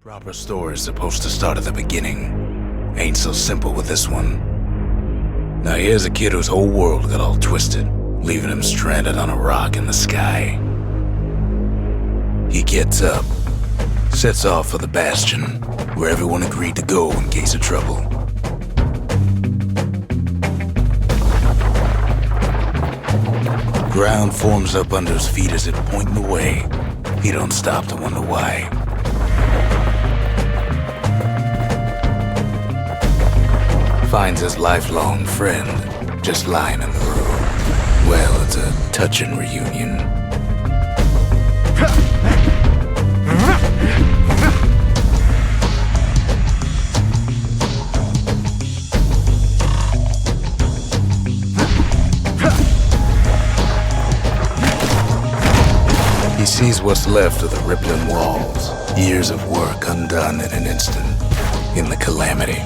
Proper story is supposed to start at the beginning. Ain't so simple with this one. Now here's a kid whose whole world got all twisted, leaving him stranded on a rock in the sky. He gets up, sets off for the Bastion, where everyone agreed to go in case of trouble. Ground forms up under his feet as it pointing the way. He don't stop to wonder why. Finds his lifelong friend just lying in the road. Well, it's a touching reunion. He sees what's left of the rippling walls, years of work undone in an instant, in the calamity.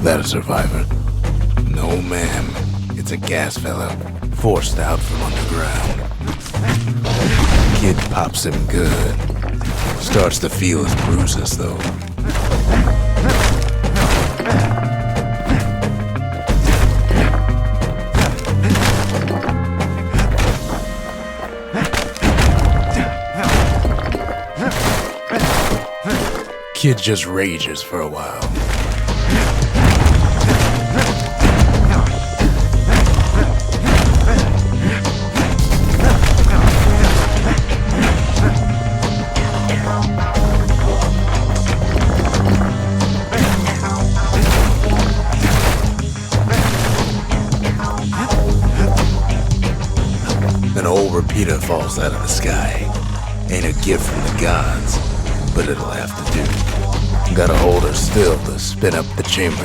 That a survivor? No, ma'am. It's a gas fella, forced out from underground. Kid pops him good. Starts to feel his bruises, though. Kid just rages for a while. An old repeater falls out of the sky. Ain't a gift from the gods, but it'll have to do. Gotta hold her still to spin up the chamber.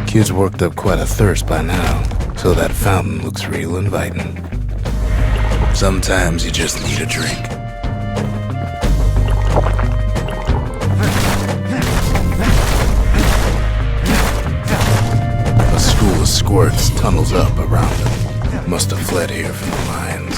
Kid's worked up quite a thirst by now, so that fountain looks real inviting. Sometimes you just need a drink. A school of squirts tunnels up around him. Must have fled here from the mines.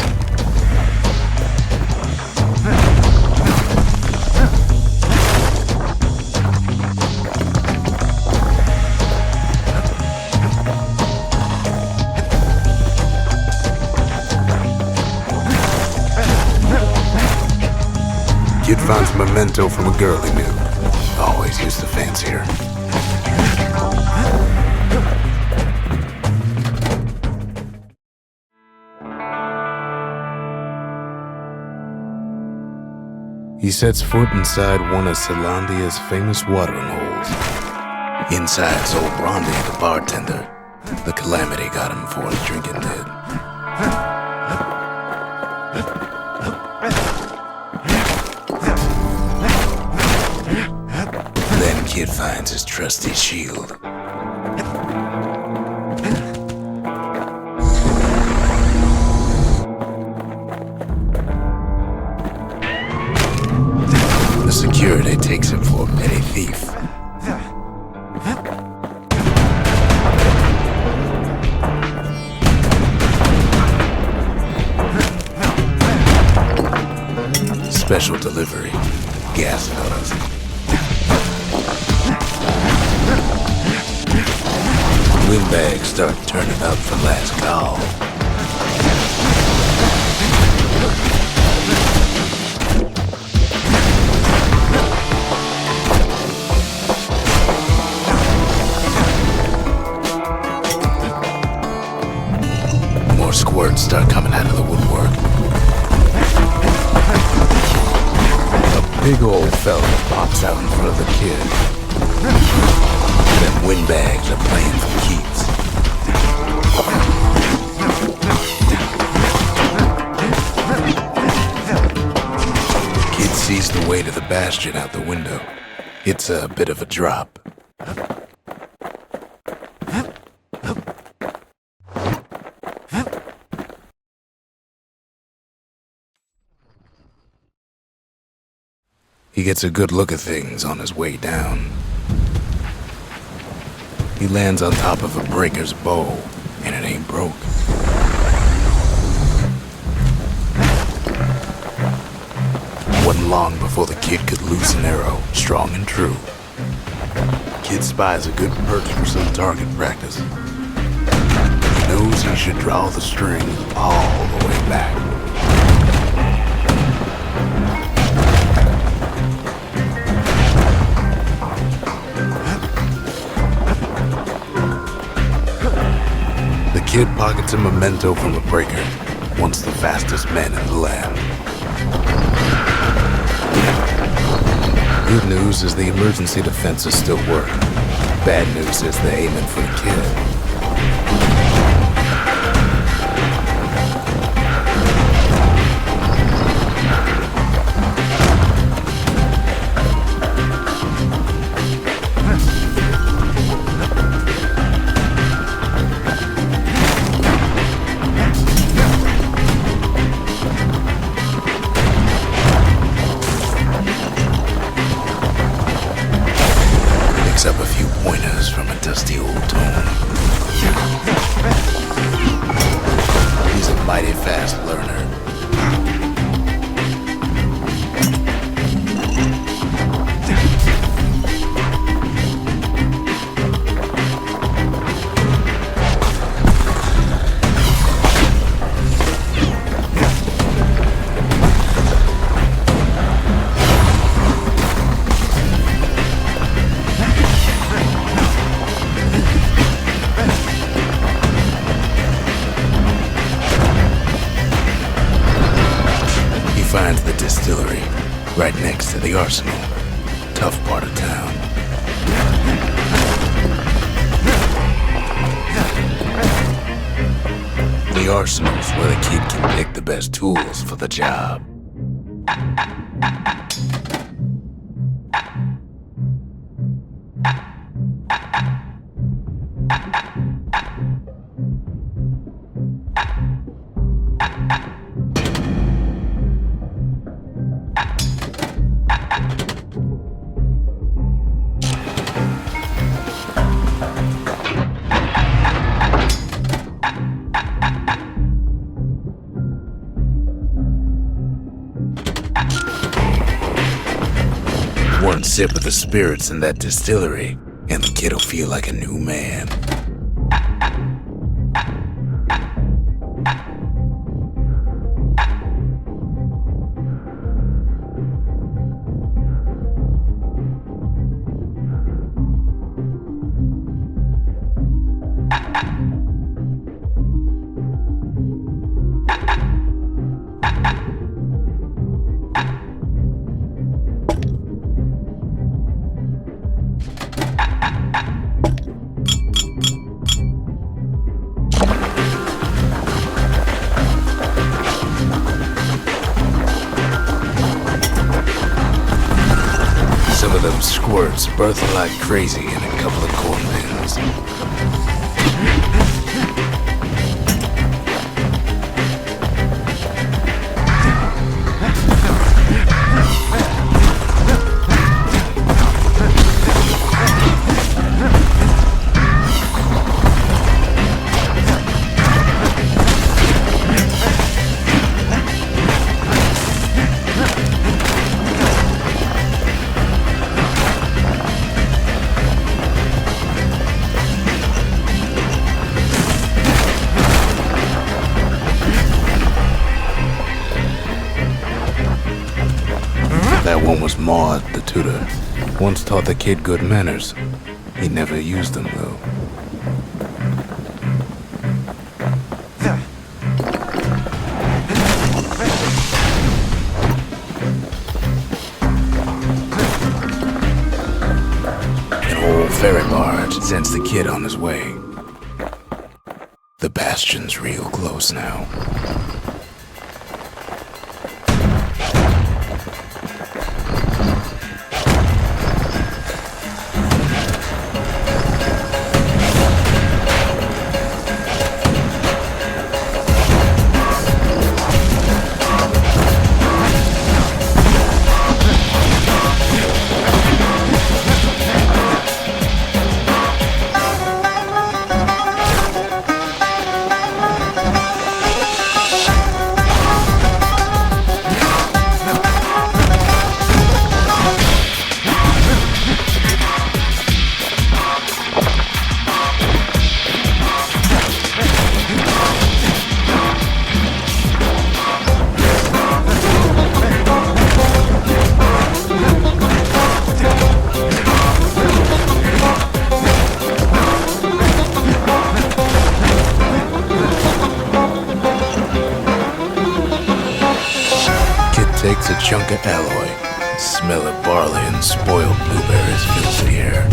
Kid finds memento from a girl he knew. Always used to fancy her. He sets foot inside one of Zealandia's famous watering holes. Inside's old Rondi, the bartender. The calamity got him before his drinking did. Kid finds his trusty shield. The security takes him for a petty thief. Special delivery. Gas fellas. Windbags start turning up for last call. More squirts start coming out of the woodwork. A big old fella pops out in front of the kid. Them windbags are playing for keeps. Kid sees the way to the Bastion out the window. It's a bit of a drop. He gets a good look at things on his way down. He lands on top of a breaker's bow, and it ain't broke. Wasn't long before the kid could loose an arrow, strong and true. Kid spies a good perch for some target practice. He knows he should draw the string all the way back. The kid pockets a memento from a breaker, once the fastest man in the land. Good news is the emergency defenses still work. Bad news is they're aiming for the kid. Up a few pointers from a dusty old tome. He's a mighty fast learner. Finds the distillery right next to the arsenal. Tough part of town. The arsenal's where the kid can pick the best tools for the job. One sip of the spirits in that distillery, and the kid'll feel like a new man. Some of them squirts birth like crazy in a couple of corn bins. That one was Maud, the tutor. Once taught the kid good manners. He never used them, though. An old ferry barge sends the kid on his way. The Bastion's real close now. chunk of alloy. The smell of barley and spoiled blueberries fills the air.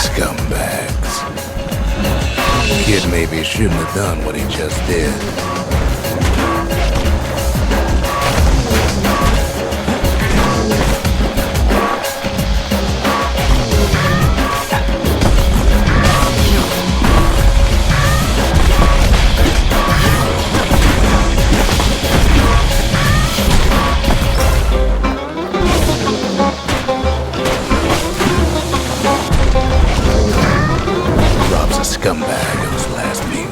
Scumbags. Kid maybe shouldn't have done what he just did. Scumbag of his last meal.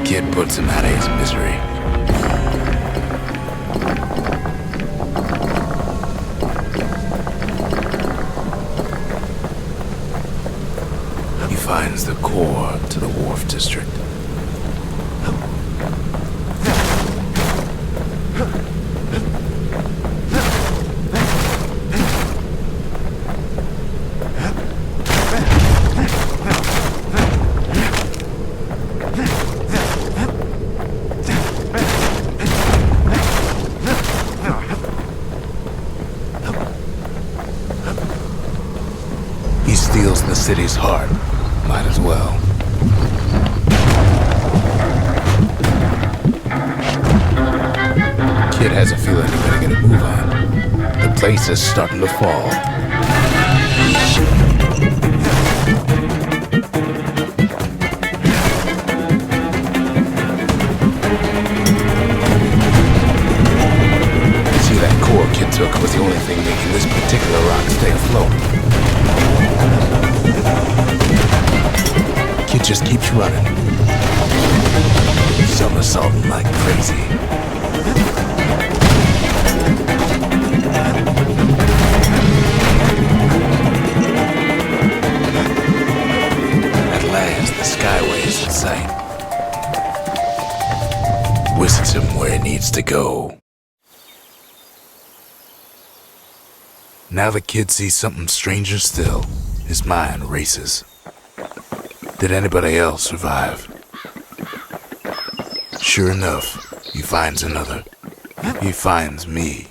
Kid puts him out of his misery. He finds the core to the wharf district. He steals the city's heart. Might as well. Kid has a feeling he better get a move on. The place is starting to fall. See, that core Kid took was the only thing making this particular rock stay afloat. Kid just keeps running, somersaulting like crazy. At last, the skyway is in sight. Whisks him where he needs to go. Now the kid sees something stranger still. His mind races. Did anybody else survive? Sure enough, he finds another. He finds me.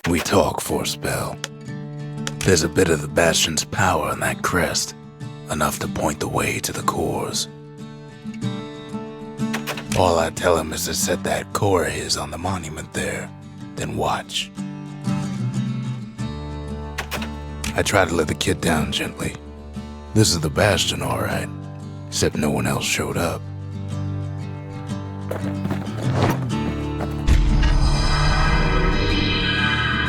We talk for a spell. There's a bit of the Bastion's power in that crest, enough to point the way to the cores. All I tell him is to set that core of his on the monument there, then watch. I try to let the kid down gently. This is the Bastion, all right. Except no one else showed up.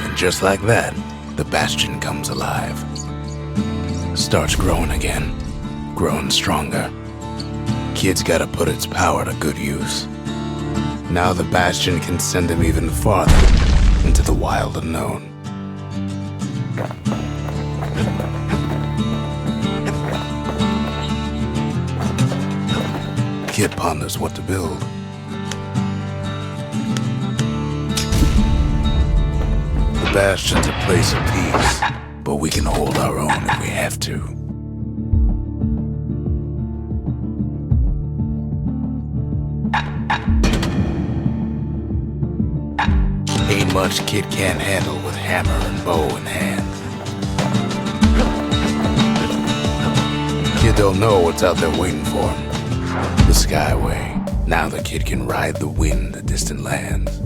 And just like that, the Bastion comes alive. Starts growing again, growing stronger. Kid's gotta put its power to good use. Now the Bastion can send him even farther into the wild unknown. Kid ponders what to build. The Bastion's a place of peace, but we can hold our own if we have to. Ain't much Kid can't handle with hammer and bow in hand. Kid don't know what's out there waiting for him. The Skyway. Now the kid can ride the wind to distant lands.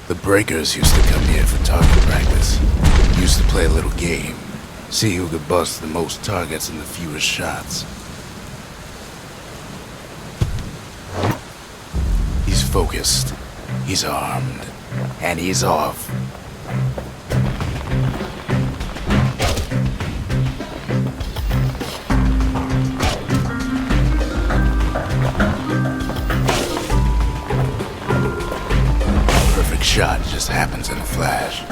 The breakers used to come here for target practice. Used to play a little game. See who could bust the most targets and the fewest shots. focused, he's armed, and he's off. Perfect shot just happens in a flash.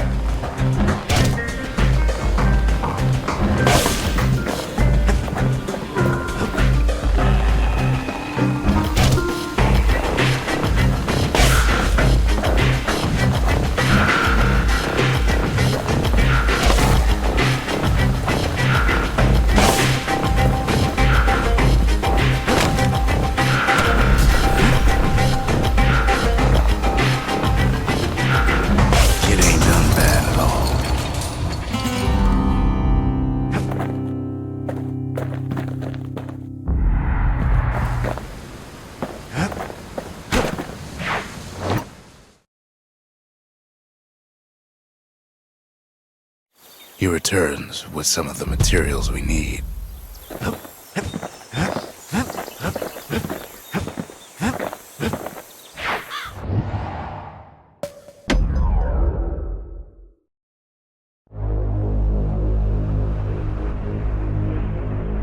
He returns with some of the materials we need.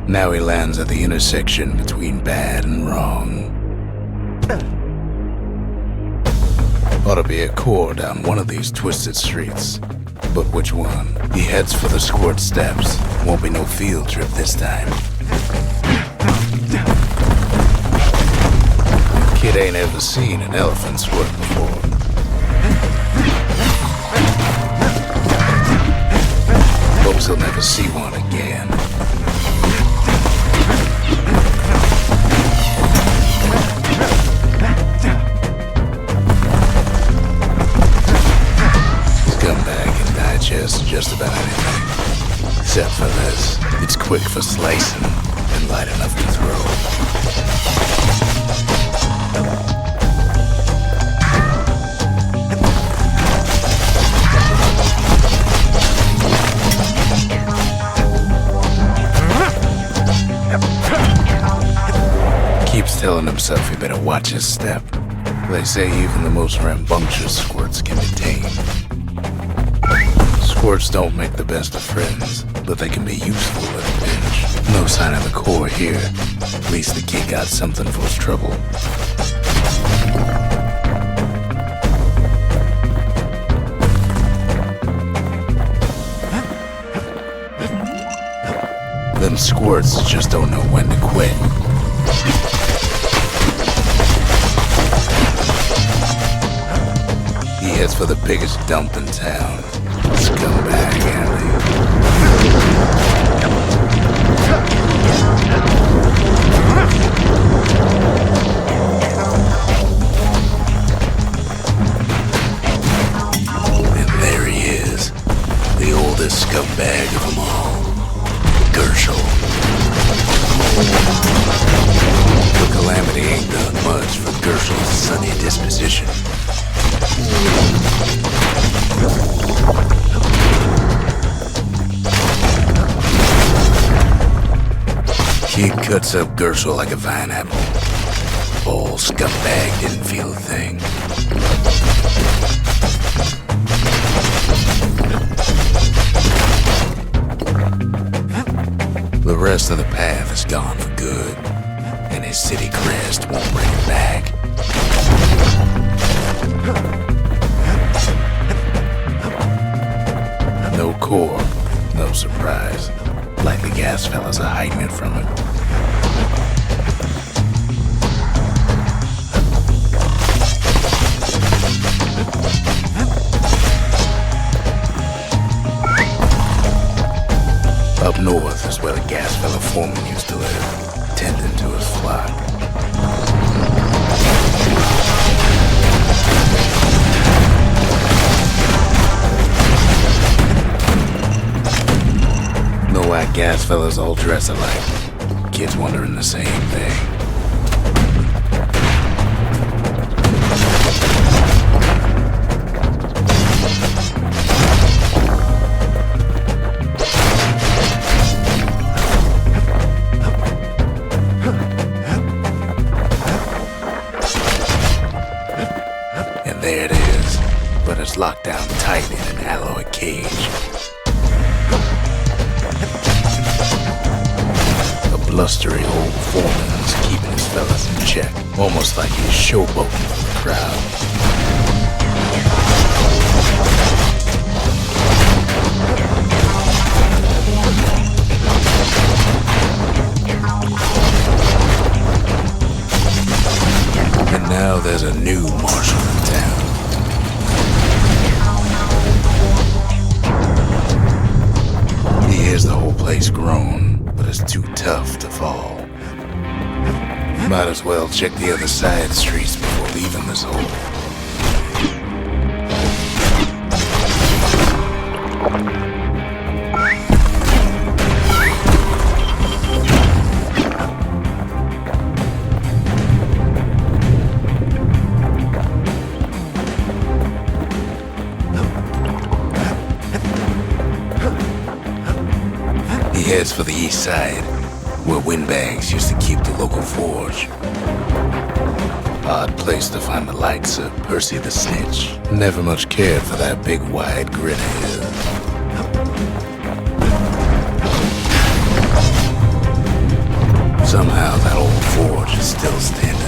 Now he lands at the intersection between bad and wrong. Ought to be a core down one of these twisted streets. But which one? He heads for the squirt steps. Won't be no field trip this time. Kid ain't ever seen an elephant squirt before. Hopes he'll never see one again. Just about anything. Except for this. It's quick for slicing and light enough to throw. Keeps telling himself he better watch his step. They say even the most rambunctious squirts can be tamed. Squirts don't make the best of friends, but they can be useful in a pinch. No sign of the core here. At least the kid got something for his trouble. Them squirts just don't know when to quit. He heads for the biggest dump in town. Scumbag alley. And there he is, the oldest scumbag of them all, Gershel. The calamity ain't done much for Gershel's sunny disposition. Kid cuts up Gershel like a vine apple. Old scumbag didn't feel a thing. The rest of the path is gone for good, and his city crest won't bring it back. No core, no surprise. Like the gas fellas are hiding it from him. Up north is where the gas fella foreman used to live, tending to his flock. No white gas fellas all dress alike. Kids wondering the same thing. is locked down tight in an alloy cage. A blustery old foreman is keeping his fellas in check, almost like he's showboating for the crowd. And now there's a new marshal in town. He hears the whole place groan, but it's too tough to fall. Might as well check the other side streets before leaving this hole. He heads for the east side, where windbags used to keep the local forge. Odd place to find the likes of Percy the Snitch. Never much cared for that big wide grin of his. Somehow that old forge is still standing.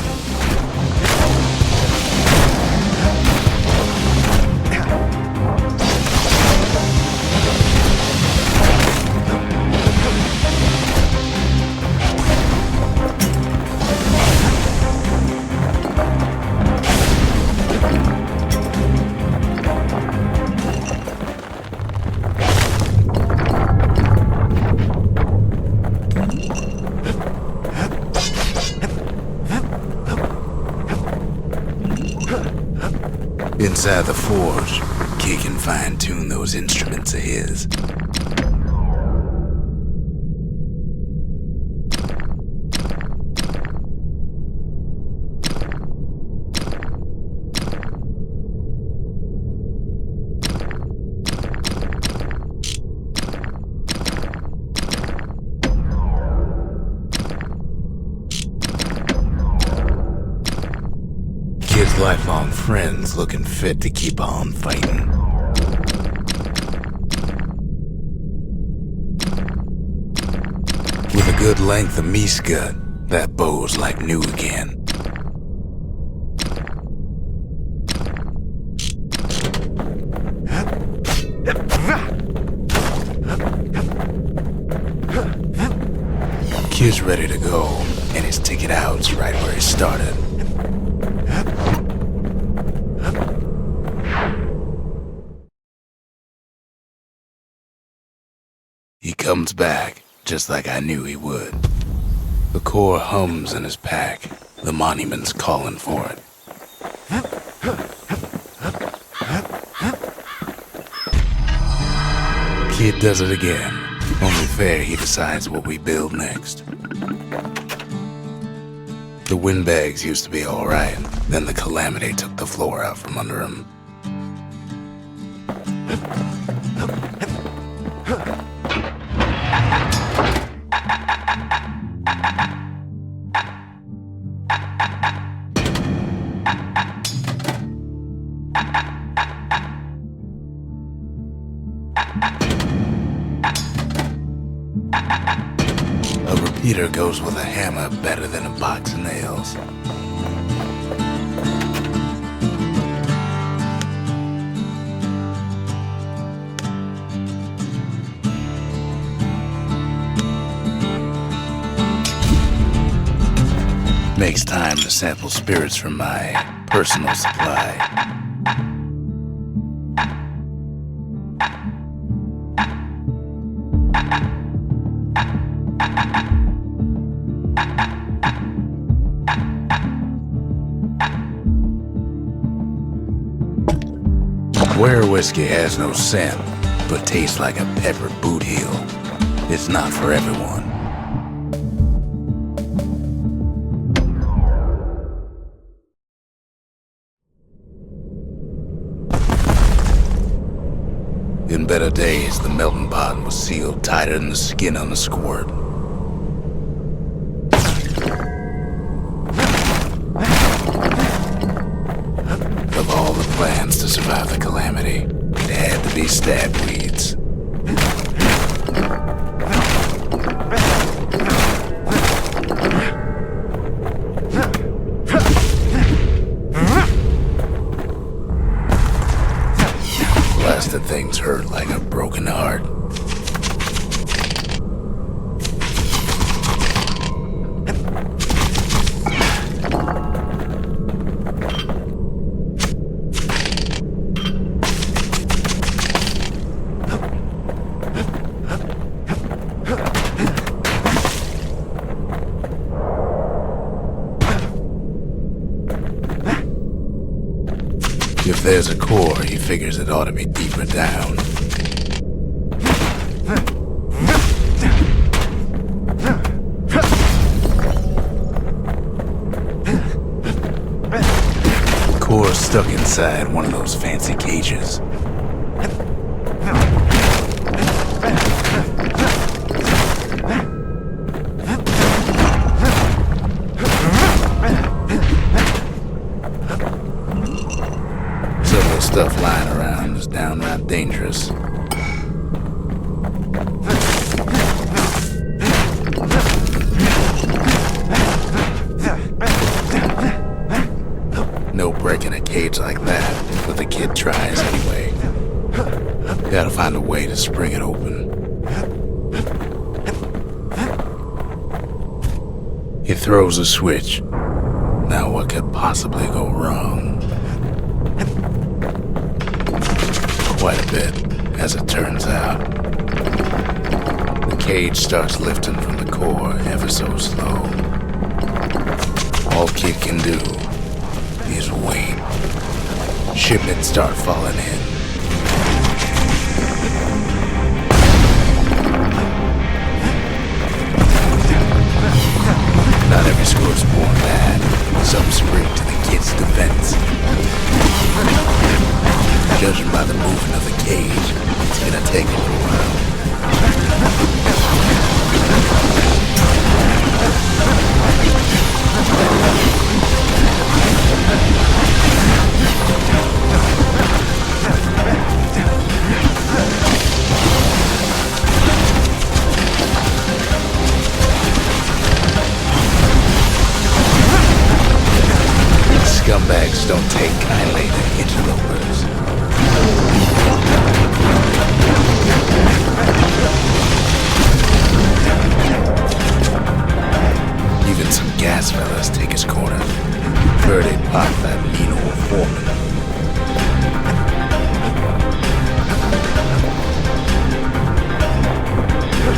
Inside the forge, Kid can fine-tune those instruments of his. Kid's lifelong friends looking fit to keep on fighting. With a good length of meat-gut, that bow's like new again. Kid's ready to go, and his ticket out's right where he started. He comes back, just like I knew he would. The core hums in his pack. The monument's calling for it. Kid does it again. Only fair he decides what we build next. The windbags used to be alright. Then the calamity took the floor out from under him. A repeater goes with a hammer better than a box of nails. Makes time to sample spirits from my personal supply. Where whiskey has no scent, but tastes like a peppered boot heel. It's not for everyone. In better days, the melting pot was sealed tighter than the skin on a squirt. Of all the plans to survive the calamity, City stab weeds. Blasted things hurt like a broken heart. If there's a core, he figures it ought to be deeper down. Core's stuck inside one of those fancy cages. Stuff lying around is downright dangerous. No breaking a cage like that, but the kid tries anyway. Gotta find a way to spring it open. He throws a switch. Now what could possibly go wrong? Quite a bit, as it turns out. The cage starts lifting from the core ever so slow. All Kid can do is wait. Shipments start falling in. Not every score's born bad. Some spring to the kid's defense. Judging by the movement of the cage, it's gonna take a little while. Scumbags don't take kindly to interlopers. Even some gas fellas take his corner. Birdie pop that mean old foreman.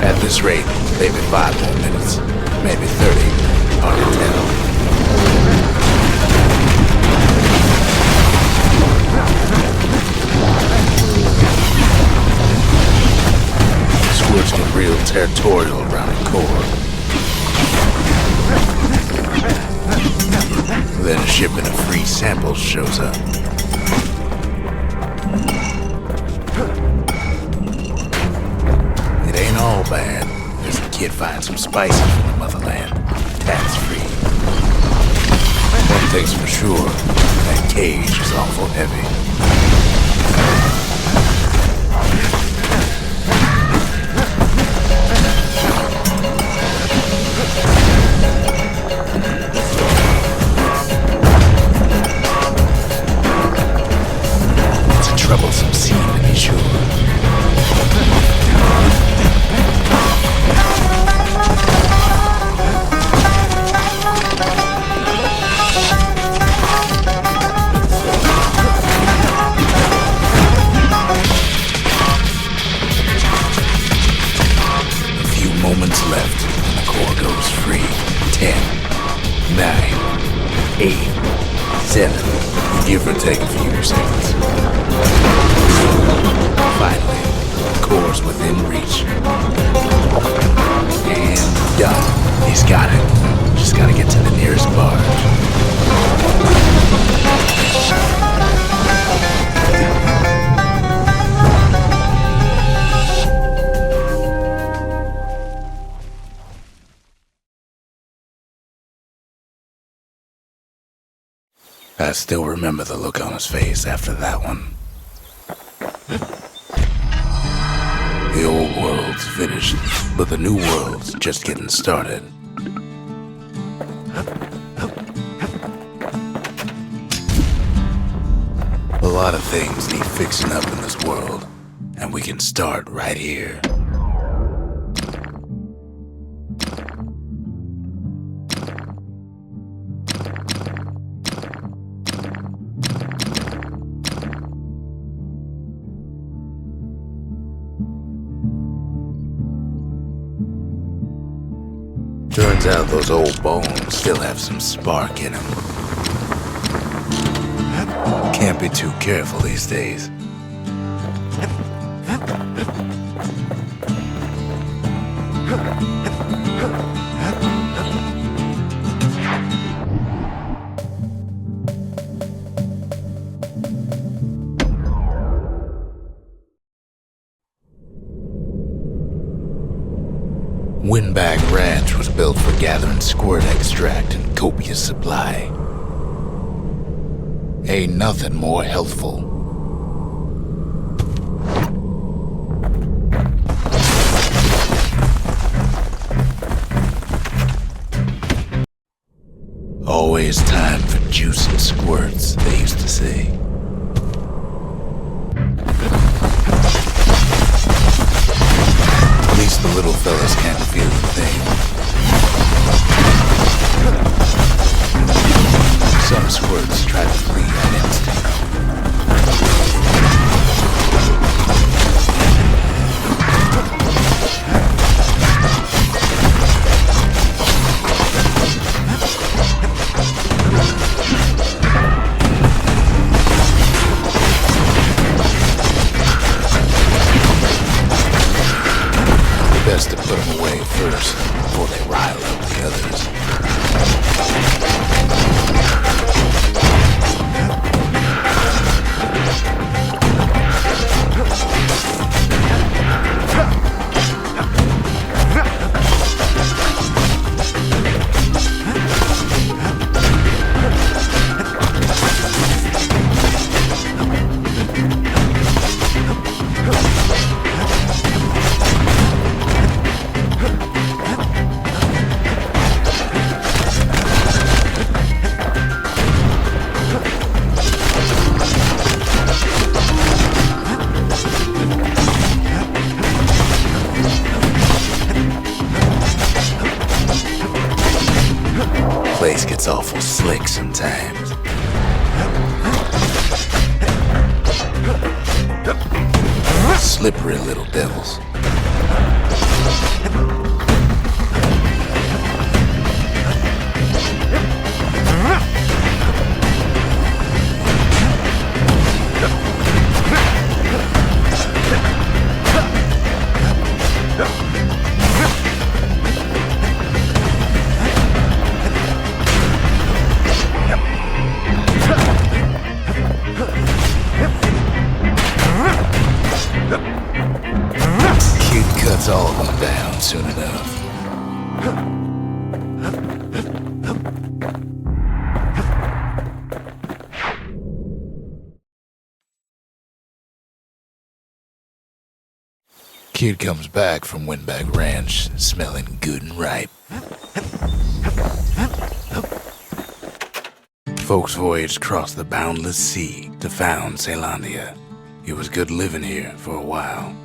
At this rate, maybe 5 more minutes, maybe 30, hard to tell. Squirts get real territorial around the core. Then a shipment of free samples shows up. It ain't all bad, as the kid finds some spices from the motherland, tax-free. One thing's for sure, that cage is awful heavy. Troublesome scene, to be sure. A few moments left, and the core goes free. 10, 9, 8, 7, give or take a few seconds. Finally, the core's within reach. And done. He's got it. Just gotta get to the nearest barge. I still remember the look on his face after that one. finished, but the new world's just getting started. A lot of things need fixing up in this world, and we can start right here. Turns out those old bones still have some spark in them. Can't be too careful these days. Windbag Ranch was built for gathering squirt extract in copious supply. Ain't nothing more healthful. Always time for juice and squirts, they used to say. At least the little fellas can't feel a thing. Some squirts try to flee on instinct. Best to put them away first before they rile up the others. Place gets awful slick sometimes. Slippery little devils. Cuts all of them down soon enough. Kid comes back from Windbag Ranch smelling good and ripe. Folks voyaged across the boundless sea to found Celandia. It was good living here for a while.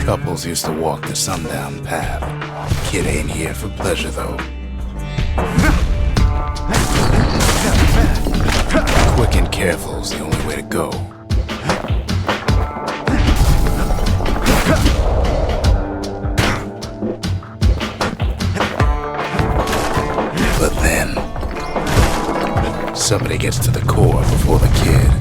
Couples used to walk the sundown path. Kid ain't here for pleasure, though. Quick and careful's the only way to go. But then, somebody gets to the core before the kid.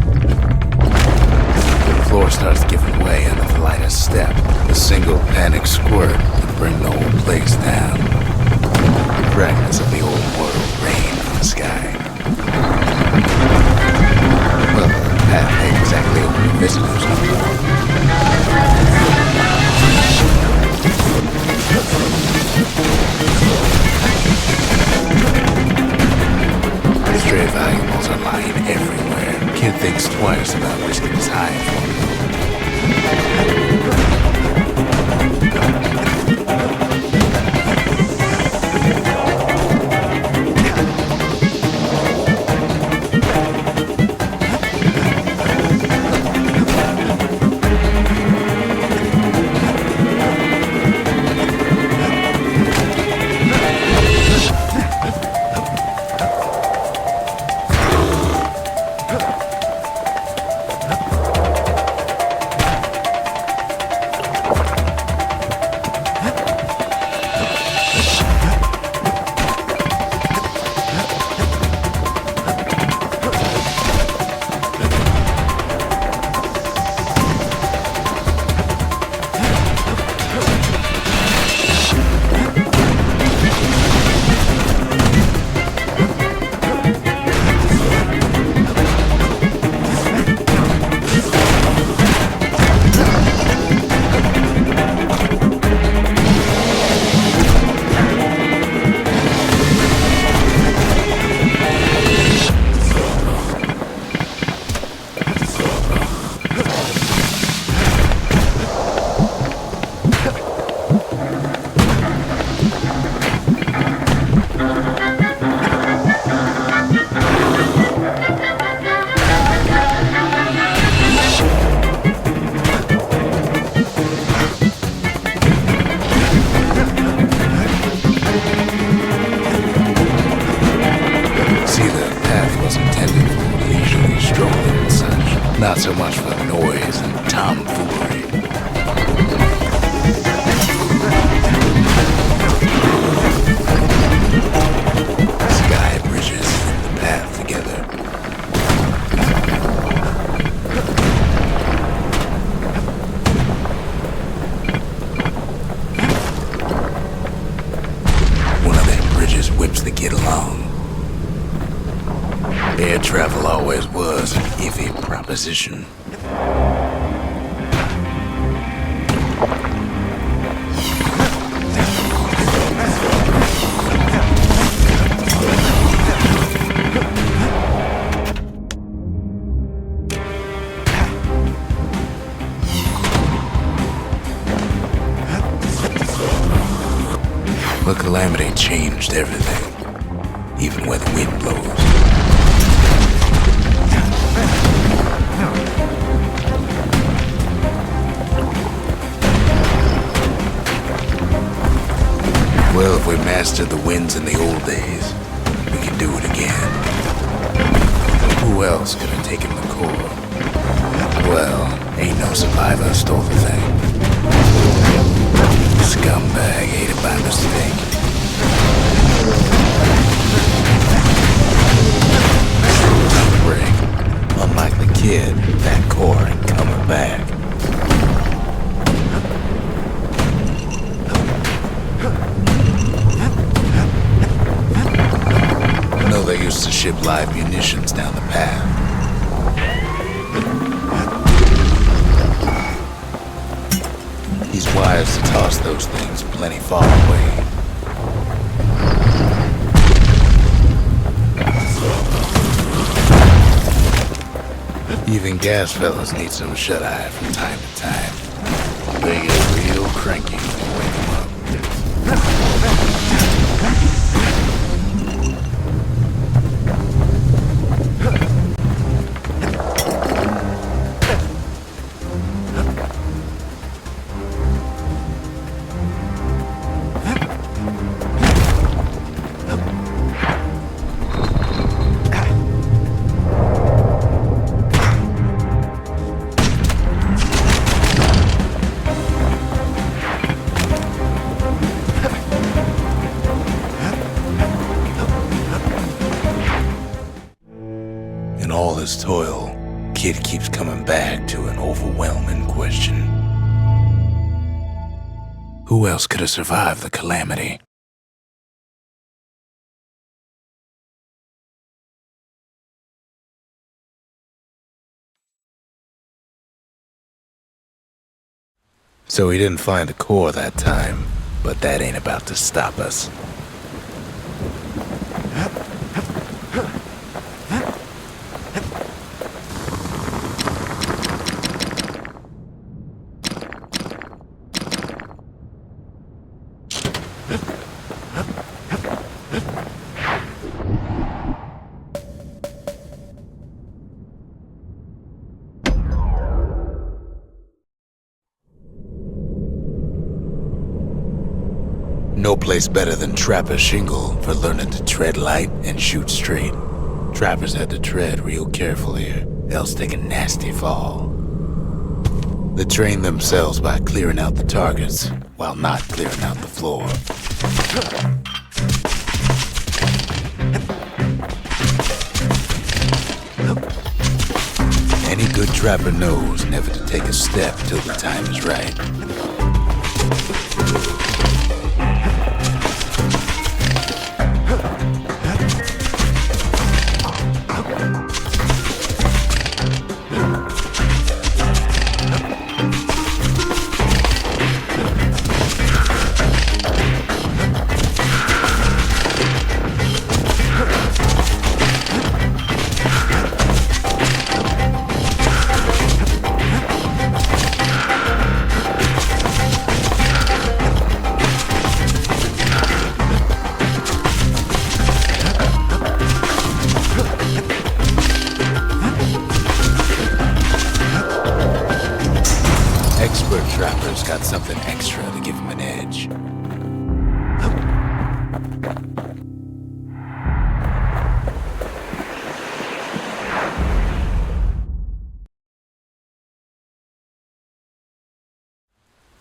The floor starts giving way under the lightest step. A single panic squirt could bring the whole place down. The brightness of the old world rained from the sky. Well, the path ain't exactly open to visitors. position. The calamity changed everything, even where the wind blows. Well, if we mastered the winds in the old days, we can do it again. Who else could have taken the core? Well, ain't no survivor stole the thing. Scumbag ate it by mistake. Break. Unlike the kid, that core ain't coming back. No, they used to ship live munitions down the path. These wires to toss those things plenty far away. Even gas fellas need some shut-eye from time to time. They get real cranky when you wake them up. In all this toil, Kid keeps coming back to an overwhelming question. Who else could have survived the calamity? So he didn't find the core that time, but that ain't about to stop us. No place better than Trapper's Shingle for learning to tread light and shoot straight. Trappers had to tread real careful here, else take a nasty fall. They train themselves by clearing out the targets, while not clearing out the floor. Any good trapper knows never to take a step till the time is right. Expert trappers got something extra to give them an edge.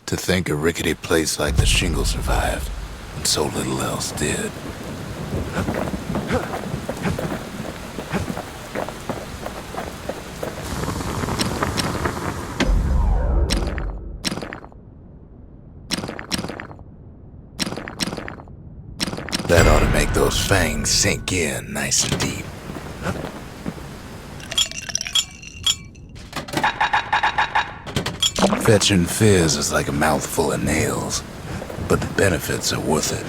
To think a rickety place like the Shingle survived, when so little else did. That ought to make those fangs sink in nice and deep. Fetching fizz is like a mouthful of nails, but the benefits are worth it.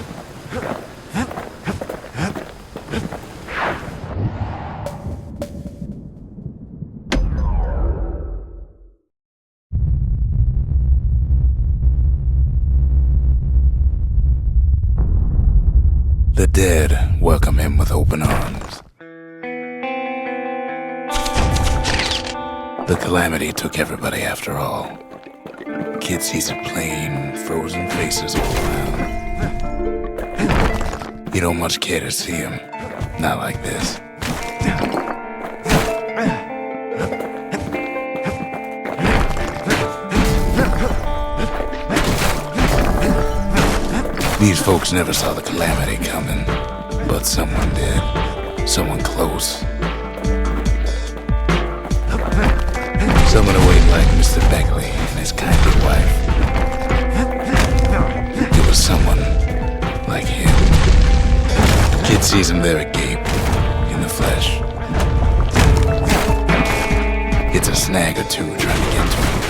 The dead welcome him with open arms. The calamity took everybody after all. Kid sees a plain, frozen faces all around. You don't much care to see him. Not like this. These folks never saw the calamity coming, but someone did. Someone close. Someone who ain't like Mr. Beckley and his kindly wife. It was someone like him. Kid sees him there agape, in the flesh. It's a snag or two trying to get to him.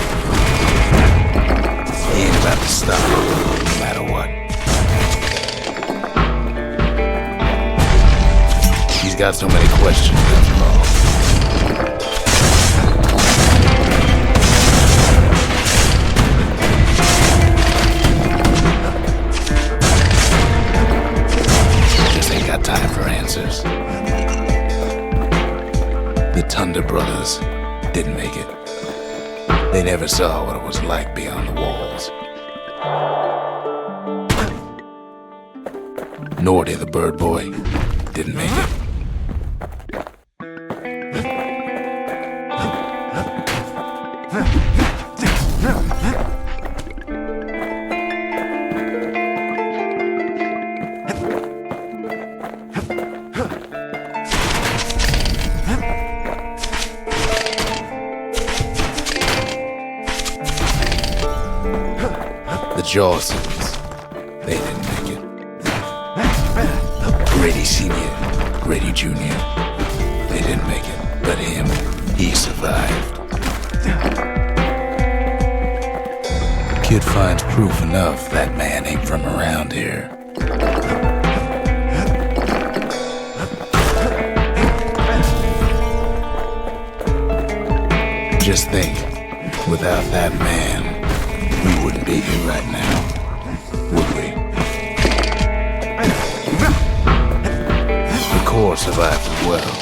He ain't about to stop, no matter what. He's got so many questions after all. Got time for answers. The Thunder brothers didn't make it. They never saw what it was like beyond the walls. Nordy the bird boy didn't make it. The Jawsons, they didn't make it. Grady Sr., Grady Jr., they didn't make it. But him, he survived. Kid finds proof enough that man ain't from around here. Just think, without that man, we wouldn't be here right now, would we? The Corps survived as well.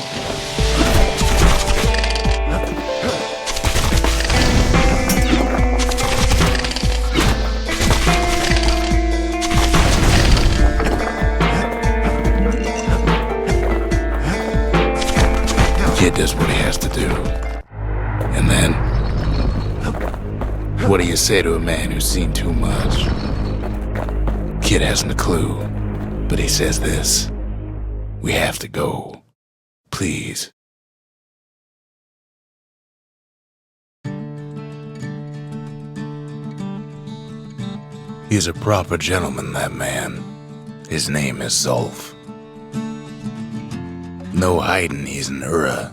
Kid does what he has to do. And then, what do you say to a man who's seen too much? Kid hasn't a clue, but he says this: we have to go. Please. He's a proper gentleman, that man. His name is Zolf. No hiding he's an Ura.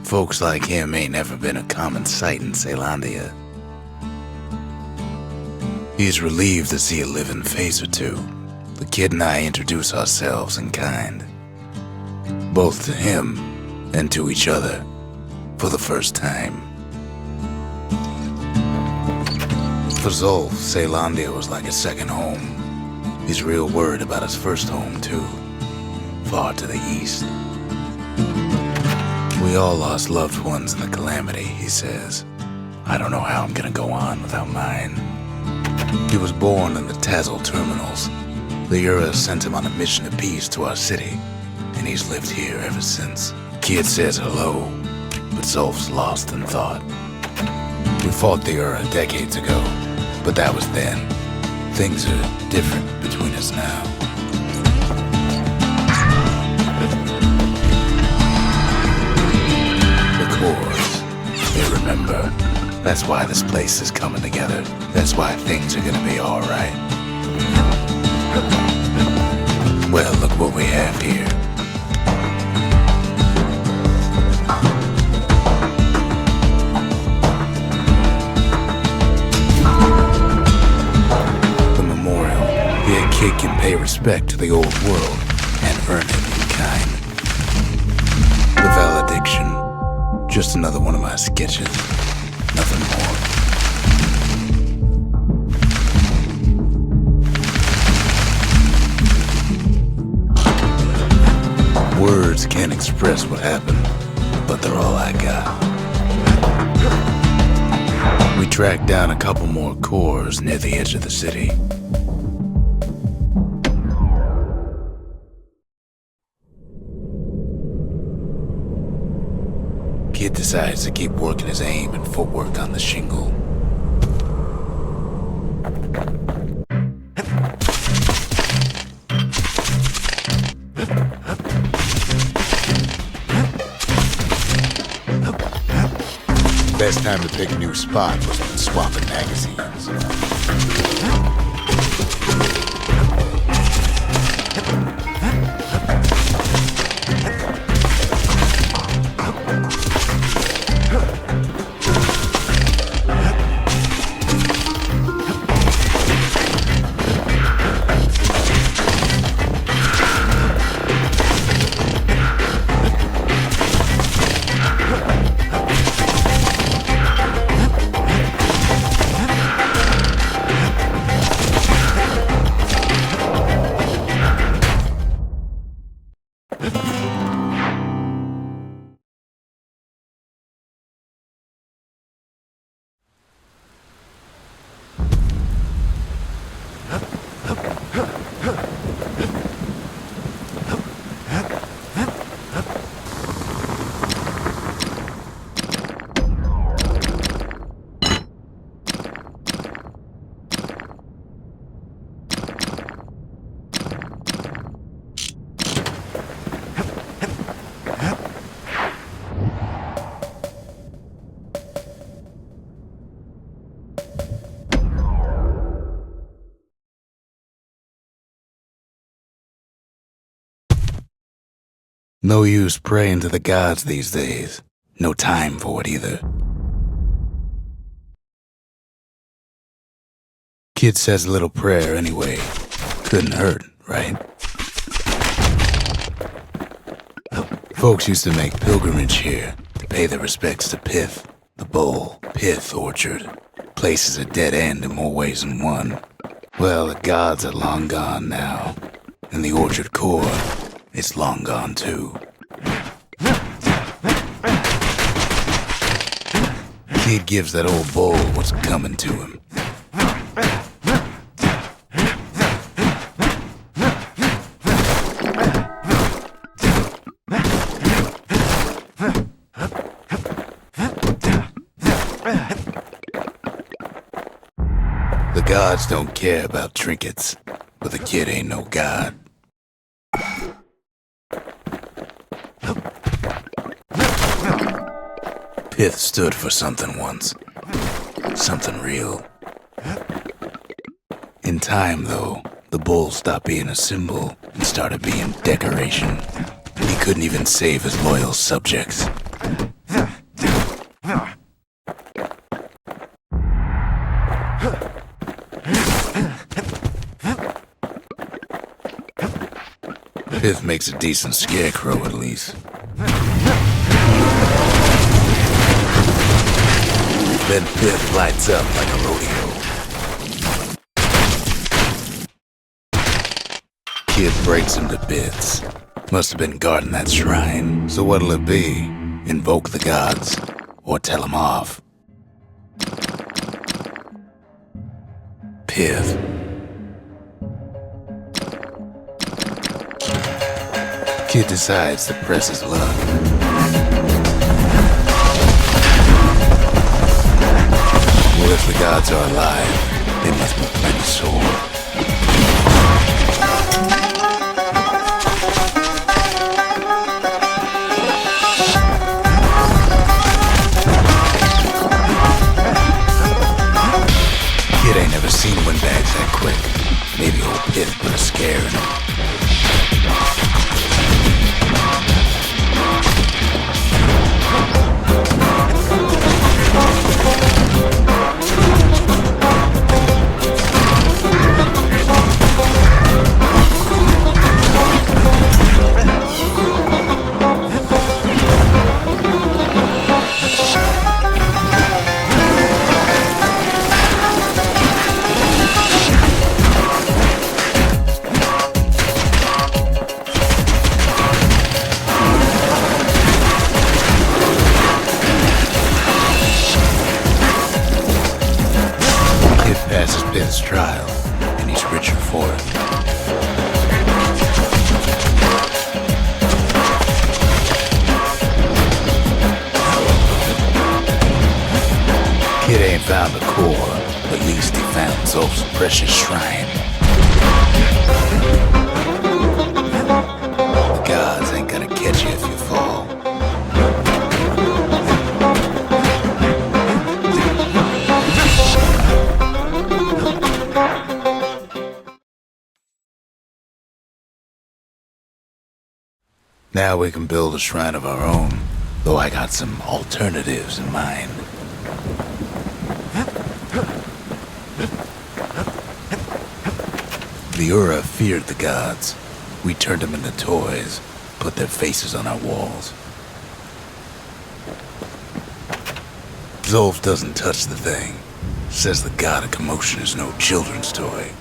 Folks like him ain't never been a common sight in Caelondia. He's relieved to see a living face or two. The kid and I introduce ourselves in kind, both to him and to each other, for the first time. For Zolf, Caelondia was like a second home. He's real worried about his first home, too, far to the east. We all lost loved ones in the calamity, he says. I don't know how I'm gonna go on without mine. He was born in the Tazzle terminals. The Ura sent him on a mission of peace to our city, and he's lived here ever since. Kid says hello, but Zolf's lost in thought. We fought the Ura decades ago, but that was then. Things are different between us now. The Corps, they remember. That's why this place is coming together. That's why things are gonna be all right. Well, look what we have here. respect to the old world and earn it in kind. The valediction. Just another one of my sketches. Nothing more. Words can't express what happened, but they're all I got. We tracked down a couple more cores near the edge of the city. Kid decides to keep working his aim and footwork on the shingle. Best time to pick a new spot was when swapping magazines. No use praying to the gods these days. No time for it either. Kid says a little prayer anyway. Couldn't hurt, right? Folks used to make pilgrimage here to pay their respects to Pith, the Bowl, Pith Orchard. Place is a dead end in more ways than one. Well, the gods are long gone now. And the orchard core, it's long gone too. Kid gives that old bull what's coming to him. The gods don't care about trinkets, but the kid ain't no god. Pith stood for something once. Something real. In time, though, the bull stopped being a symbol and started being decoration. He couldn't even save his loyal subjects. Pith makes a decent scarecrow, at least. Then Pith lights up like a rodeo. Kid breaks him to bits. Must have been guarding that shrine. So what'll it be? Invoke the gods? Or tell them off? Pith. Kid decides to press his luck. Well, if the gods are alive, they must be plenty sore. Kid ain't never seen windbags that quick. Maybe old Pith put a scare in him. his trial, and he's richer for it. Kid ain't found the core, but at least he found himself a precious shrine. The gods ain't gonna catch you if you fall. Now we can build a shrine of our own, though I got some alternatives in mind. The Ura feared the gods. We turned them into toys, put their faces on our walls. Zolf doesn't touch the thing. Says the god of commotion is no children's toy.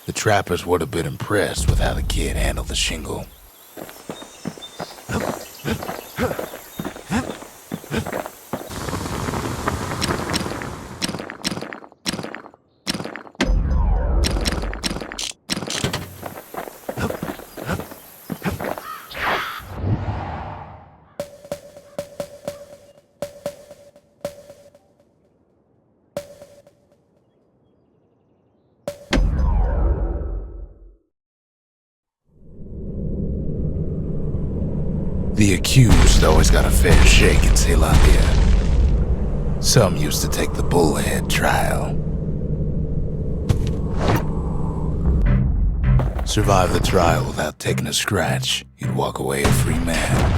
The trappers would have been impressed with how the kid handled the shingle. The accused always got a fair shake in Zealandia. Some used to take the bullhead trial. Survive the trial without taking a scratch, you'd walk away a free man.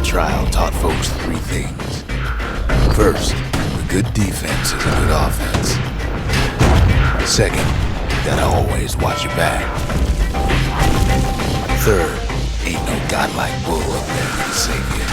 Trial taught folks three things. First, a good defense is a good offense. Second, you gotta always watch your back. Third, ain't no godlike bull up there to save you.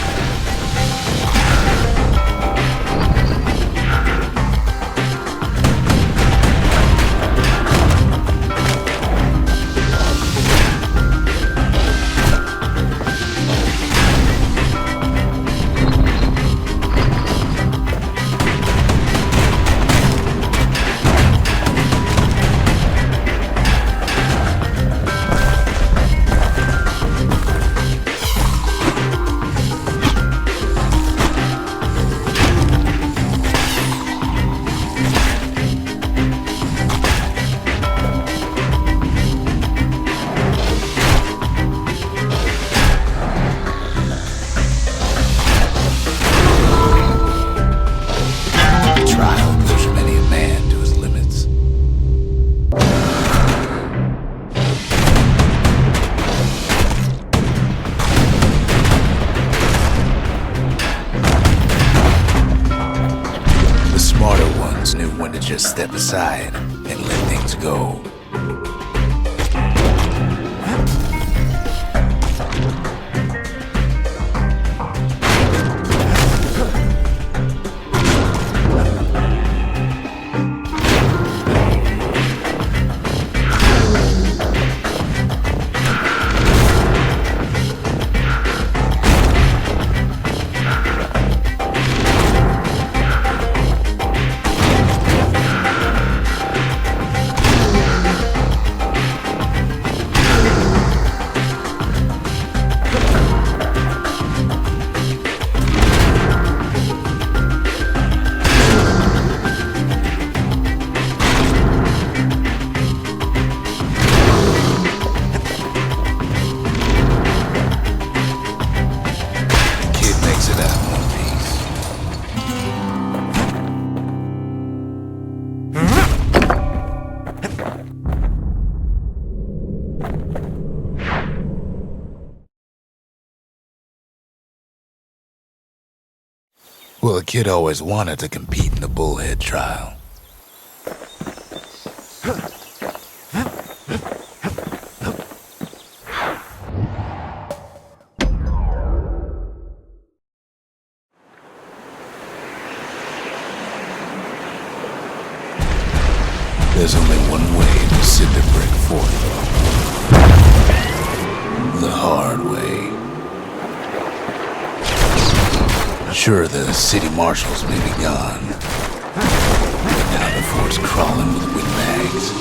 step aside and let things go. Well, the kid always wanted to compete in the bullhead trial. There's only one way to cinder brick Fort. The hard way. Sure, the city marshals may be gone, but now the fort's crawling with windbags.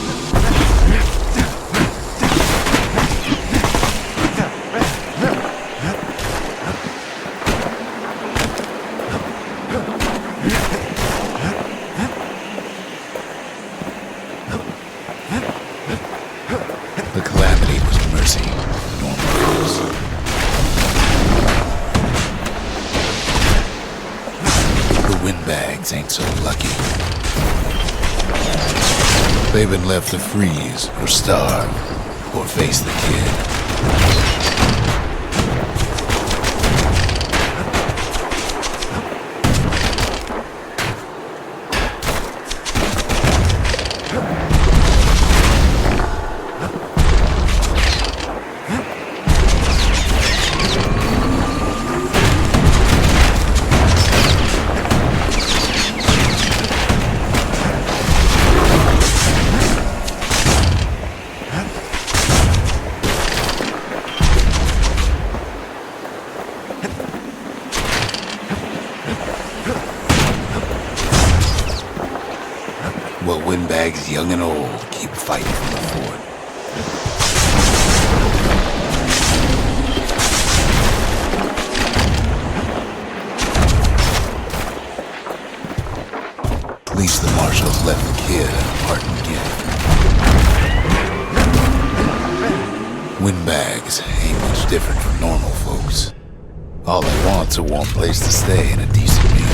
The calamity was mercy, normal. Windbags ain't so lucky. They've been left to freeze or starve or face the kid. Well, windbags young and old keep fighting for the fort. At least the marshals left the kid a parting gift. Windbags ain't much different from normal folks. All they want's a warm place to stay and a decent meal.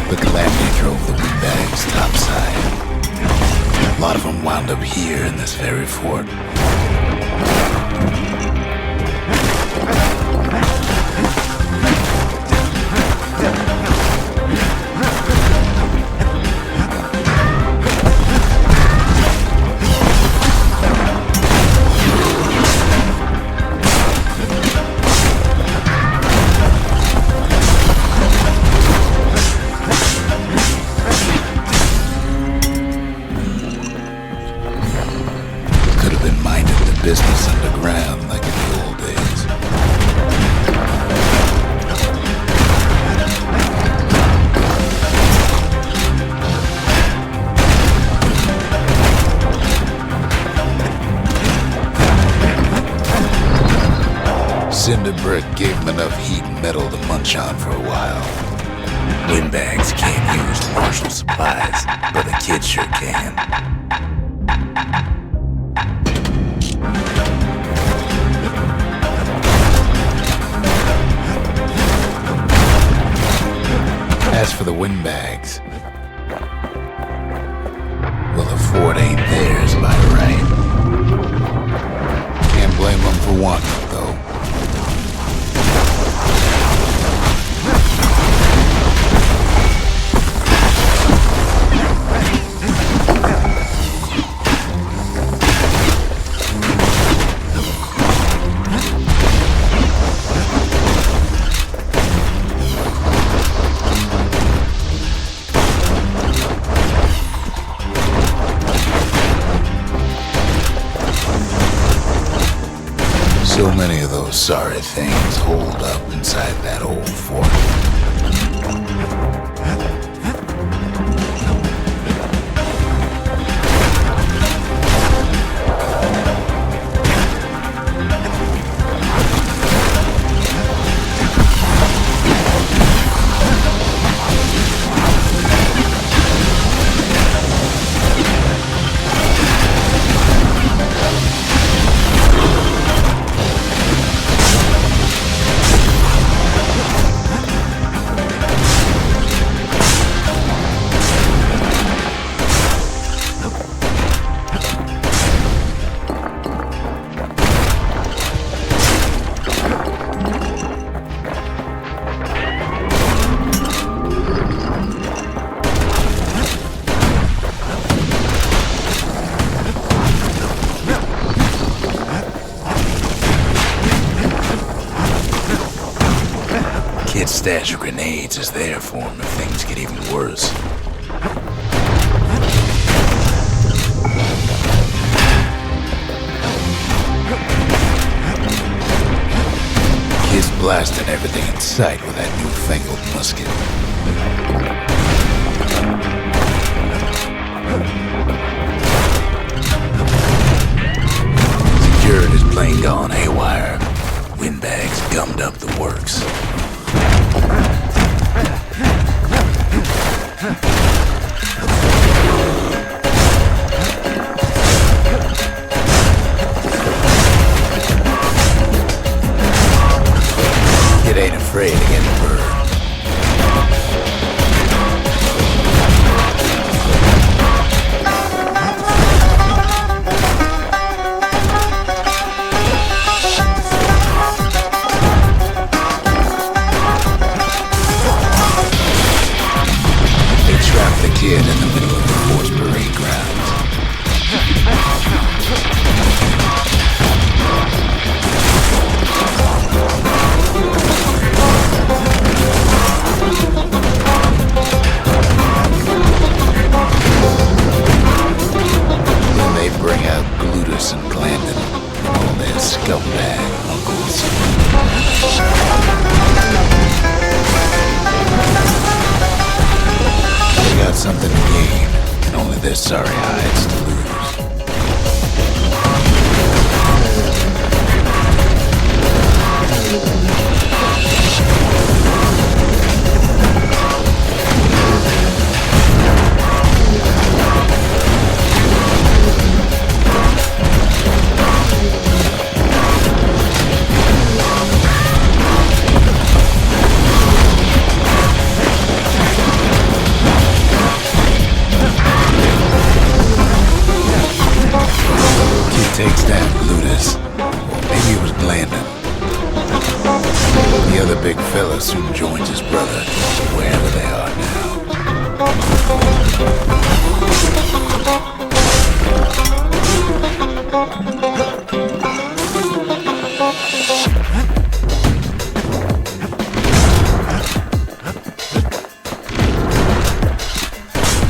The calamity drove the windbags topside. A lot of them wound up here in this very fort. Business underground like in the old days. Cinder brick gave him enough heat and metal to munch on for a while. Windbags can't use marshal supplies, but the kid sure can. As for the windbags, fort ain't theirs by right. Can't blame them for wanting it, though. So many of those sorry things hold up inside that old fort. Kid's stash of grenades is there for him if things get even worse. Kid's blasting everything in sight with that newfangled musket. Security's plane gone haywire. Windbags gummed up the works. Kid ain't afraid to get burned. Kid in the middle of the force parade grounds. Then they bring out Glutus and Glandon and all their scumbag uncles. They got something to gain, and only their sorry hides to lose. Takes down Glutus. Or maybe it was Glandon. The other big fella soon joins his brother, wherever they are now.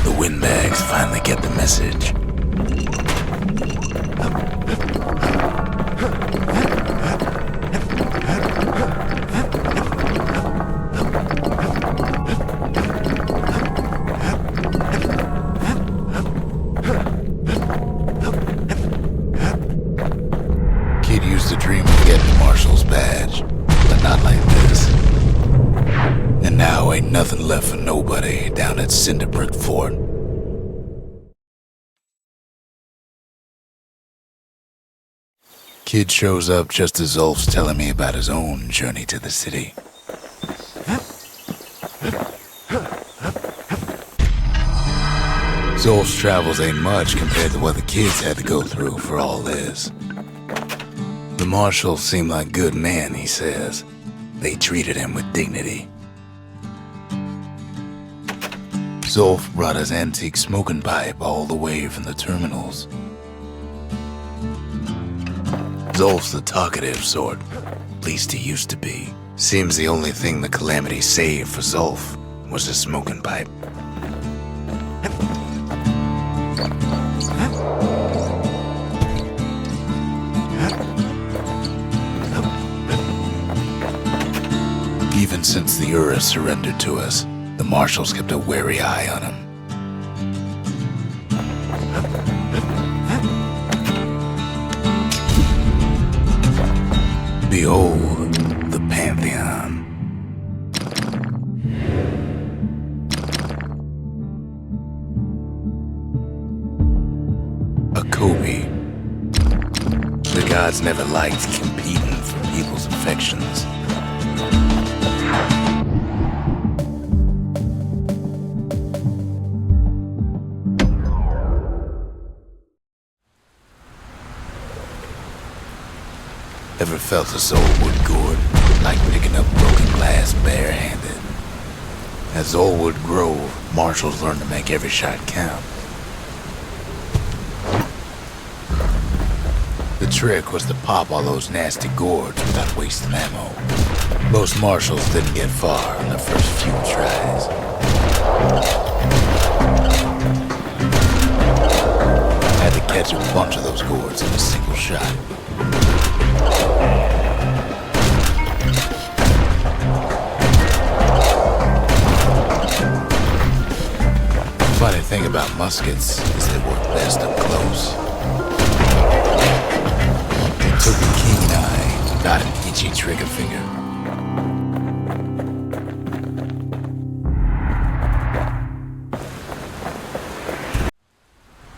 The windbags finally get the message. Kid used to dream of getting Marshall's badge, but not like this. And now ain't nothing left for nobody down at Cinderbrick Fort. Kid shows up just as Ulf's telling me about his own journey to the city. Zolf's travels ain't much compared to what the kids had to go through for all this. The marshals seem like good men, he says. They treated him with dignity. Zolf brought his antique smoking pipe all the way from the terminals. Zolf's the talkative sort, at least he used to be. Seems the only thing the Calamity saved for Zolf was his smoking pipe. Even since the Urus surrendered to us, the marshals kept a wary eye on him. Behold the Pantheon. A Kobe. The gods never liked competing for people's affections. Ever felt a Zolwood gourd, like picking up broken glass barehanded? At Zolwood Grove, marshals learned to make every shot count. The trick was to pop all those nasty gourds without wasting ammo. Most marshals didn't get far on their first few tries. Had to catch a bunch of those gourds in a single shot. Funny thing about muskets is they work best up close. It took a keen eye, not an itchy trigger finger.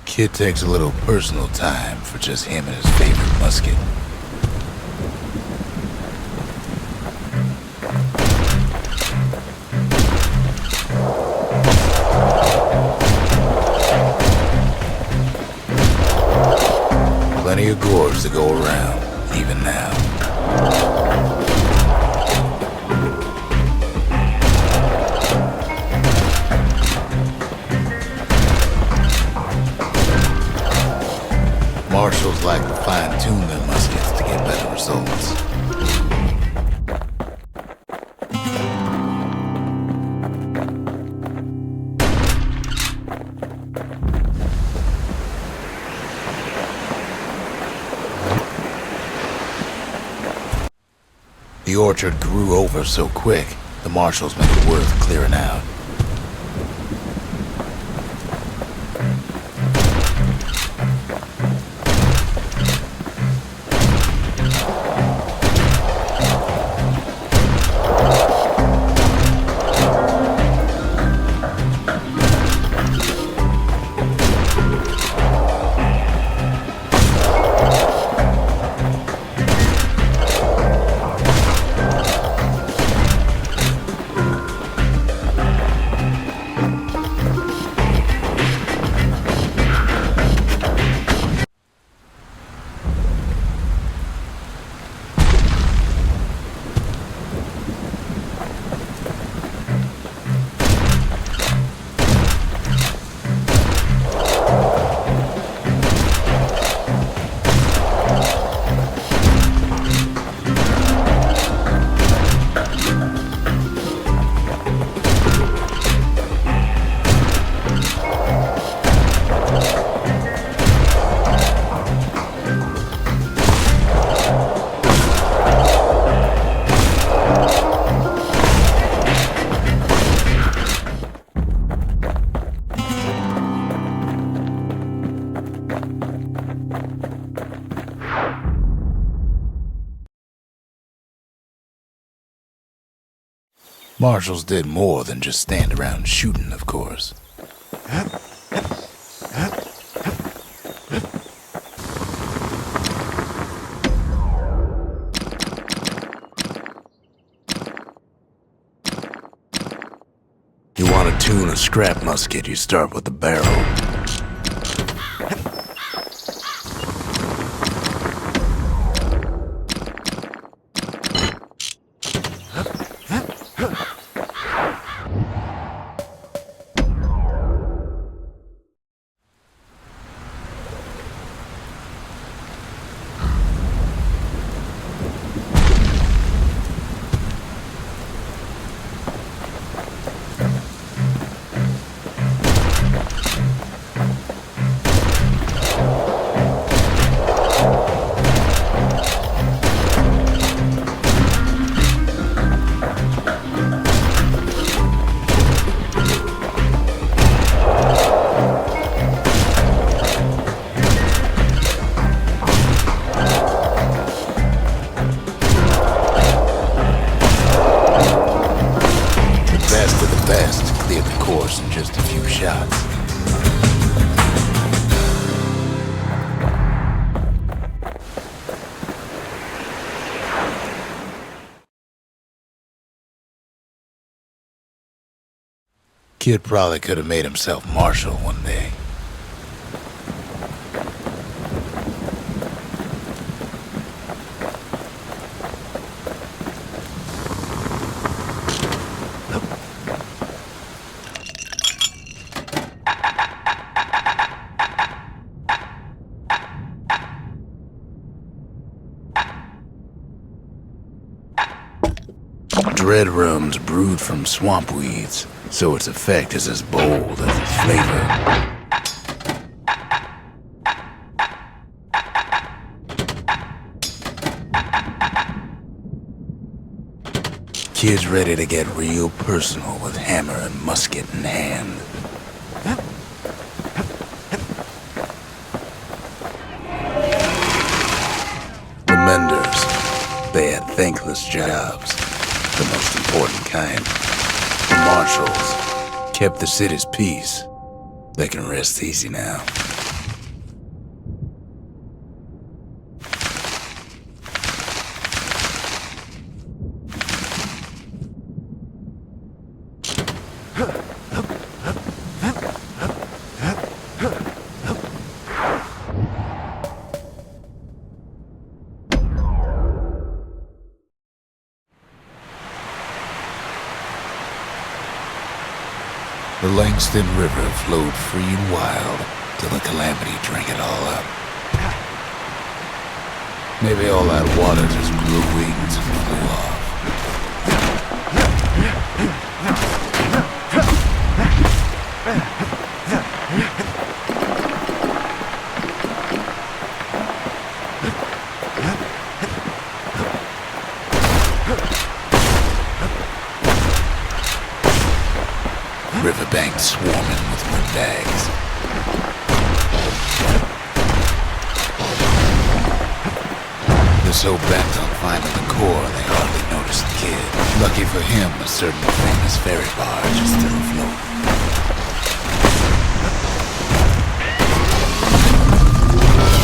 Kid takes a little personal time for just him and his favorite musket. Plenty of gourds to go around, even now. Marshals like to fine-tune their muskets to get better results. The orchard grew over so quick, the marshals made it worth clearing out. Marshals did more than just stand around shooting, of course. You want to tune a scrap musket, you start with the barrel. Kid probably could have made himself marshal one day. Dread rum's brewed from swamp weeds, so its effect is as bold as its flavor. Kid's ready to get real personal with hammer and musket in hand. The menders, they had thankless jobs. The most important kind. The marshals kept the city's peace. They can rest easy now. The Langston River flowed free and wild till the calamity drank it all up. Maybe all that water just grew wings and flew off. Riverbank swarming with windbags. They're so bent on finding the core, they hardly notice the kid. Lucky for him, a certain famous ferry barge is still afloat.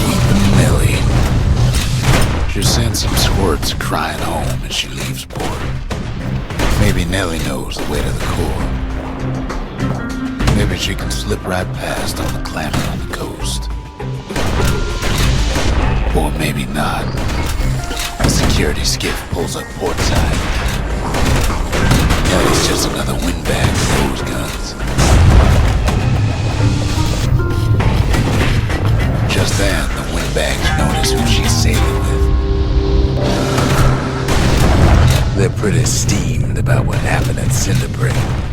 Weeping Nellie. She sends some squirts crying home as she leaves port. Maybe Nellie knows the way to the core. Maybe she can slip right past on the clamor on the coast. Or maybe not. A security skiff pulls up portside. Nellie's just another windbag with hose guns. Just then, the windbags notice who she's sailing with. They're pretty steamed about what happened at Cinderbrain.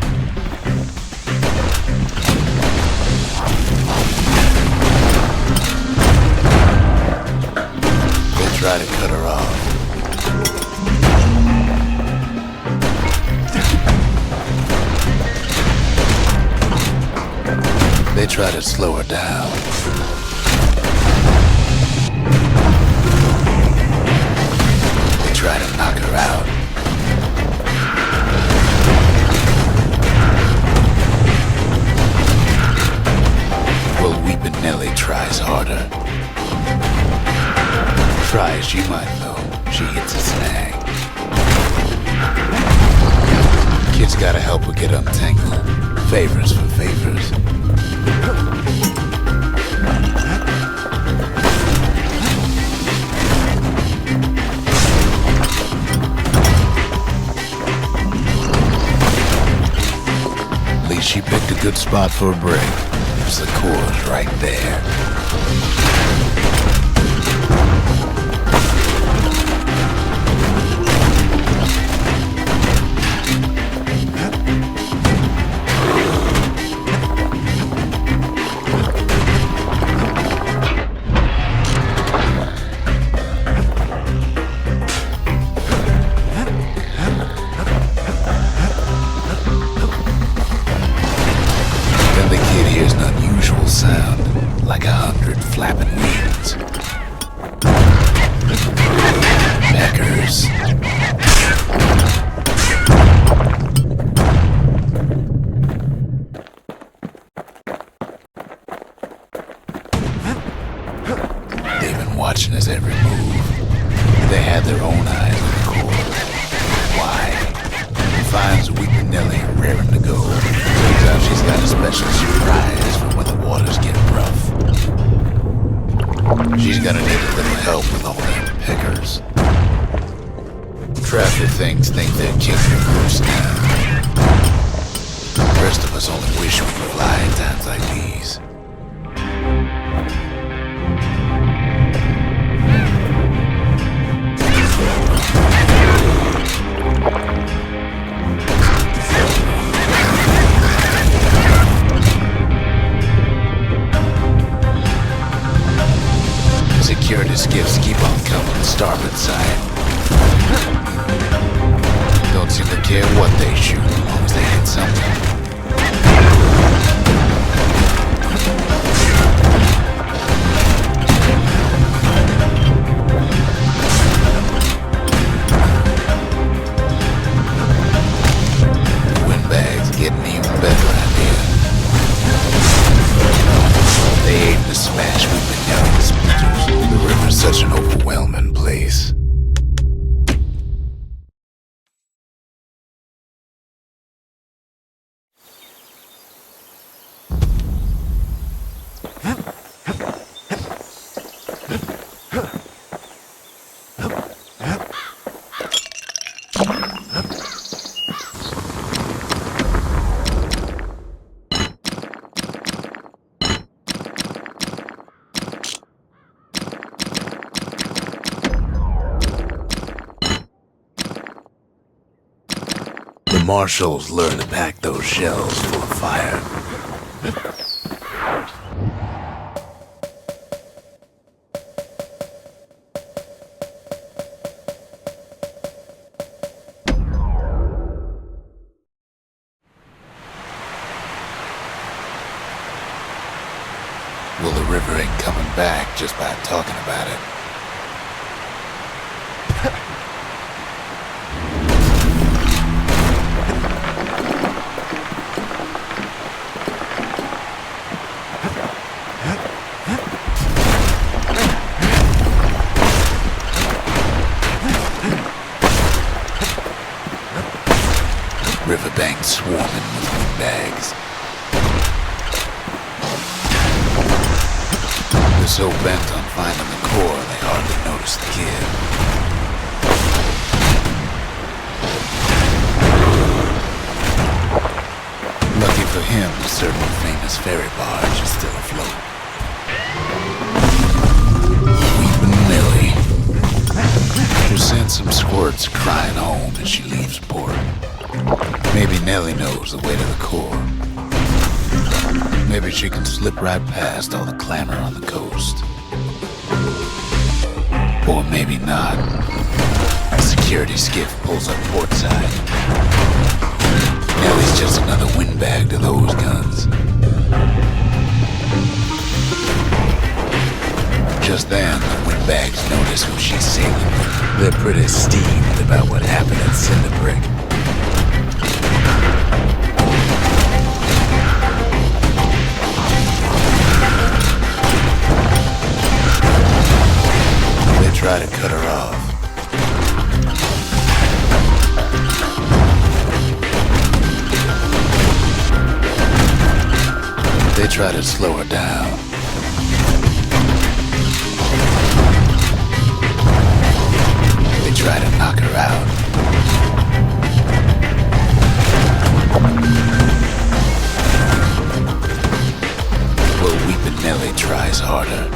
Try to cut her off. They try to slow her down. They try to knock her out. Well, Weeping Nellie tries harder. Try as she might, though, she hits a snag. Kid's gotta help her get untangled. Favors for favors. At least she picked a good spot for a break, because the core's right there. Sound like 100 flapping wings. Beggars. They've been watching his every move. They had their own eyes on the core. Why? finds Weeping Nelly raring to go. Turns out she's got a special surprise for when the waters get rough. She's gonna need a little help with all them peckers. Traffic things think they're kicking the goose now. The rest of us only wish we could fly in times like these. Security skiffs keep on coming starboard side. Don't seem to care what they shoot as long as they hit something. Windbags getting even better out here. They aim to smash Weeping Nelly to splinters. The river's such an overwhelming place. The marshals learn to pack those shells full of fire. Well, the river ain't coming back just by talking about it. Riverbank swarming with windbags. They're so bent on finding the core, they hardly notice the kid. Lucky for him, a certain famous ferry barge is still afloat. Weeping Nelly. She'll send some squirts crying home as she leaves port. Maybe Nelly knows the way to the core. Maybe she can slip right past all the clamor on the coast. Or maybe not. A security skiff pulls up portside. Nelly's just another windbag to those guns. Just then, the windbags notice who she's sailing with. They're pretty steamed about what happened at Cinderbrick. Try to cut her off. They try to slow her down. They try to knock her out. Well, Weeping Nelly tries harder.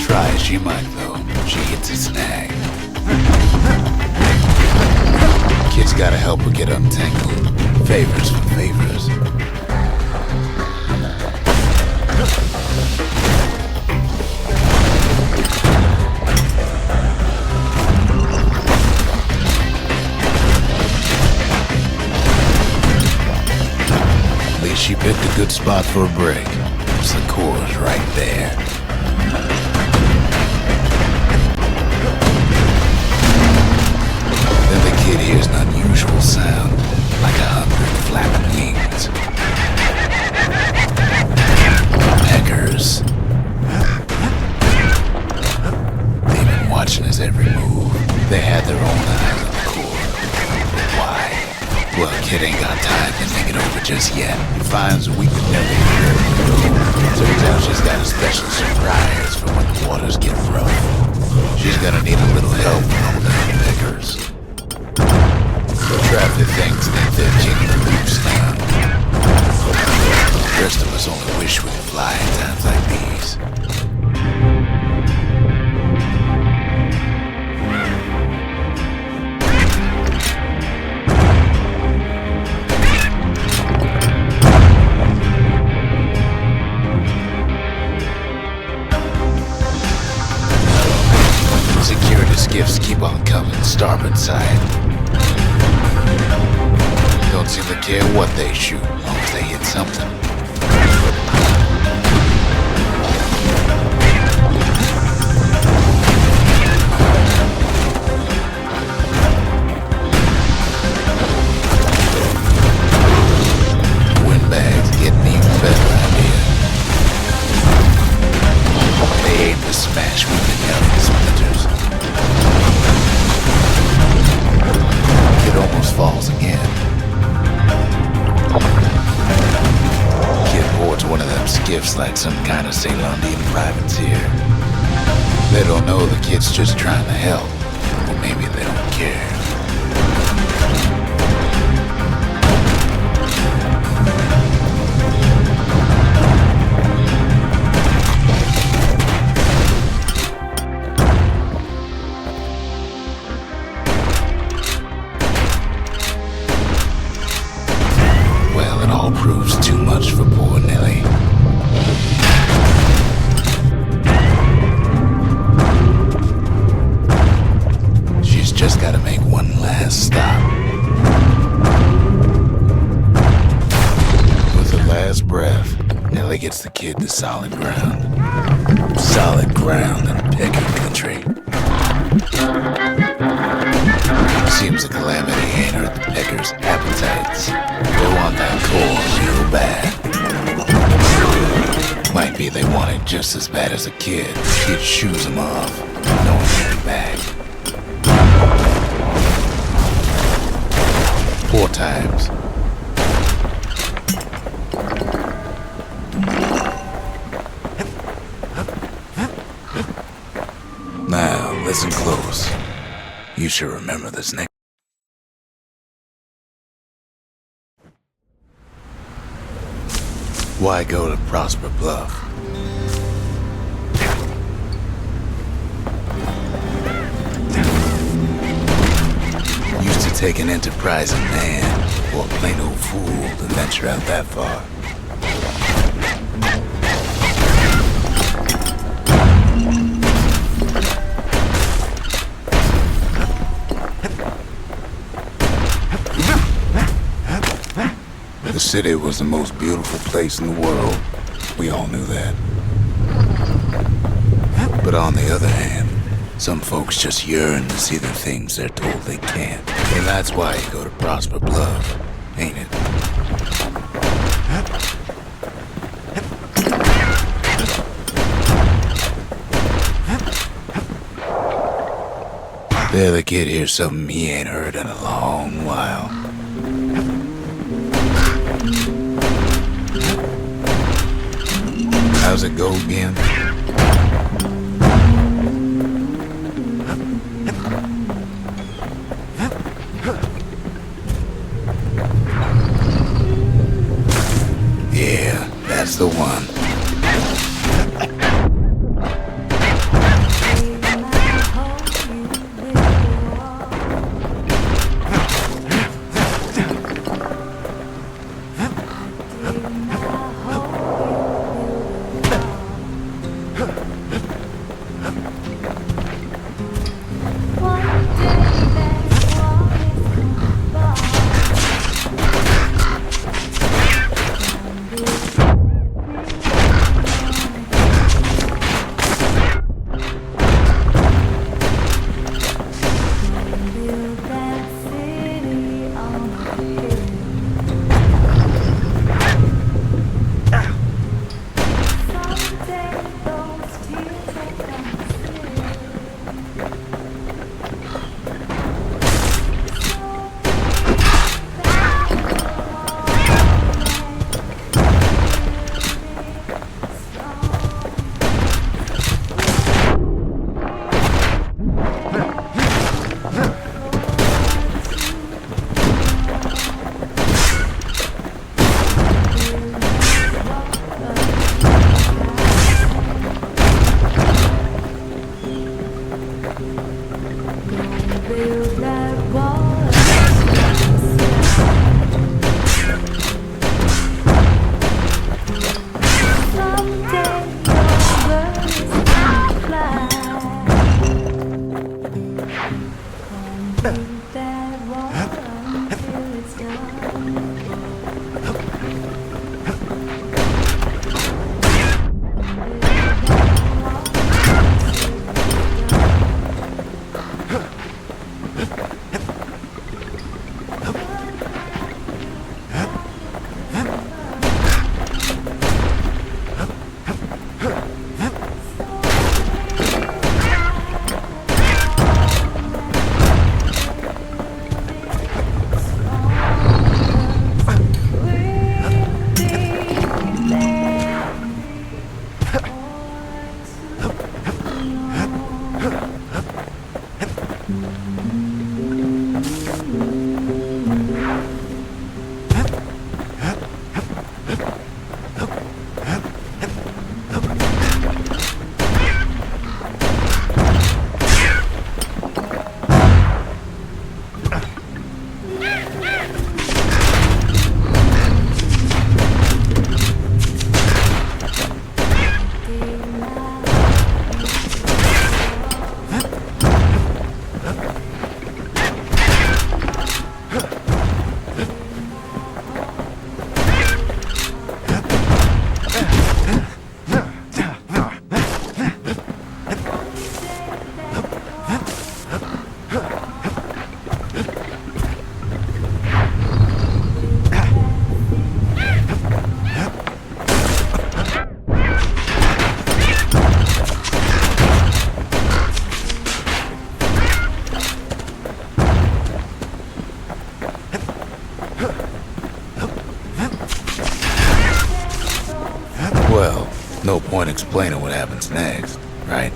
Try as she might, though, she hits a snag. Kid's gotta help her get untangled. Favors for favors. At least she picked a good spot for a break. The core's right there. Then the kid hears an unusual sound, like 100 flapping wings. Peckers. They've been watching his every move. They had their own eyes on the core. Kid ain't got time to think it over just yet. He finds a weak Nelly here. Turns out she's got a special surprise for when the waters get rough. She's gonna need a little help holding the pickers. The traffic thinks that they're king of loose now. The rest of us only wish we could fly in times like these. Skiffs keep on coming, starboard side. Don't seem to care what they shoot, as long as they hit something. Windbags getting even better out here. They aim to smash with the Nelly splinters. Kid almost falls again. Kid boards one of them skiffs like some kind of Ceylondian privateer. They don't know the kid's just trying to help, or maybe they don't care. Proves too much for poor Nelly. She's just gotta make one last stop. With her last breath, Nelly gets the kid to solid ground. Solid ground in picking country. Seems the calamity ain't hurt the pickers' appetites. They want that coal real bad. Might be they want it just as bad as a kid. Kid shoes them off, no one will be back. Poor times. Now, listen close. You should remember this next. Why go to Prosper Bluff? Used to take an enterprising man or a plain old fool to venture out that far. The city was the most beautiful place in the world. We all knew that. But on the other hand, some folks just yearn to see the things they're told they can't. And that's why you go to Prosper Bluff, ain't it? There the kid hears something he ain't heard in a long while. How's it go again? Yeah, that's the one. Well, no point explaining what happens next, right?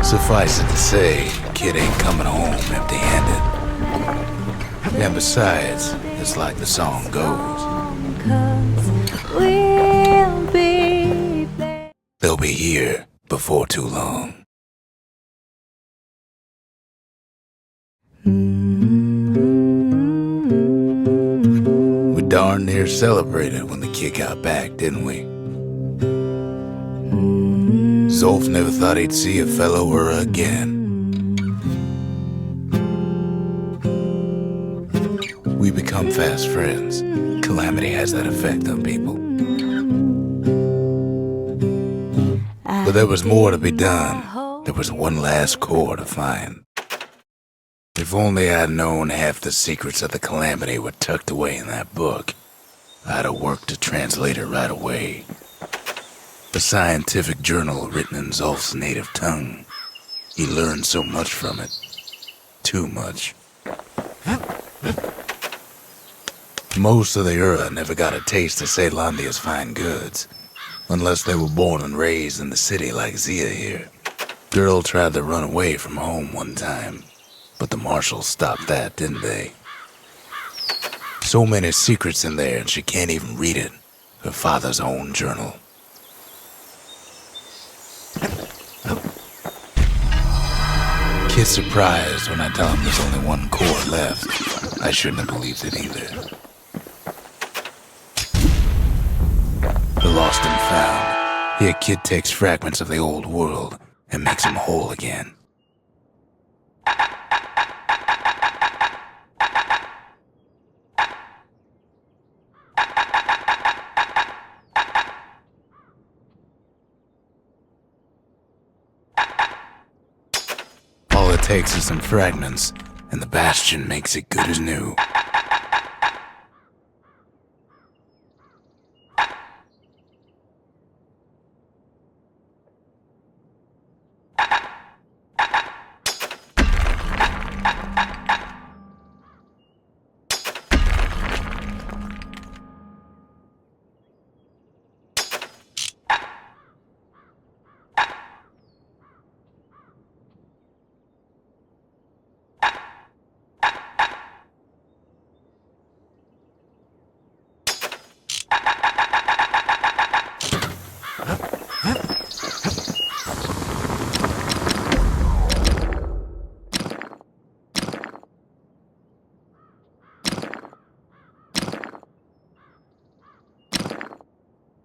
Suffice it to say, kid ain't coming home empty-handed. And besides, it's like the song goes. They'll be here before too long. We darn near celebrated when the kid got back, didn't we? Zolf never thought he'd see a fellow or again. We become fast friends. Calamity has that effect on people. But there was more to be done. There was one last core to find. If only I'd known half the secrets of the Calamity were tucked away in that book, I'd have worked to translate it right away. A scientific journal written in Zolf's native tongue. He learned so much from it. Too much. Most of the Ura never got a taste of Ceylondia's fine goods, unless they were born and raised in the city like Zia here. Girl tried to run away from home one time, but the marshals stopped that, didn't they? So many secrets in there and she can't even read it. Her father's own journal. Kid's surprised when I tell him there's only one core left. I shouldn't have believed it either. The lost and found. Here, kid takes fragments of the old world and makes them whole again. All it takes is some fragments, and the Bastion makes it good as new.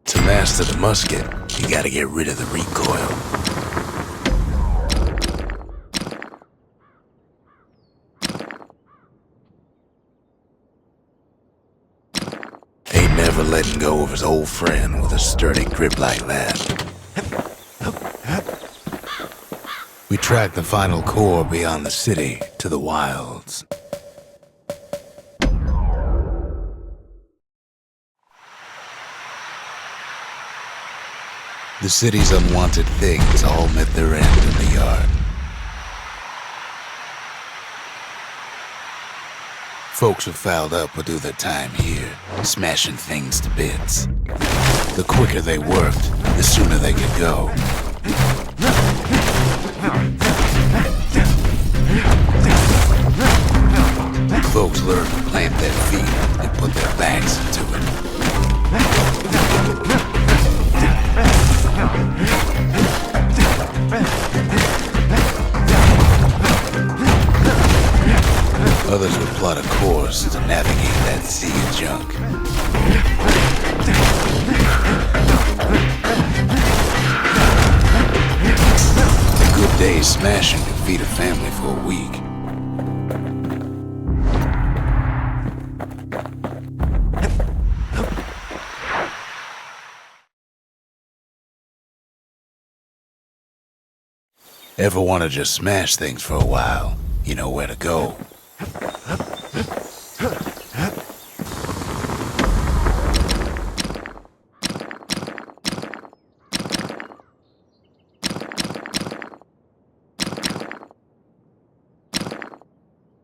To master the musket, you gotta get rid of the recoil. letting go of his old friend with a sturdy grip like that. We tracked the final core beyond the city to the wilds. The city's unwanted things all met their end in the yard. Folks who fouled up would do their time here, smashing things to bits. The quicker they worked, the sooner they could go. Folks learned to plant their feet and put their backs into it. Others would plot a course to navigate that sea of junk. A good day's smashing could feed a family for a week. Ever want to just smash things for a while? You know where to go.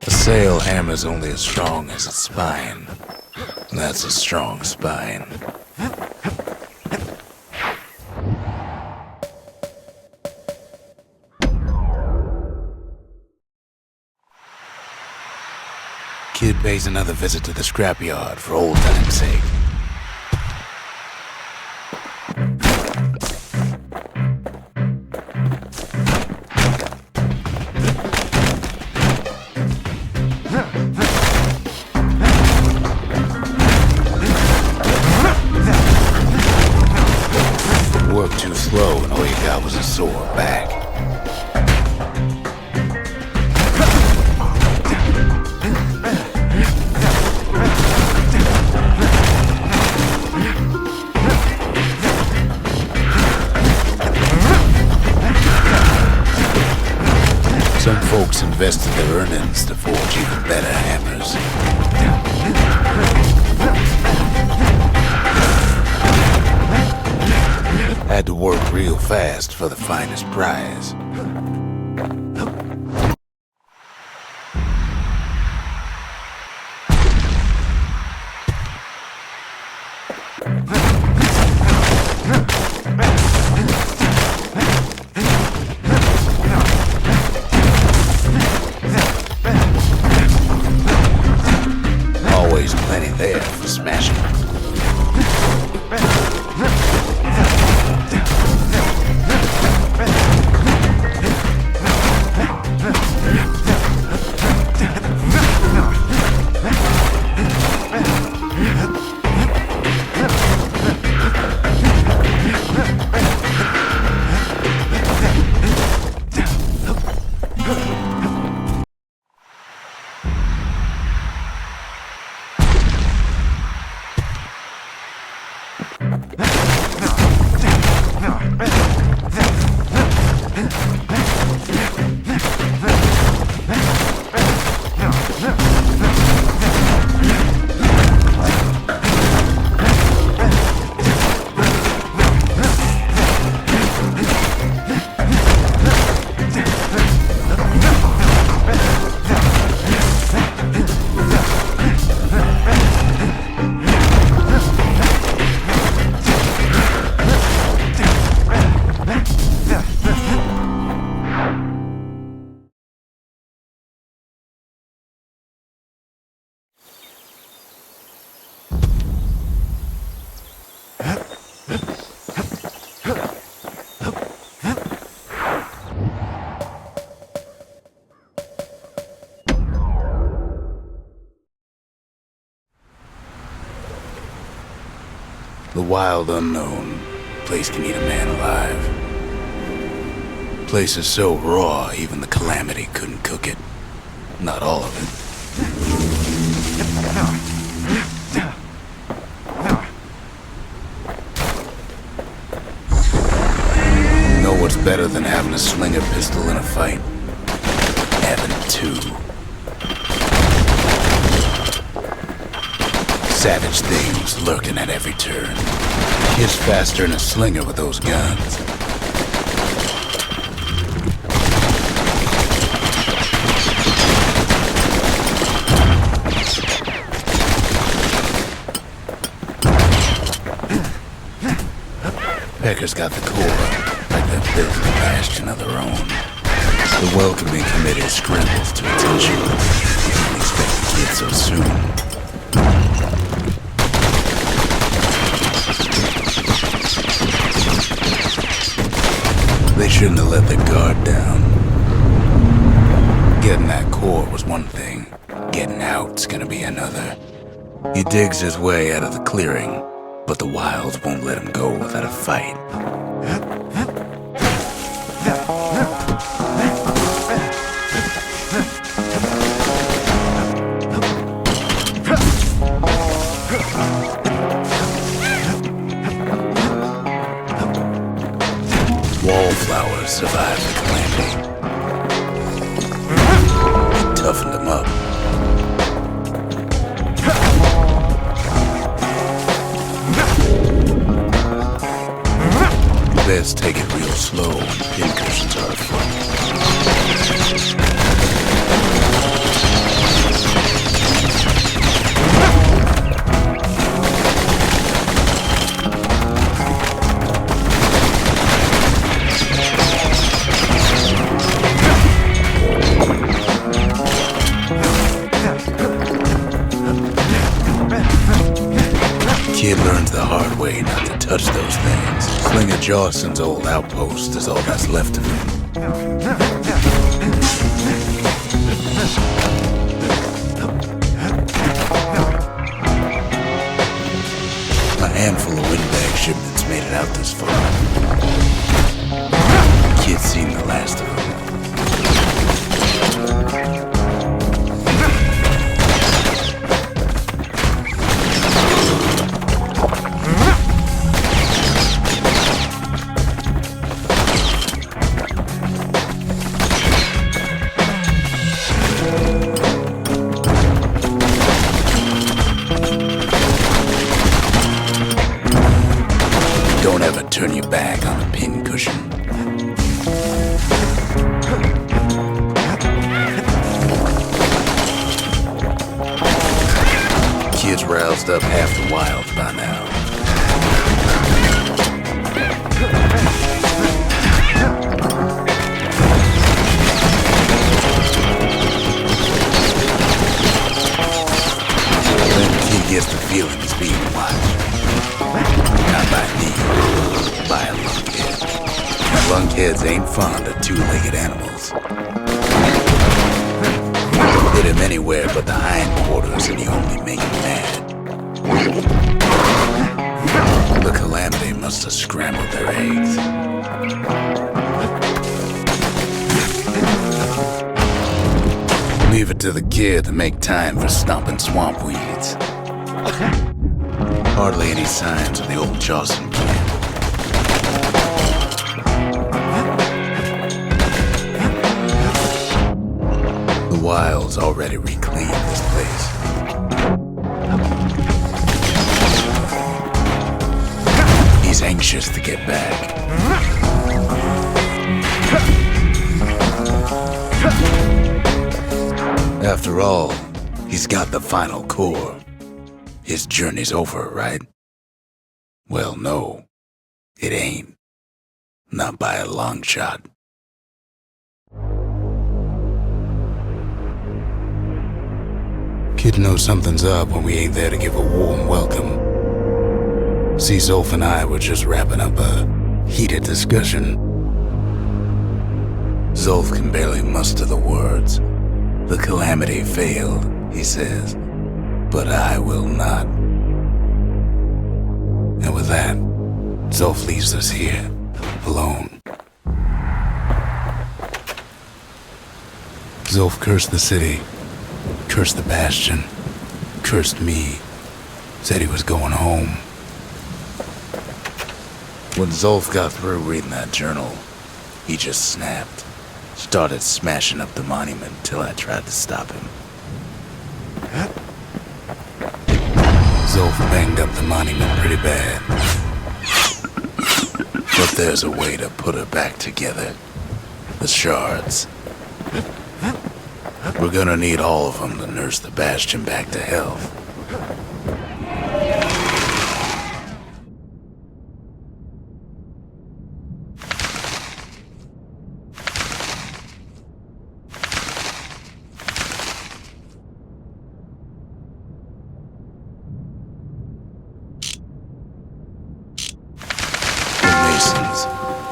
A sail hammer's only as strong as its spine. That's a strong spine. Kid pays another visit to the scrapyard for old time's sake. Worked too slow and all you got was a sore back. Some folks invested their earnings to forge even better hammers. Had to work real fast for the finest prize. Always plenty there for smashing. The wild unknown. Place can eat a man alive. Place is so raw, even the calamity couldn't cook it. Not all of it. What's better than having a slinger pistol in a fight? Having two. Savage things lurking at every turn. Kid's faster than a slinger with those guns. Pecker's got the core, like they're building a bastion of their own. The welcoming committee scrambles to attention. Didn't expect the kid so soon. They shouldn't have let their guard down. Getting that core was one thing. Getting out's gonna be another. He digs his way out of the clearing, but the wilds won't let him go without a fight. Wallflowers survived the calamity. It toughened them up. Best take it real slow when pincushions are afoot. Kid learns the hard way not to touch those things. Slinger Jawson's old outpost is all that's left of him. A handful of windbag shipments made it out this far. Kid's seen the last of them. Don't ever turn your back on a pincushion. Kid's roused up half the wild by now. Then the kid gets the feeling he's being watched. Not by me, by a lunkhead. Lunkheads ain't fond of two-legged animals. Hit him anywhere but the hindquarters and you only make him mad. The calamity must have scrambled their eggs. Leave it to the kid to make time for stomping swamp weeds. Hardly any signs of the old Jawson camp. The wilds already reclaimed this place. He's anxious to get back. After all, he's got the final core. His journey's over, right? Well, no, it ain't. Not by a long shot. Kid knows something's up when we ain't there to give a warm welcome. See, Zolf and I were just wrapping up a heated discussion. Zolf can barely muster the words. The calamity failed, he says, but I will not. And with that, Zolf leaves us here, alone. Zolf cursed the city, cursed the Bastion, cursed me, said he was going home. When Zolf got through reading that journal, He just snapped. Started smashing up the monument till I tried to stop him. Zolf banged up the monument pretty bad. But there's a way to put her back together. The shards. We're gonna need all of them to nurse the Bastion back to health.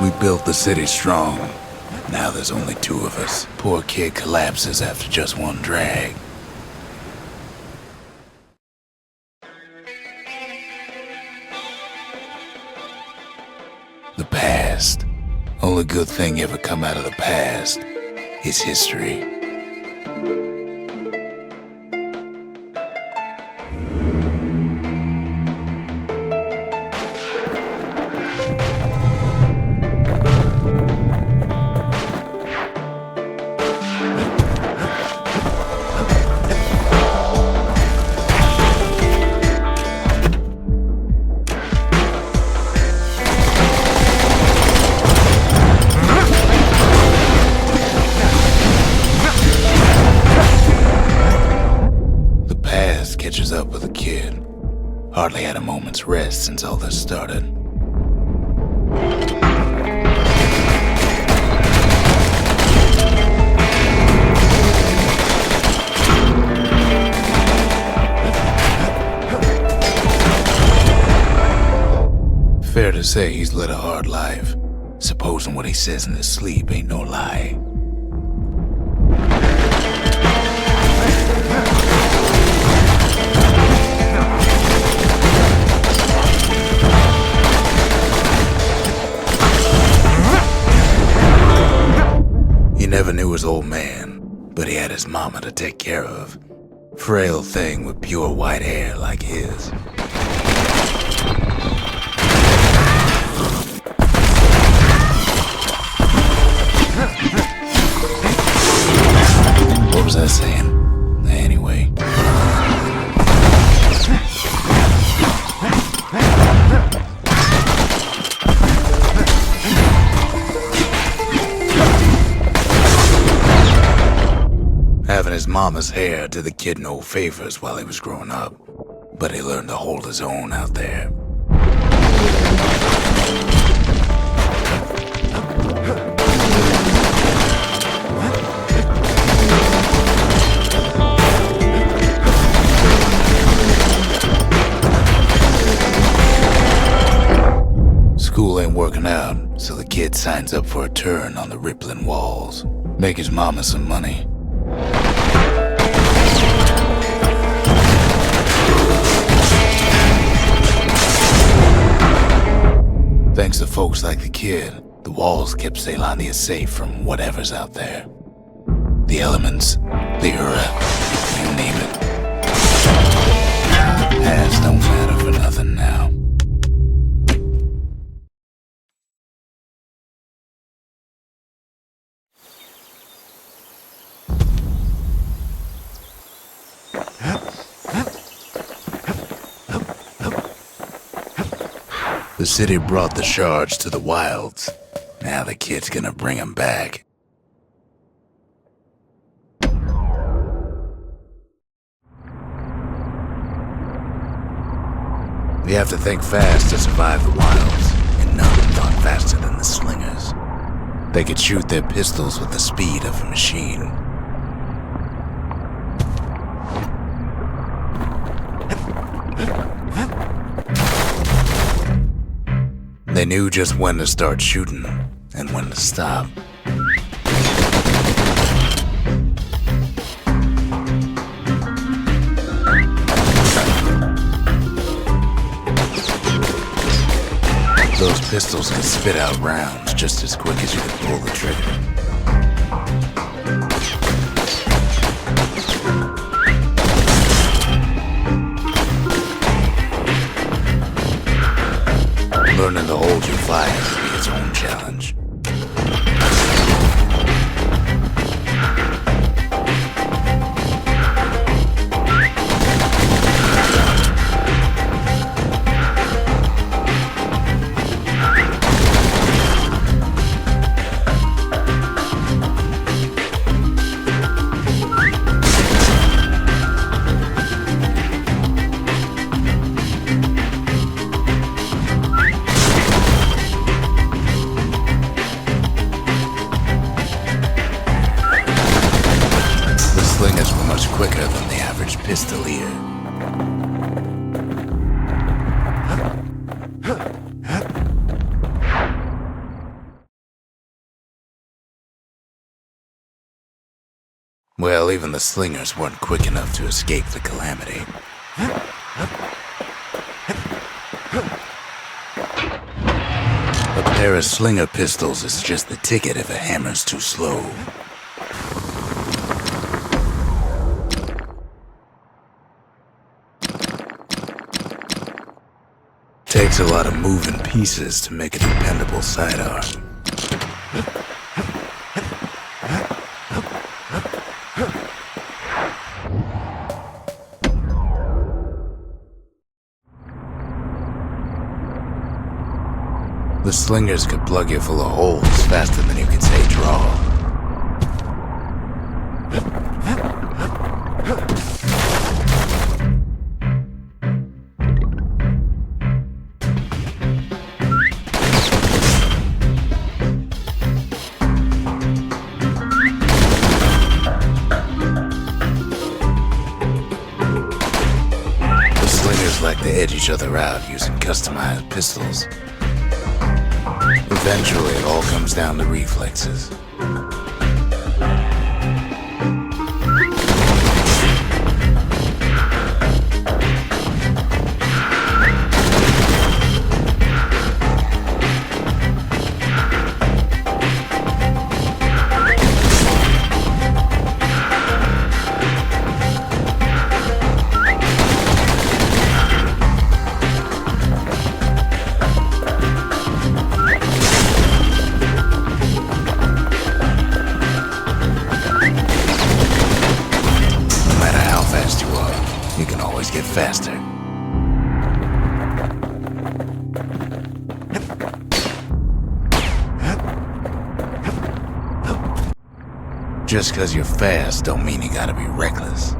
We built the city strong. Now there's only 2 of us. Poor kid collapses after just one drag. The past. Only good thing ever come out of the past is history. Catches up with a kid. Hardly had a moment's rest since all this started. Fair to say he's led a hard life. Supposing what he says in his sleep ain't no lie. He never knew his old man, but he had his mama to take care of. Frail thing with pure white hair like his. What was I saying? Anyway. Having his mama's hair did the kid no favors while he was growing up, but he learned to hold his own out there. School ain't working out, so the kid signs up for a turn on the rippling walls. Make his mama some money. Thanks to folks like the kid, the walls kept Ceylondia safe from whatever's out there. The elements, the Ura, you name it. Past don't matter for nothing now. The city brought the shards to the wilds. Now the kid's gonna bring them back. You have to think fast to survive the wilds, and none thought faster than the slingers. They could shoot their pistols with the speed of a machine. They knew just when to start shooting and when to stop. Those pistols can spit out rounds just as quick as you can pull the trigger. Learning to hold your fire can be its own challenge. quicker than the average pistolier. Well, even the slingers weren't quick enough to escape the calamity. A pair of slinger pistols is just the ticket if a hammer's too slow. Takes a lot of moving pieces to make a dependable sidearm. The slingers could plug you full of holes faster than you could say draw. The slingers like to edge each other out using customized pistols. Eventually, it all comes down to reflexes. You can always get faster. Just because you're fast don't mean you gotta be reckless.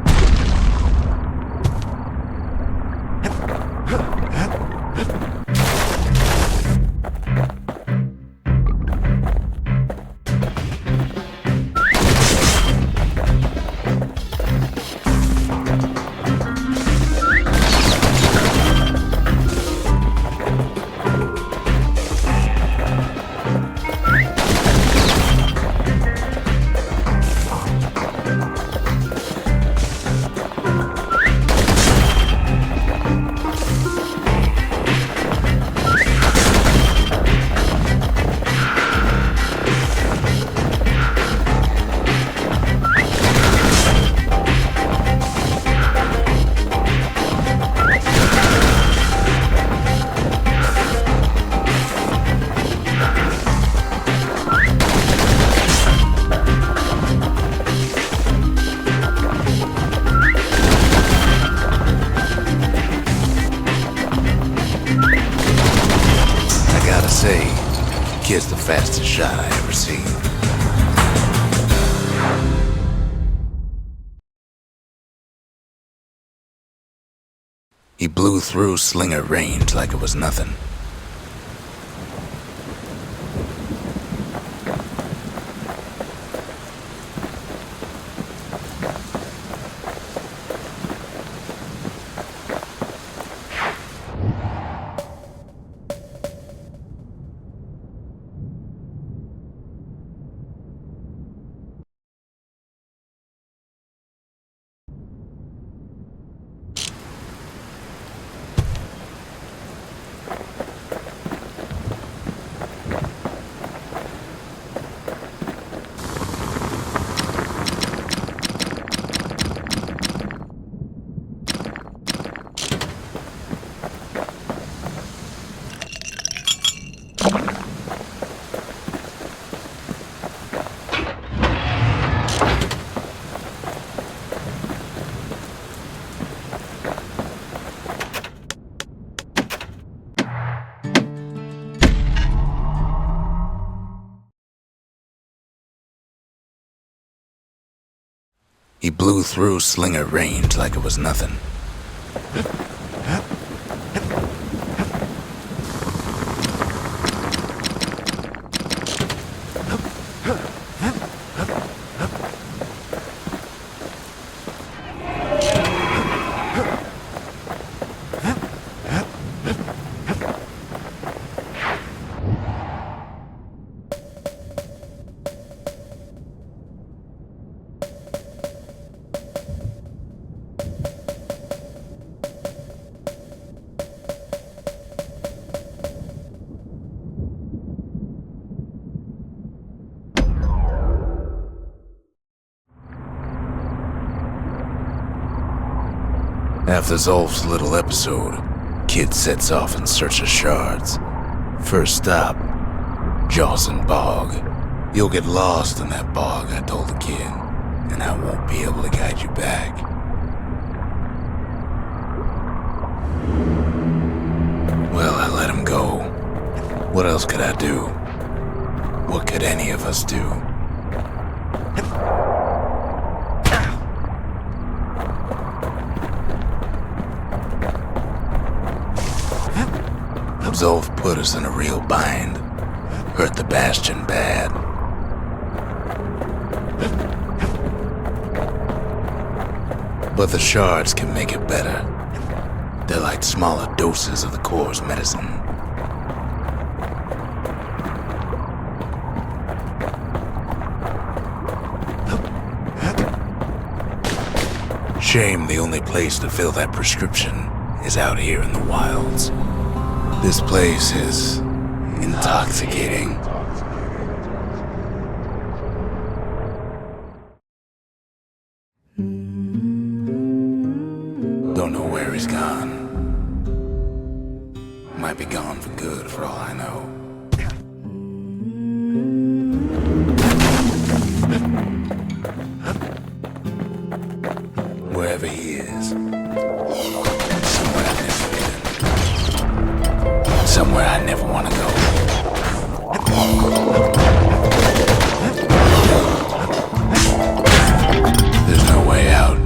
Kid's the fastest shot I ever seen. He blew through slinger range like it was nothing. He blew through slinger range like it was nothing. After Zolf's little episode, Kid sets off in search of shards. First stop, Jawson Bog. You'll get lost in that bog, I told the kid, and I won't be able to guide you back. Well, I let him go. What else could I do? What could any of us do? Zolf put us in a real bind. Hurt the Bastion bad. But the shards can make it better. They're like smaller doses of the core's medicine. Shame the only place to fill that prescription is out here in the wilds. This place is intoxicating. Don't know where he's gone. Might be gone for good for all I know. Wherever he is, somewhere I've never been. Somewhere I never want to go. There's no way out.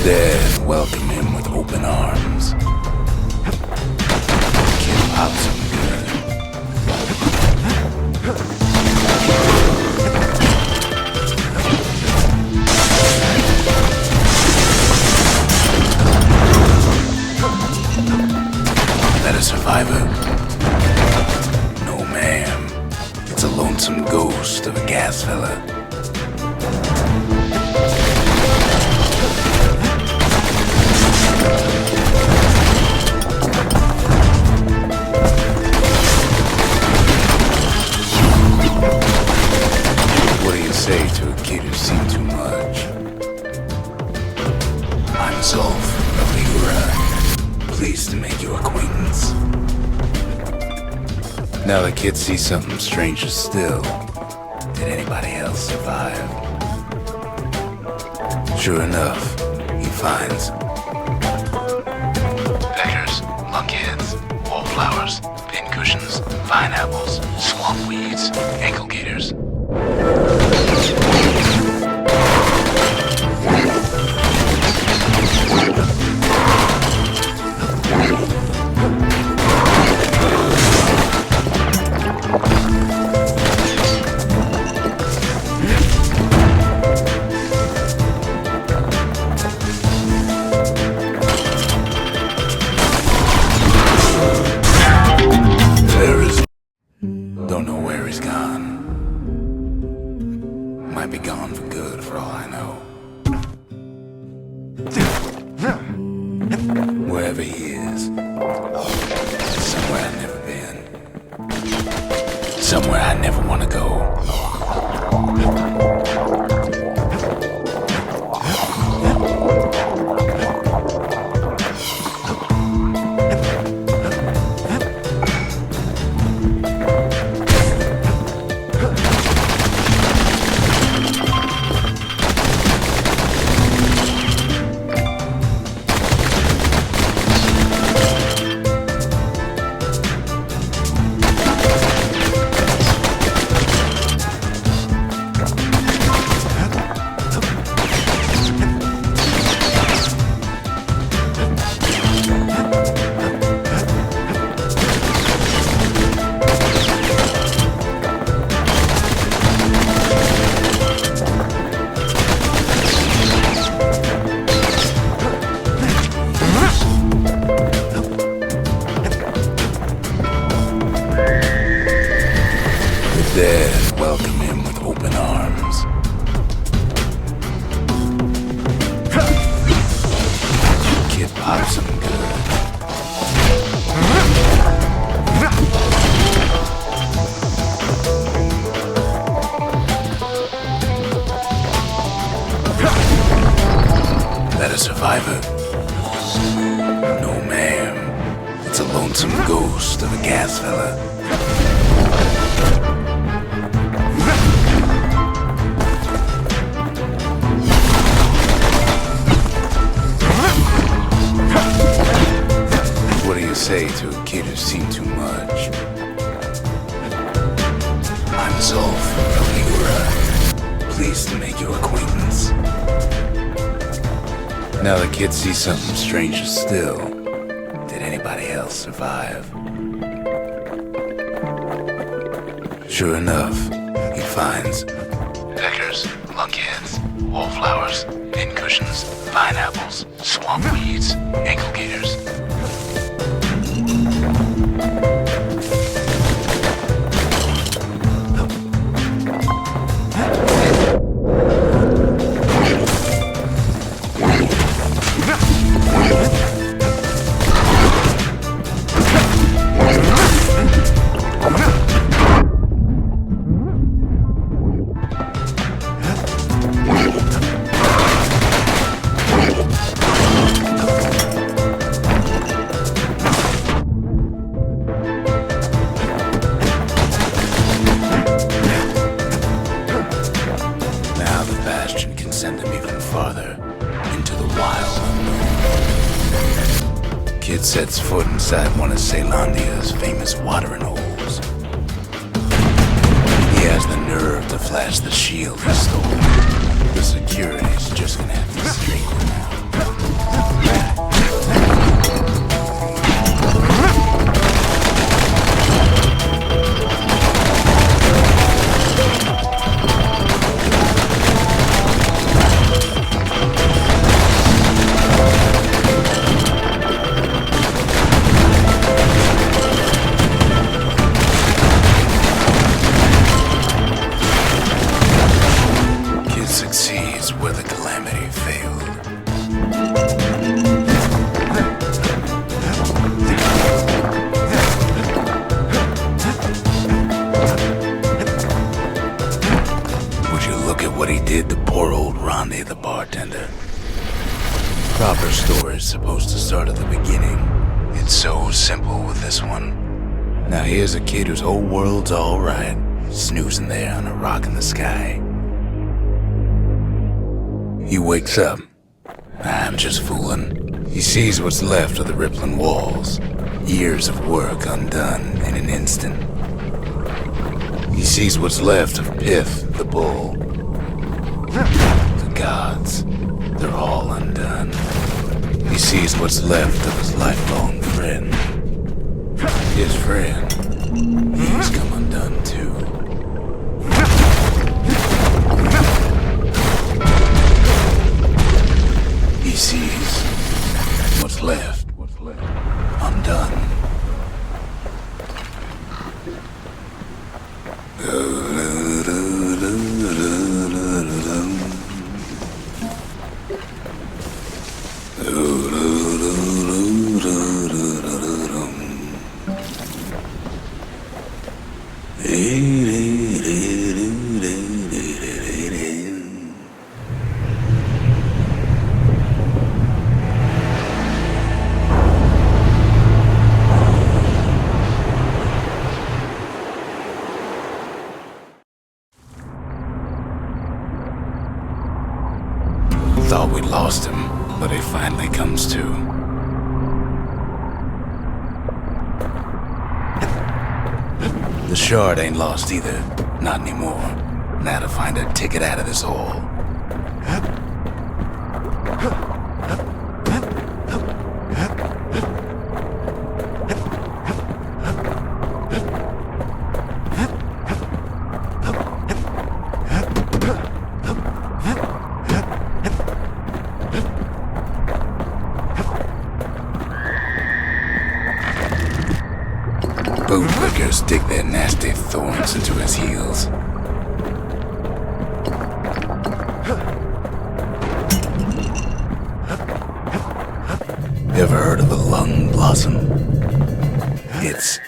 Dead, welcome him with open arms. Kid pops him good. That a survivor? No, ma'am. It's a lonesome ghost of a gas fella. What do you say to a kid who's seen too much? I'm Zolf of Ligura. Pleased to make your acquaintance. Now the kid sees something stranger still. Did anybody else survive? Sure enough, he finds peckers, lunkheads, wallflowers, pincushions, pineapples, swamp weeds, ankle gaiters. Don't know where he's gone. Might be gone for good for all I know. Wherever he is, somewhere I've never been. Somewhere I never want to go. Dead, welcome him with open arms. ghost of a gas fella. What do you say to a kid who's seen too much? I'm Zolf from Ura. Pleased to make your acquaintance. Now the kid sees something stranger still. Did anybody else survive? Sure enough, he finds peckers, lunkheads, wallflowers, pincushions, pineapples, swamp weeds, ankle gators. Bastion can send him even farther into the wild unknown. Kid sets foot inside one of Ceylondia's famous watering holes. He has the nerve to flash the shield he stole. The security's just gonna have to straighten him out. Succeeds where the calamity failed. Would you look at what he did to poor old Ronde the bartender? Proper story's supposed to start at the beginning. It's so simple with this one. Now here's a kid whose whole world's alright, snoozing there on a rock in the sky. He wakes up. I'm just fooling. He sees what's left of the rippling walls. Years of work undone in an instant. He sees what's left of Pith, the bull. The gods, they're all undone. He sees what's left of his lifelong friend. His friend, he's come undone too. He sees what's left undone. Thought we'd lost him, but he finally comes to. The shard ain't lost either, not anymore. Now to find a ticket out of this hole. Bootlickers dig their nasty thorns into his heels. Ever heard of a lung blossom? It's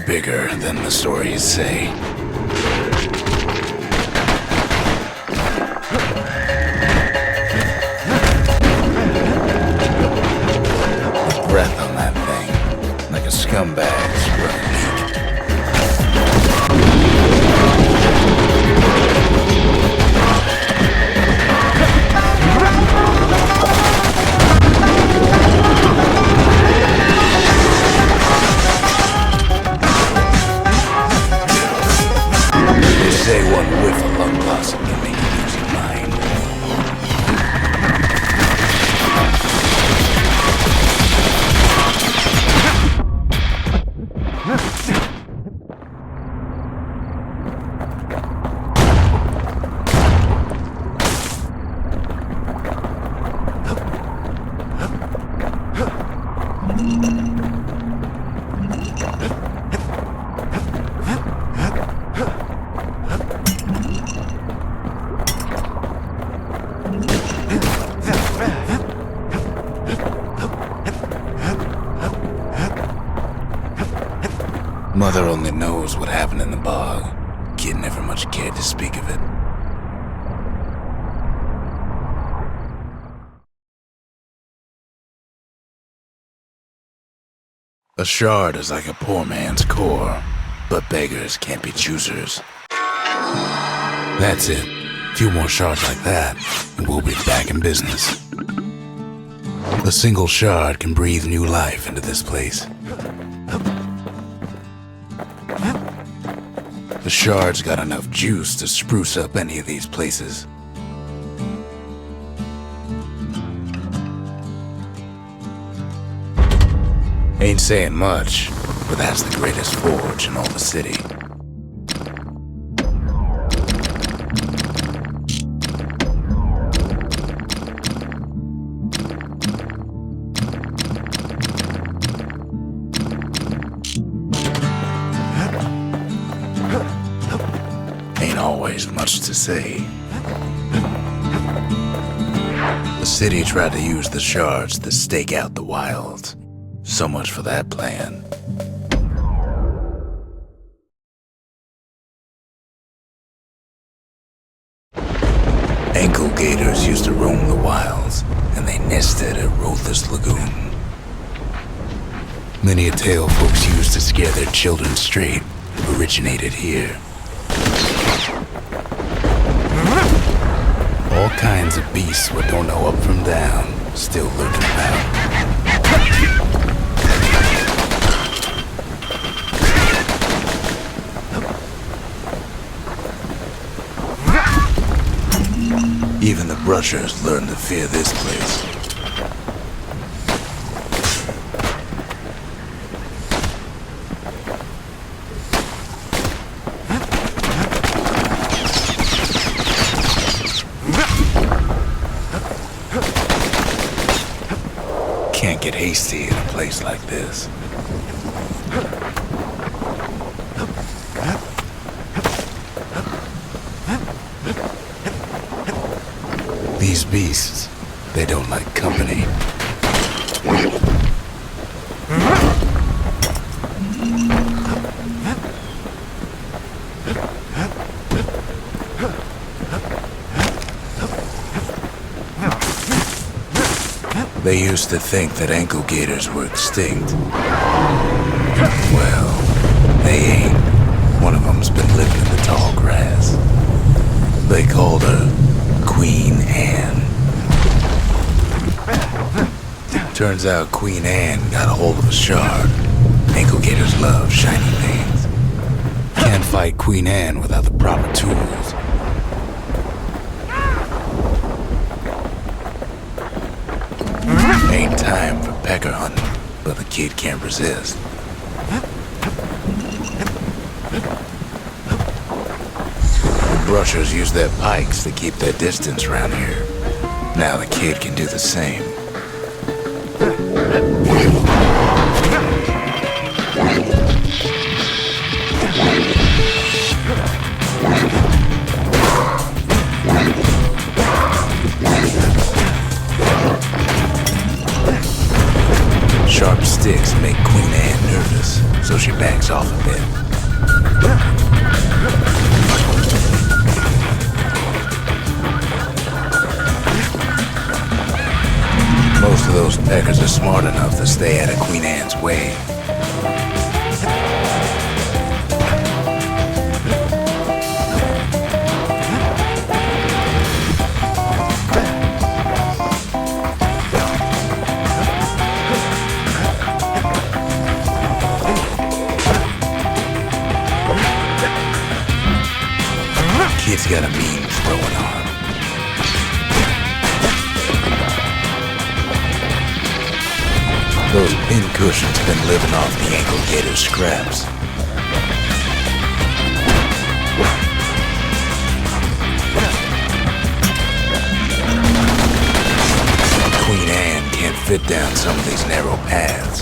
bigger than the stories say. Breath on that thing, like a scumbag's. run weak. They say one whiff of lung blossom can make you lose your mind. Mother only knows what happened in the bog. Kid never much cared to speak of it. A shard is like a poor man's core, but beggars can't be choosers. That's it. A few more shards like that, and we'll be back in business. A single shard can breathe new life into this place. The shard's got enough juice to spruce up any of these places. Ain't saying much, but that's the greatest forge in all the city. Ain't always much to say. The city tried to use the shards to stake out the wilds. So much for that plan. Ankle gators used to roam the wilds, and they nested at Rothes Lagoon. Many a tale folks used to scare their children straight originated here. All kinds of beasts we don't know up from down, still lurking about. Even the brushers learned to fear this place. Can't get hasty in a place like this. These beasts, they don't like company. They used to think that ankle gators were extinct. Well, they ain't. One of them's been living in the tall grass. They called her Queen Anne. Turns out Queen Anne got a hold of a shard. Ankle gators love shiny things. Can't fight Queen Anne without the proper tools. Ain't time for pecker hunting, but the kid can't resist. The brushers use their pikes to keep their distance around here. Now the kid can do the same. Sharp sticks make Queen Anne nervous, so she backs off a bit. Most of those peckers are smart enough to stay out of Queen Anne's way. Kid's got a mean throwing arm. Those pin cushions have been living off the ankle gator scraps. Queen Anne can't fit down some of these narrow paths.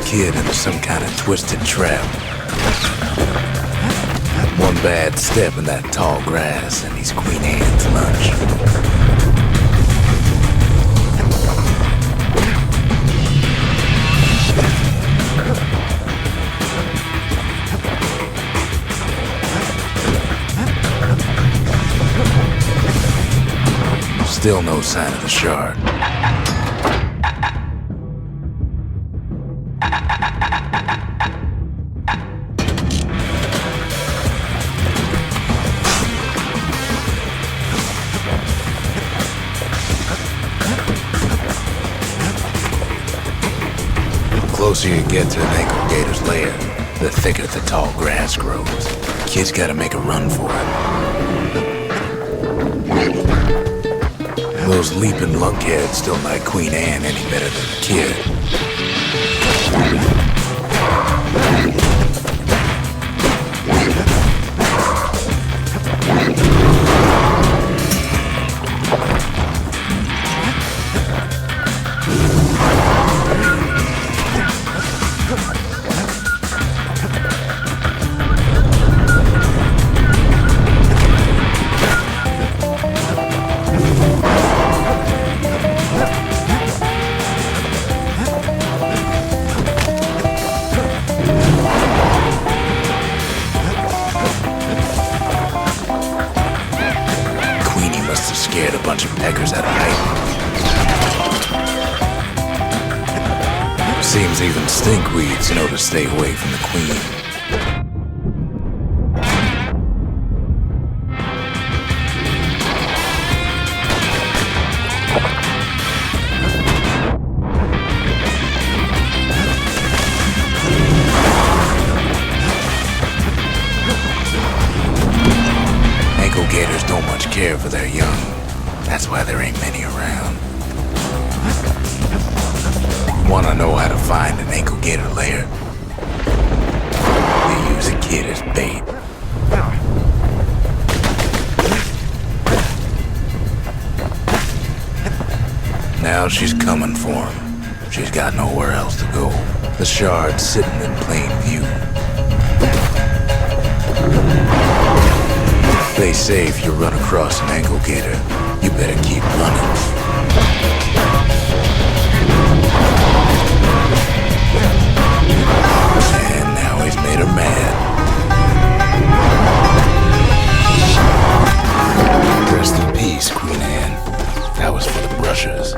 Kid into some kind of twisted trap. One bad step in that tall grass and he's Queen Anne's lunch. Still no sign of the shard. The closer you get to an ankle gator's lair, the thicker the tall grass grows. Kid's gotta make a run for it. Those leaping lunkheads don't like Queen Anne any better than the kid. Scared a bunch of peckers out of height. Seems even stinkweeds know to stay away from the queen. Ankle gators don't much care for their young. That's why there ain't many around. Wanna know how to find an ankle gator lair? They use a kid as bait. Now she's coming for him. She's got nowhere else to go. The shard's sitting in plain view. They say if you run across an ankle gator, you better keep running. And now he's made her mad. Rest in peace, Queen Anne. That was for the brushers.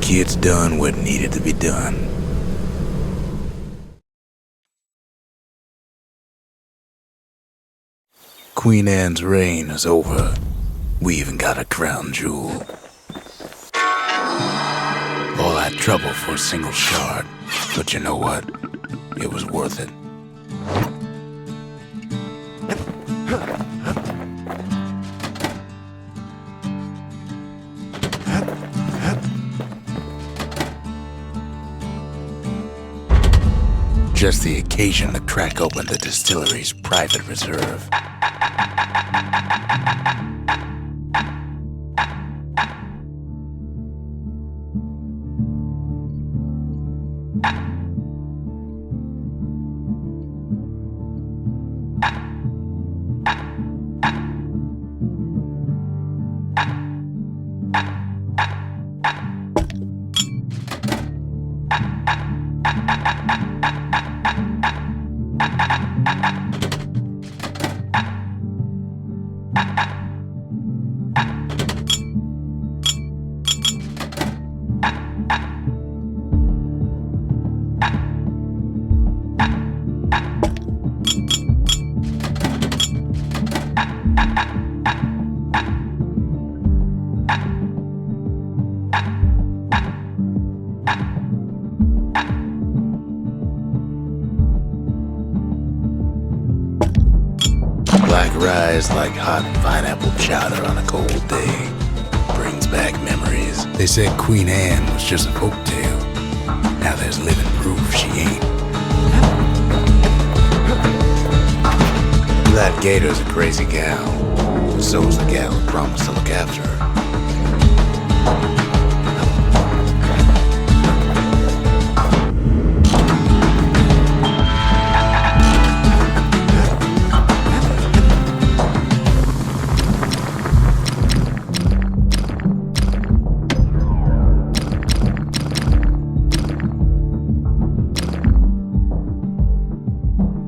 Kid's done what needed to be done. Queen Anne's reign is over. We even got a crown jewel. All that trouble for a single shard. But you know what? It was worth it. Just the occasion to crack open the distillery's private reserve. rise like hot pineapple chowder on a cold day. Brings back memories. They said Queen Anne was just a folktale. Now there's living proof she ain't. That Gator's a crazy gal, but so's the gal who promised to look after her.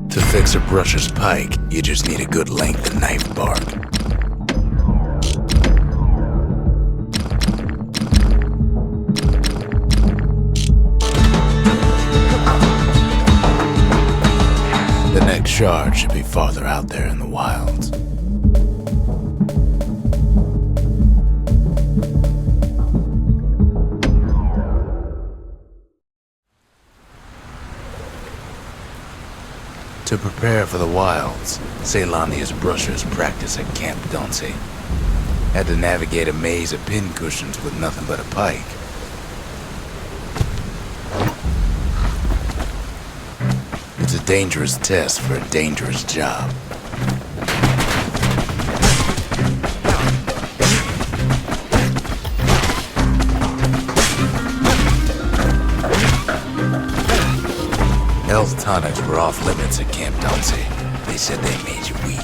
To fix a brusher's pike, you just need a good length of knife bark. The next shard should be farther out there in the wilds. To prepare for the wilds, Ceylonia's brushers practice at Camp Dunce. Had to navigate a maze of pincushions with nothing but a pike. It's a dangerous test for a dangerous job. Health tonics were off limits at Camp Dunce. They said they made you weak.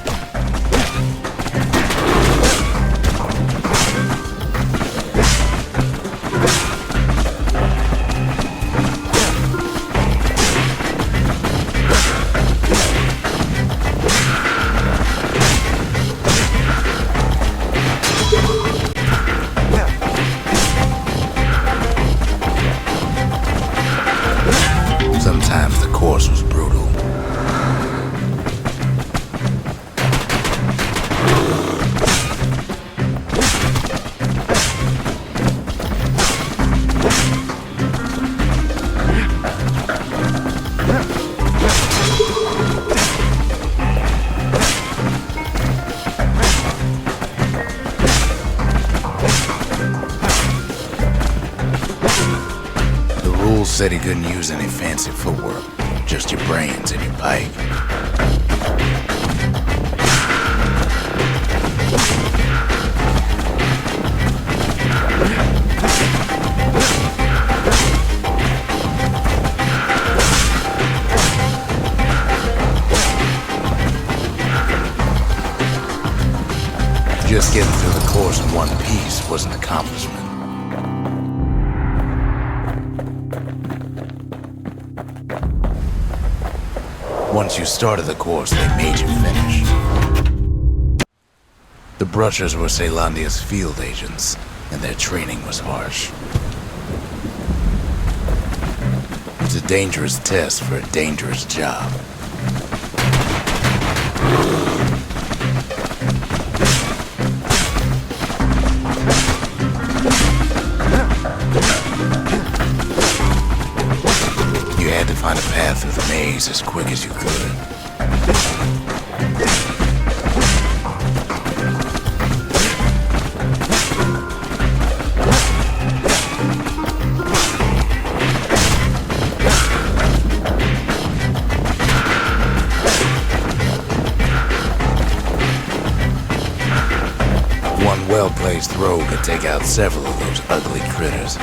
Sometimes the course was brutal. The rules said he couldn't use any fancy footwork, just your brains and your pike. Just getting through the course in one piece was an accomplishment. Once you started the course, they made you finish. The brushers were Ceylonia's field agents, and their training was harsh. It's a dangerous test for a dangerous job. You had to find a path through the maze as quick as you could. One well-placed throw could take out several of those ugly critters.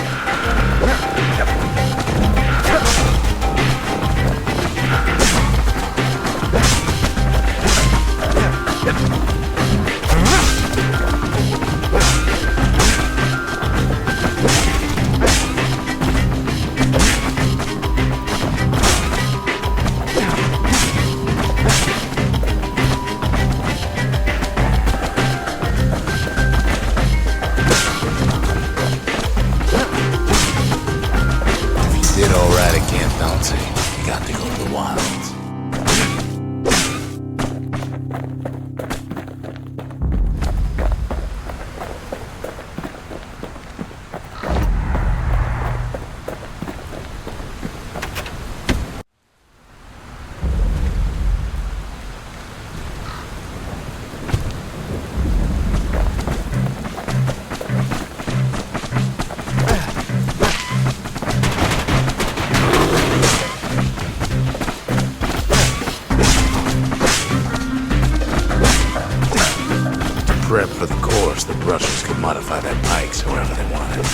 Guess the brushers could modify their pikes however they wanted.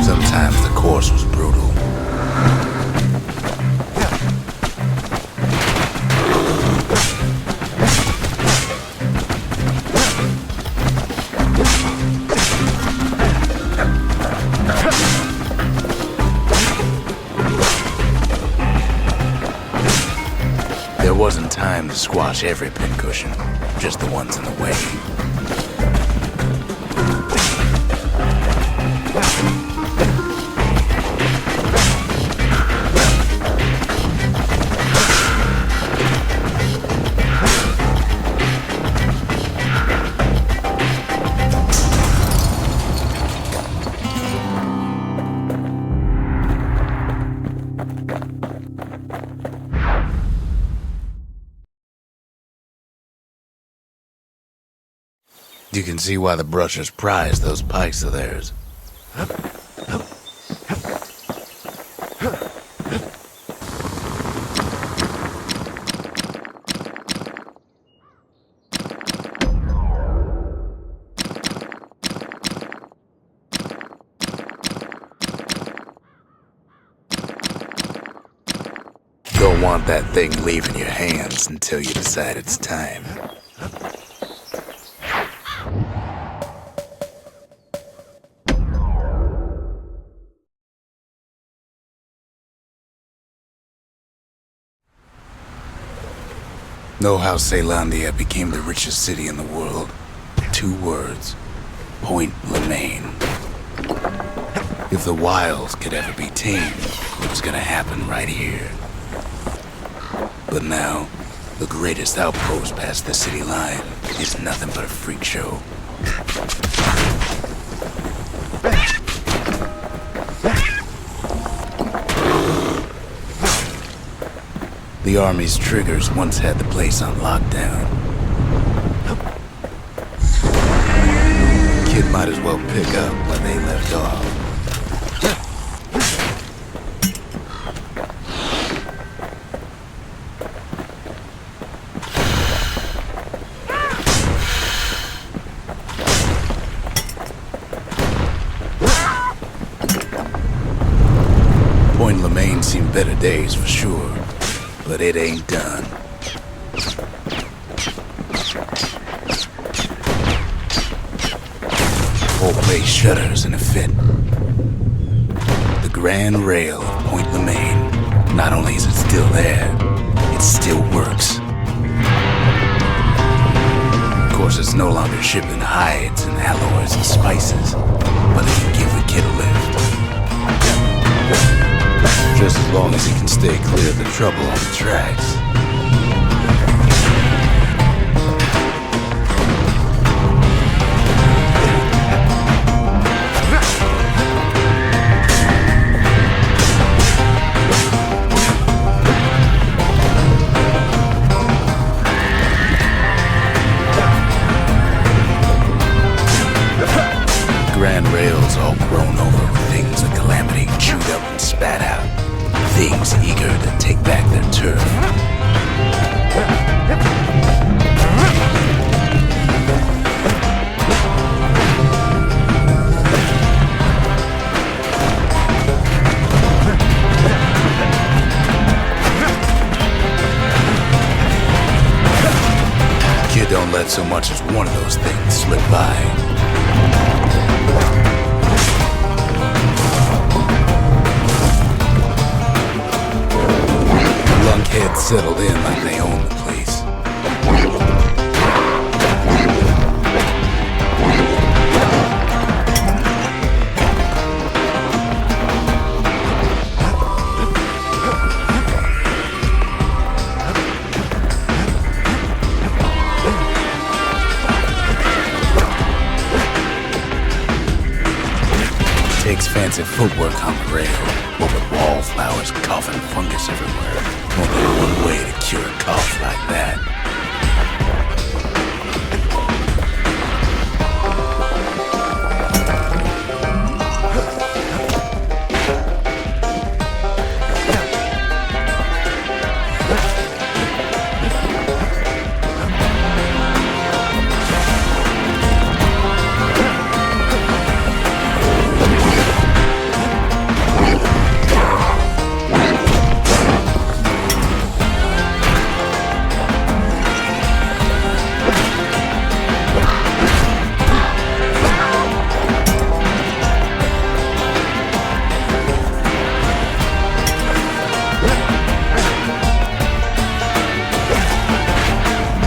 Sometimes the course was brutal. There wasn't time to squash every pincushion, just the ones in the way. You can see why the brushers prize those pikes of theirs. Don't want that thing leaving your hands until you decide it's time. Know how Caelandia became the richest city in the world? 2 words. Point Lemaine. If the wilds could ever be tamed, it was gonna happen right here. But now, the greatest outpost past the city line is nothing but a freak show. The army's triggers once had the place on lockdown. Kid might as well pick up where they left off. Point Lemaine seen better days for sure. But it ain't done. Whole place shudders in a fit. The grand rail of Point Lemaine, not only is it still there, it still works. Of course, it's no longer shipping hides and alloys and spices, but it can give the kid a lift. Just as long as he can stay clear of the trouble on the tracks. Grand rails all grown over with things of calamity chewed up and spat out. Things eager to take back their turf. Kid don't let so much as one of those things slip by. Lunkheads settled in like they own the place. Takes fancy footwork on the rail, but with wallflowers coughing fungus everywhere. Only one way to cure a cough like that.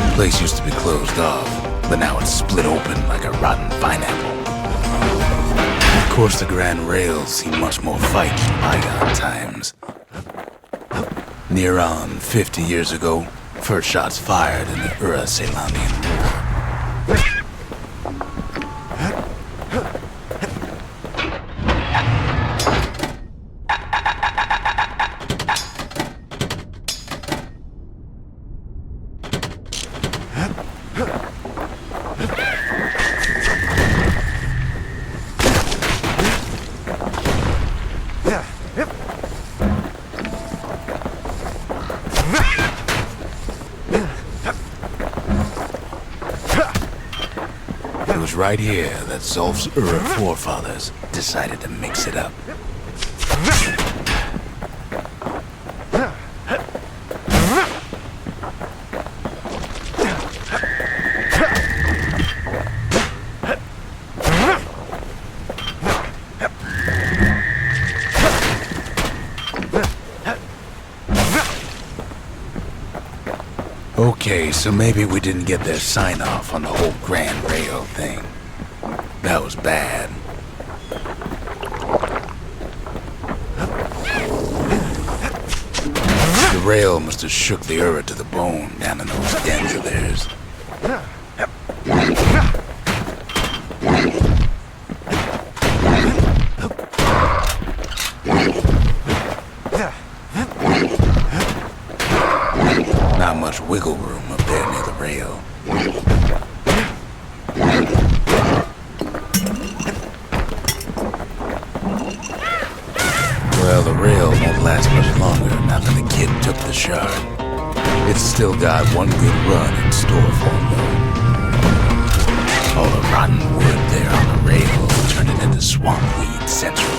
The place used to be closed off, but now it's split open like a rotten pineapple. Of course, the grand rails see much more fight in bygone times. Near on 50 years ago, first shots fired in the Ura-Celanian War. It was right here that Zulf's Ura forefathers decided to mix it up. Okay, so maybe we didn't get their sign-off on the whole Grand Rail thing. That was bad. The rail must have shook the Ura to the bone down in those dens of theirs. Not much wiggle room up there near the rail. Well, the rail won't last much longer now that the kid took the shard. It's still got one good run in store for him, though. All the rotten wood there on the rail turned it into swamp weed central.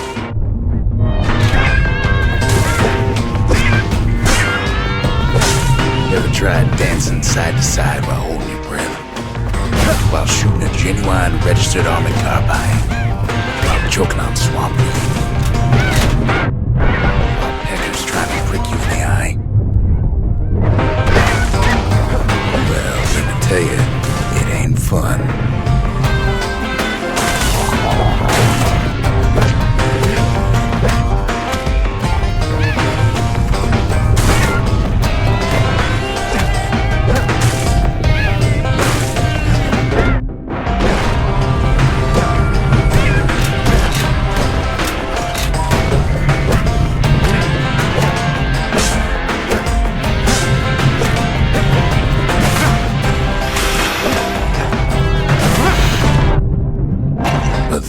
Ever tried dancing side to side while holding your breath? While shooting a genuine registered armored carbine? While choking on swamp weed? While peckers trying to prick you in the eye? Well, let me tell you, it ain't fun.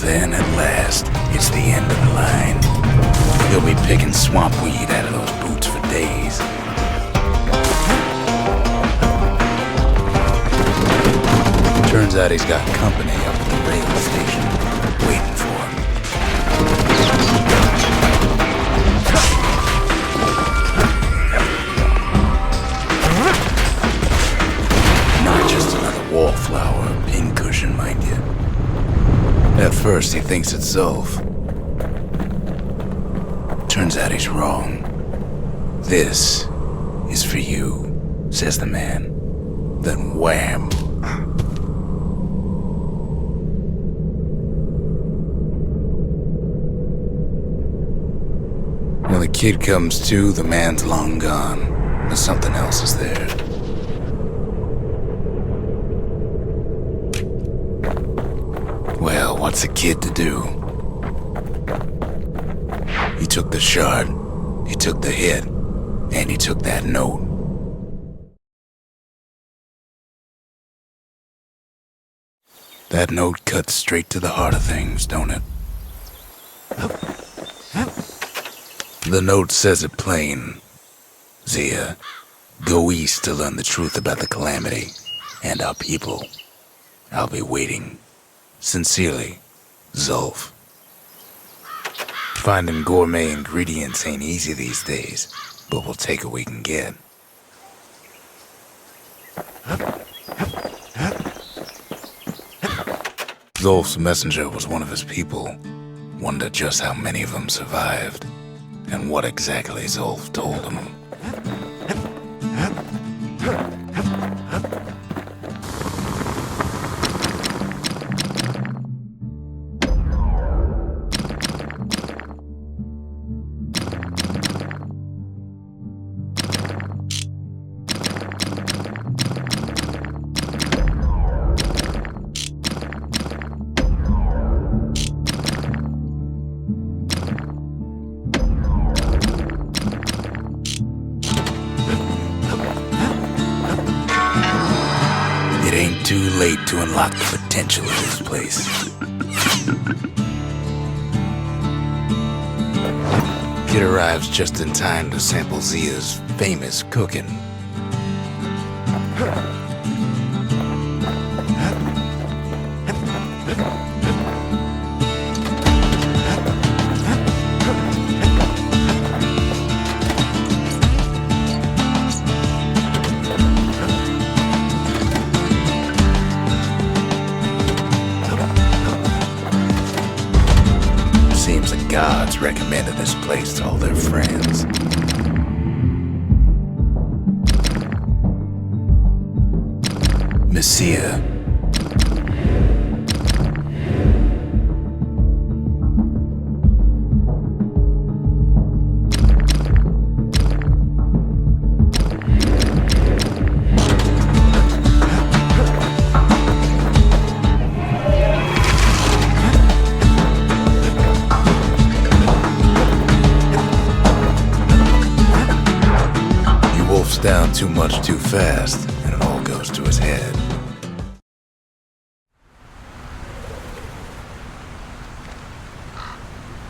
Then, at last, it's the end of the line. He'll be picking swamp weed out of those boots for days. Turns out he's got company up at the rail station, waiting for him. Not just another wallflower or pincushion, mind you. At first, he thinks it's Zulf. Turns out he's wrong. This is for you, says the man. Then wham! When the kid comes to, the man's long gone, but something else is there. Well, what's a kid to do? He took the shard, he took the hit, and he took that note. That note cuts straight to the heart of things, don't it? The note says it plain. Zia, go east to learn the truth about the calamity and our people. I'll be waiting. Sincerely, Zulf. Finding gourmet ingredients ain't easy these days, but we'll take what we can get. Zulf's messenger was one of his people. Wonder just how many of them survived, and what exactly Zulf told him. It ain't too late to unlock the potential of this place. Kid arrives just in time to sample Zia's famous cooking. Seems the gods recommended this place to all their friends. Messiah. Down too much too fast, and it all goes to his head.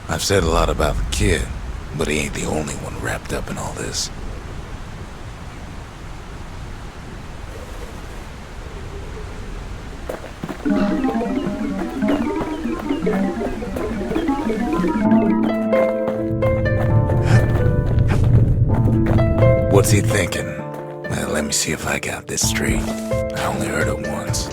I've said a lot about the kid, but he ain't the only one wrapped up in all this. What's he thinking? Well, let me see if I got this straight. I only heard it once.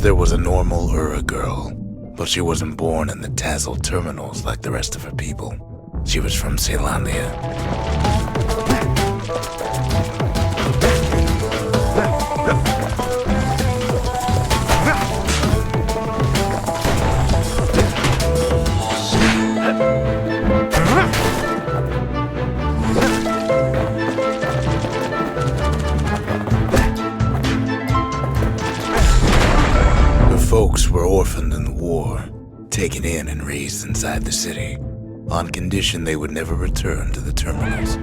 There was a normal Ura girl, but she wasn't born in the Tazzle terminals like the rest of her people. She was from Celandia. Folks were orphaned in the war, taken in and raised inside the city, on condition they would never return to the terminals.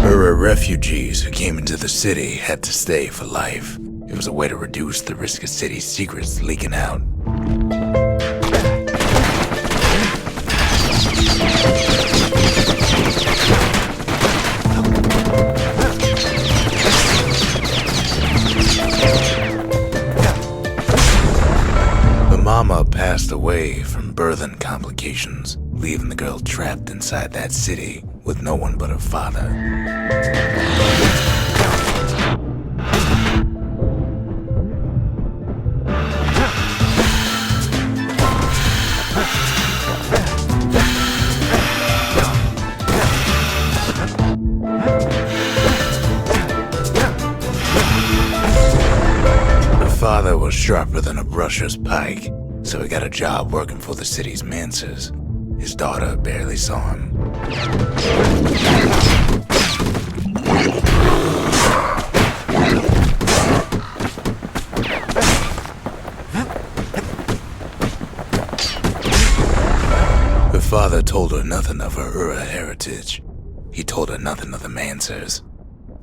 Ura refugees who came into the city had to stay for life. It was a way to reduce the risk of city secrets leaking out. some birthing complications, leaving the girl trapped inside that city with no one but her father. Her father was sharper than a brusher's pike, so he got a job working for the city's mancers. His daughter barely saw him. Her father told her nothing of her Ura heritage. He told her nothing of the mancers.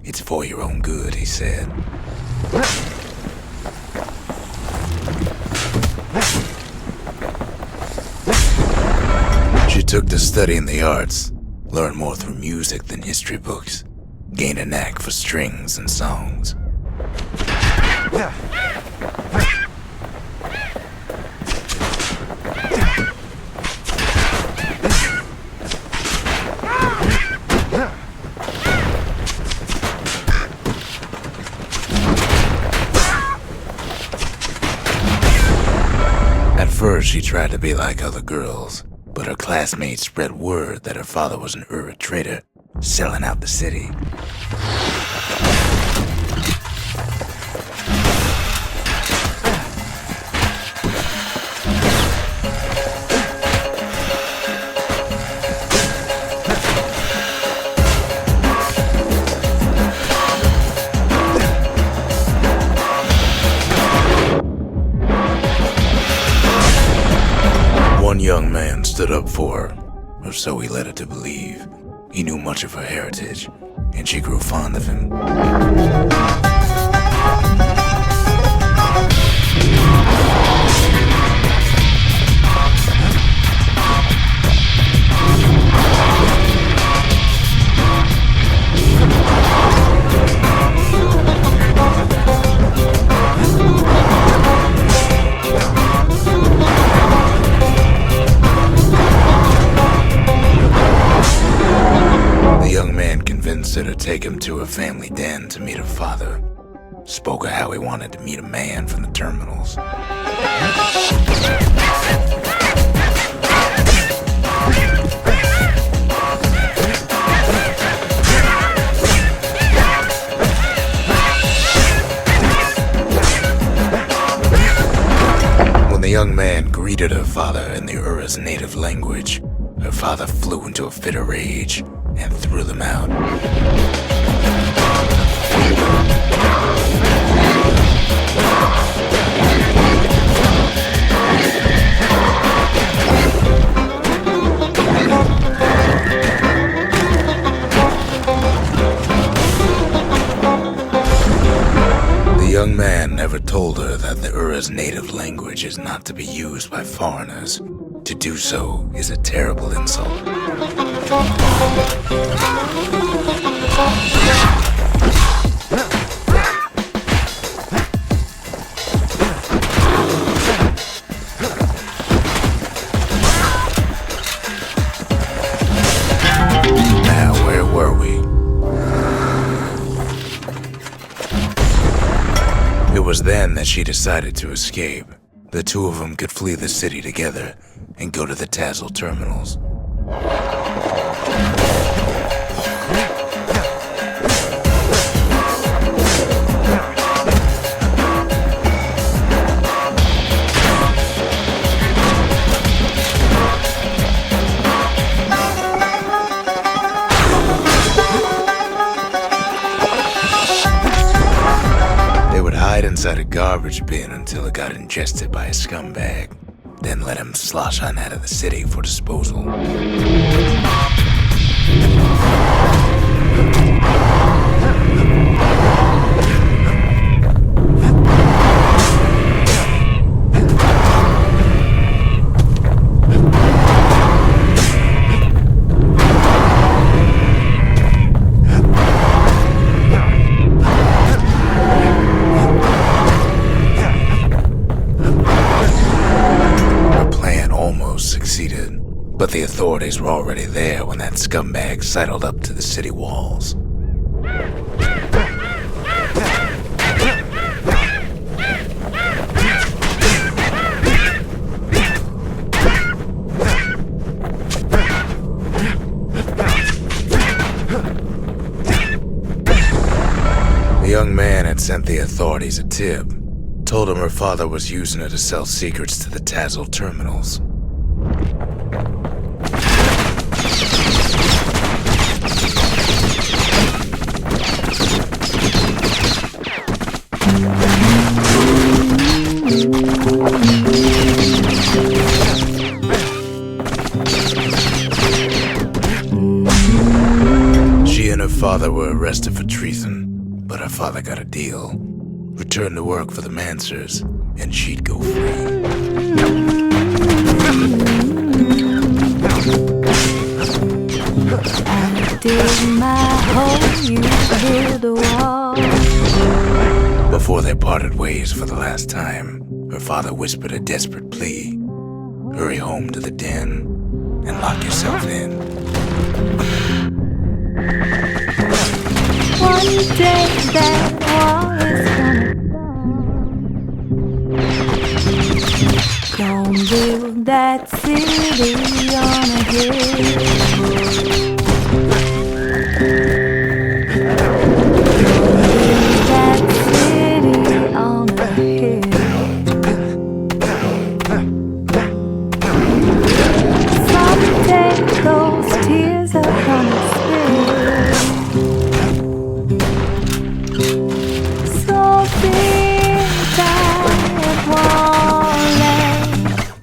It's for your own good, he said. She took to studying the arts, learned more through music than history books, gained a knack for strings and songs. At first, she tried to be like other girls, but her classmates spread word that her father was an Ura trader, selling out the city. One young man stood up for her, or so he led her to believe. He knew much of her heritage, and she grew fond of him. Her to take him to her family den to meet her father. Spoke of how he wanted to meet a man from the terminals. When the young man greeted her father in the Ura's native language, her father flew into a fit of rage and threw them out. The young man never told her that the Ura's native language is not to be used by foreigners. To do so is a terrible insult. Now, where were we? It was then that she decided to escape. The two of them could flee the city together and go to the Tassel terminals. They would hide inside a garbage bin until it got ingested by a scumbag. Then let him slosh on out of the city for disposal. almost succeeded, but the authorities were already there when that scumbag sidled up to the city walls. The young man had sent the authorities a tip, told him her father was using her to sell secrets to the Tazzle terminals. She and her father were arrested for treason, but her father got a deal. Return to work for the Mansers, and she'd go free. I dig my hole, you build a wall. Before they parted ways for the last time, her father whispered a desperate plea. Hurry home to the den, and lock yourself in. One day that wall is gonna build that city on a hill. Build that city on a hill. Someday those tears are gonna spill. So build that wall and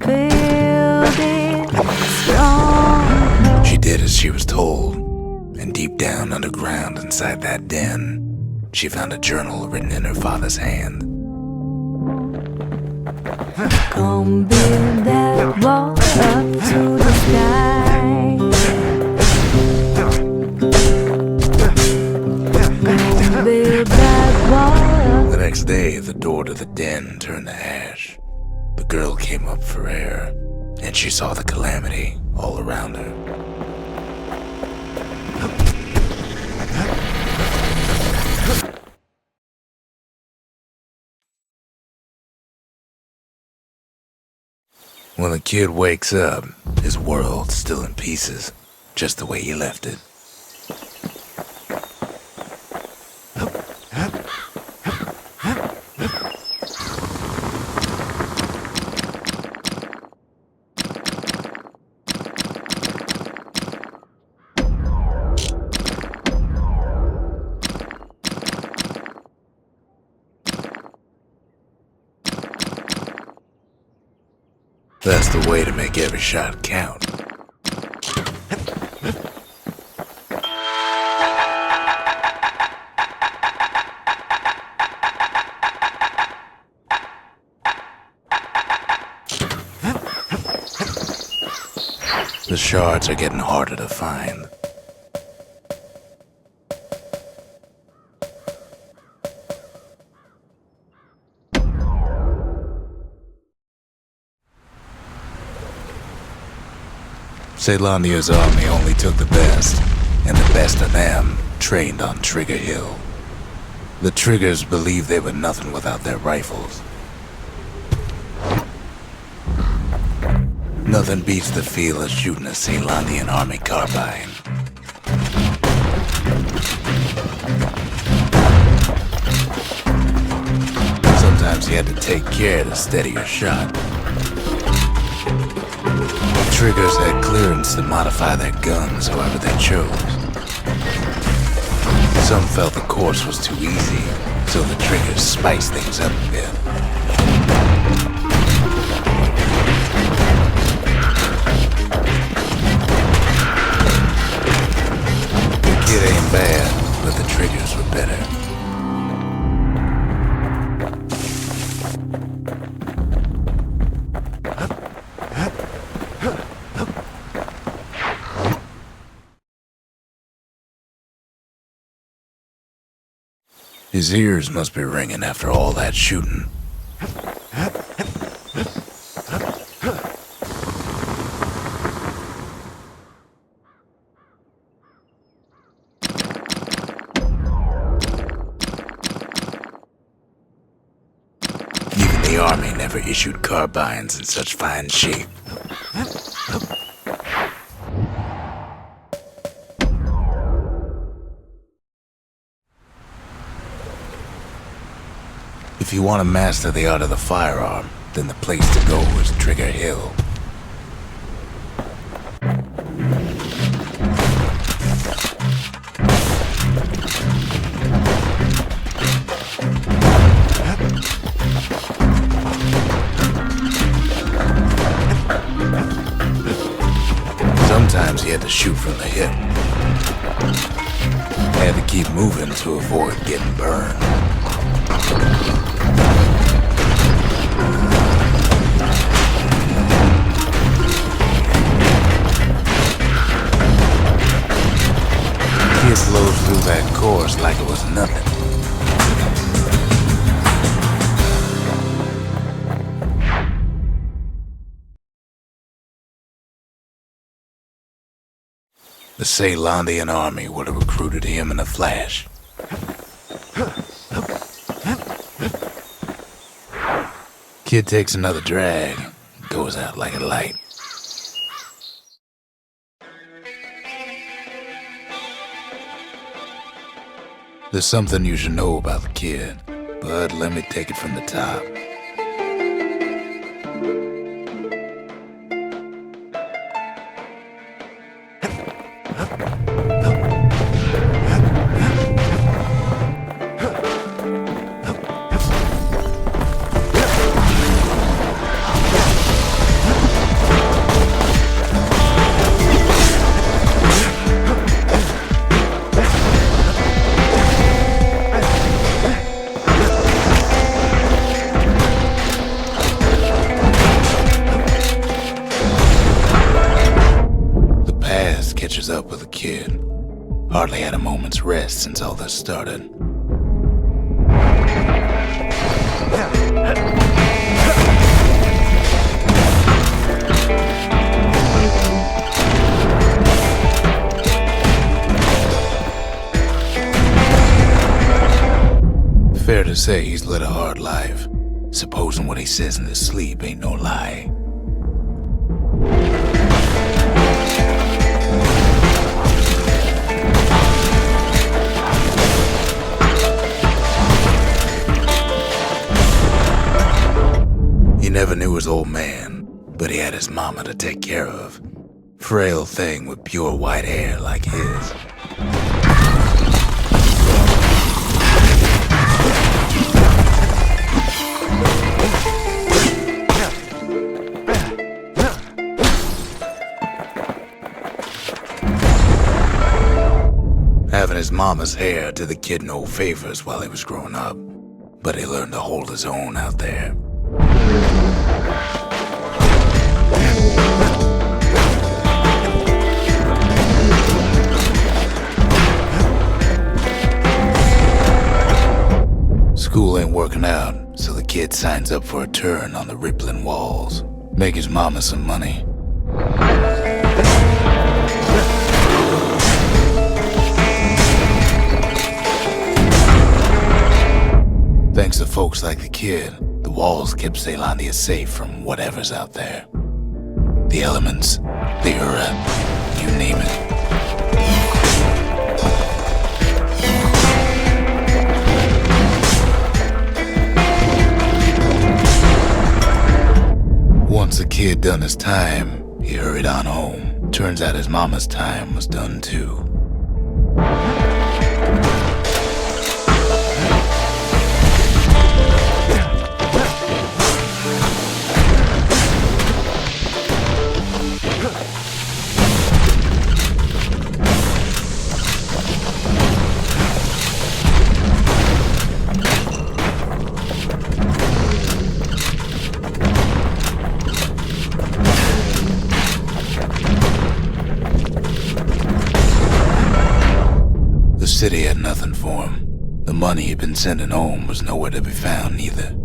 build it strong. She did as she was told, and deep down underground inside that den, she found a journal written in her father's hand. Come build that wall up to the sky. Come build that wall up. The next day, the door to the den turned to ash. The girl came up for air, and she saw the calamity all around her. When the kid wakes up, his world's still in pieces, just the way he left it. That's the way to make every shot count. The shards are getting harder to find. Ceylonia's army only took the best, and the best of them trained on Trigger Hill. The Triggers believed they were nothing without their rifles. Nothing beats the feel of shooting a Ceylonian army carbine. Sometimes you had to take care to steady your shot. Triggers had clearance to modify their guns however they chose. Some felt the course was too easy, so the Triggers spiced things up a bit. The kid ain't bad, but the Triggers were better. His ears must be ringing after all that shooting. army never issued carbines in such fine shape. If you want to master the art of the firearm, then the place to go is Trigger Hill. Sometimes you had to shoot from the hip. Had to keep moving to avoid getting burned. Kids load through that course like it was nothing. The Ceylandian army would have recruited him in a flash. Kid takes another drag, goes out like a light. There's something you should know about the kid, but let me take it from the top. Catches up with the kid. Hardly had a moment's rest since all this started. Fair to say he's led a hard life, supposing what he says in his sleep ain't no lie. He never knew his old man, but he had his mama to take care of. Frail thing with pure white hair like his. Having his mama's hair did the kid no favors while he was growing up, but he learned to hold his own out there. School ain't working out, so the kid signs up for a turn on the rippling walls. Make his mama some money. Thanks to folks like the kid, the walls kept Ceylandia safe from whatever's out there. The elements, the Ura, you name it. Once the kid done his time, he hurried on home. Turns out his mama's time was done too. The city had nothing for him. The money he'd been sending home was nowhere to be found either.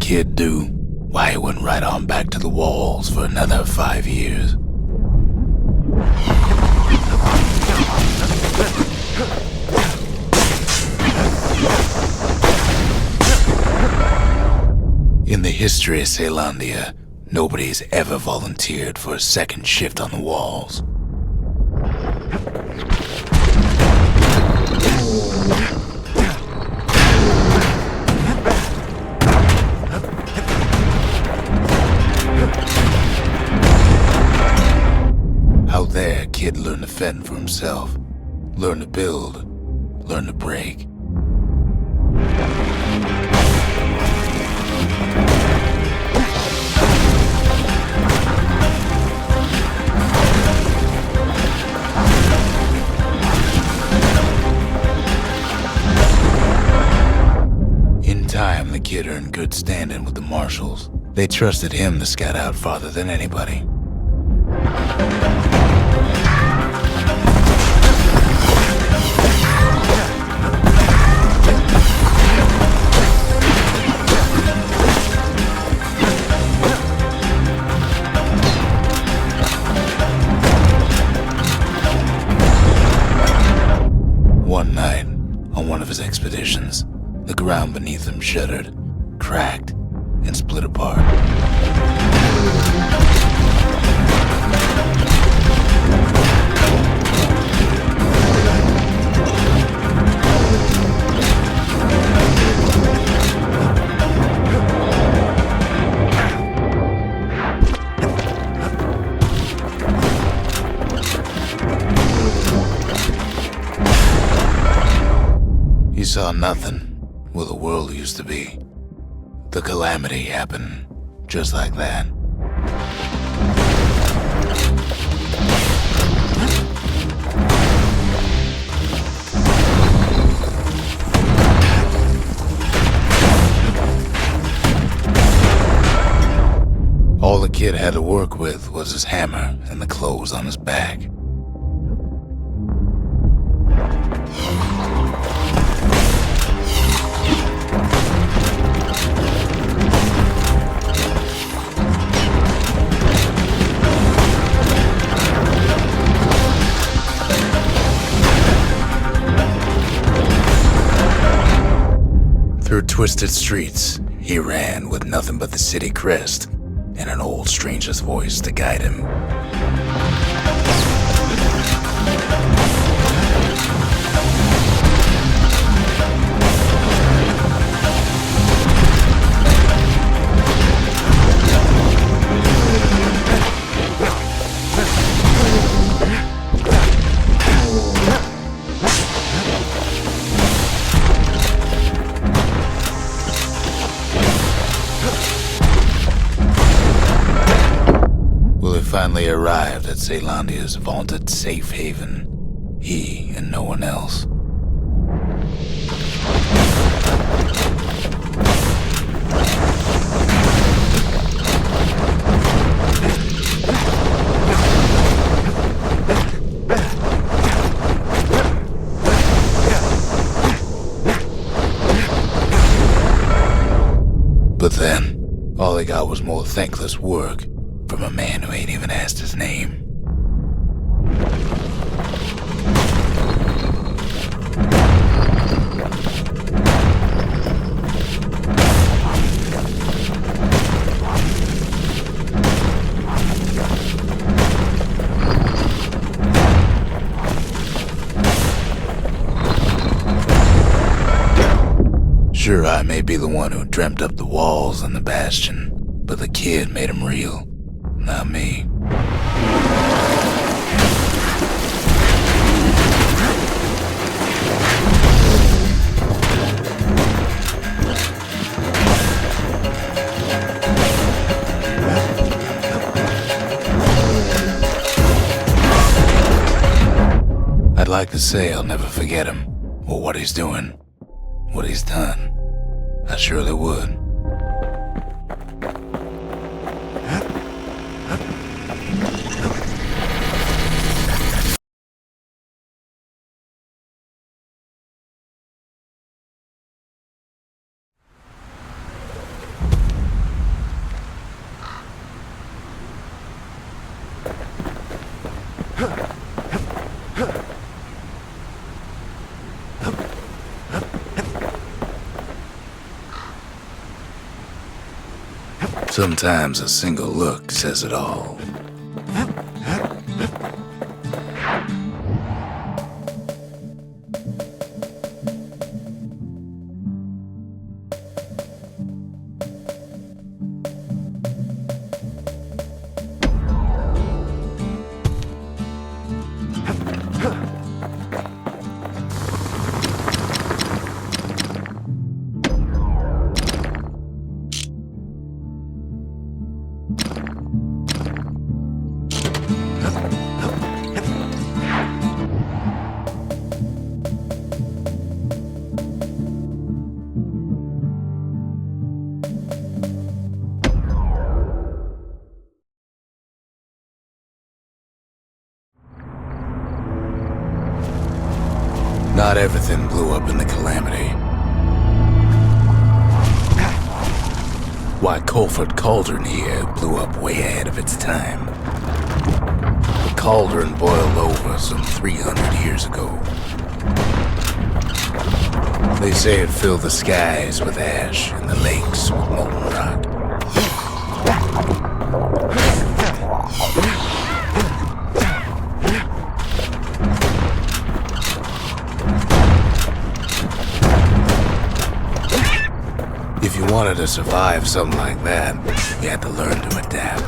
kid do? Why, he went right on back to the walls for another 5 years. In the history of Caelondia, nobody's ever volunteered for a second shift on the walls. Out there, kid learned to fend for himself, learn to build, learn to break. In time, the kid earned good standing with the marshals. They trusted him to scout out farther than anybody. One night, on one of his expeditions, the ground beneath him shuddered, cracked, and split apart. He saw nothing where the world used to be. The calamity happened just like that. All the kid had to work with was his hammer and the clothes on his back. Through twisted streets, he ran with nothing but the city crest and an old stranger's voice to guide him. Finally arrived at Caelondia's vaunted safe haven. He and no one else. But then, all he got was more thankless work from a man who ain't even asked his name. Sure, I may be the one who dreamt up the walls and the Bastion, but the kid made them real. Not me. I'd like to say I'll never forget him, or what he's doing, what he's done. I surely would. Sometimes a single look says it all. Not everything blew up in the Calamity. Why, Colford Cauldron here blew up way ahead of its time. The cauldron boiled over some 300 years ago. They say it filled the skies with ash and the lakes with molten rock. If you wanted to survive something like that, you had to learn to adapt.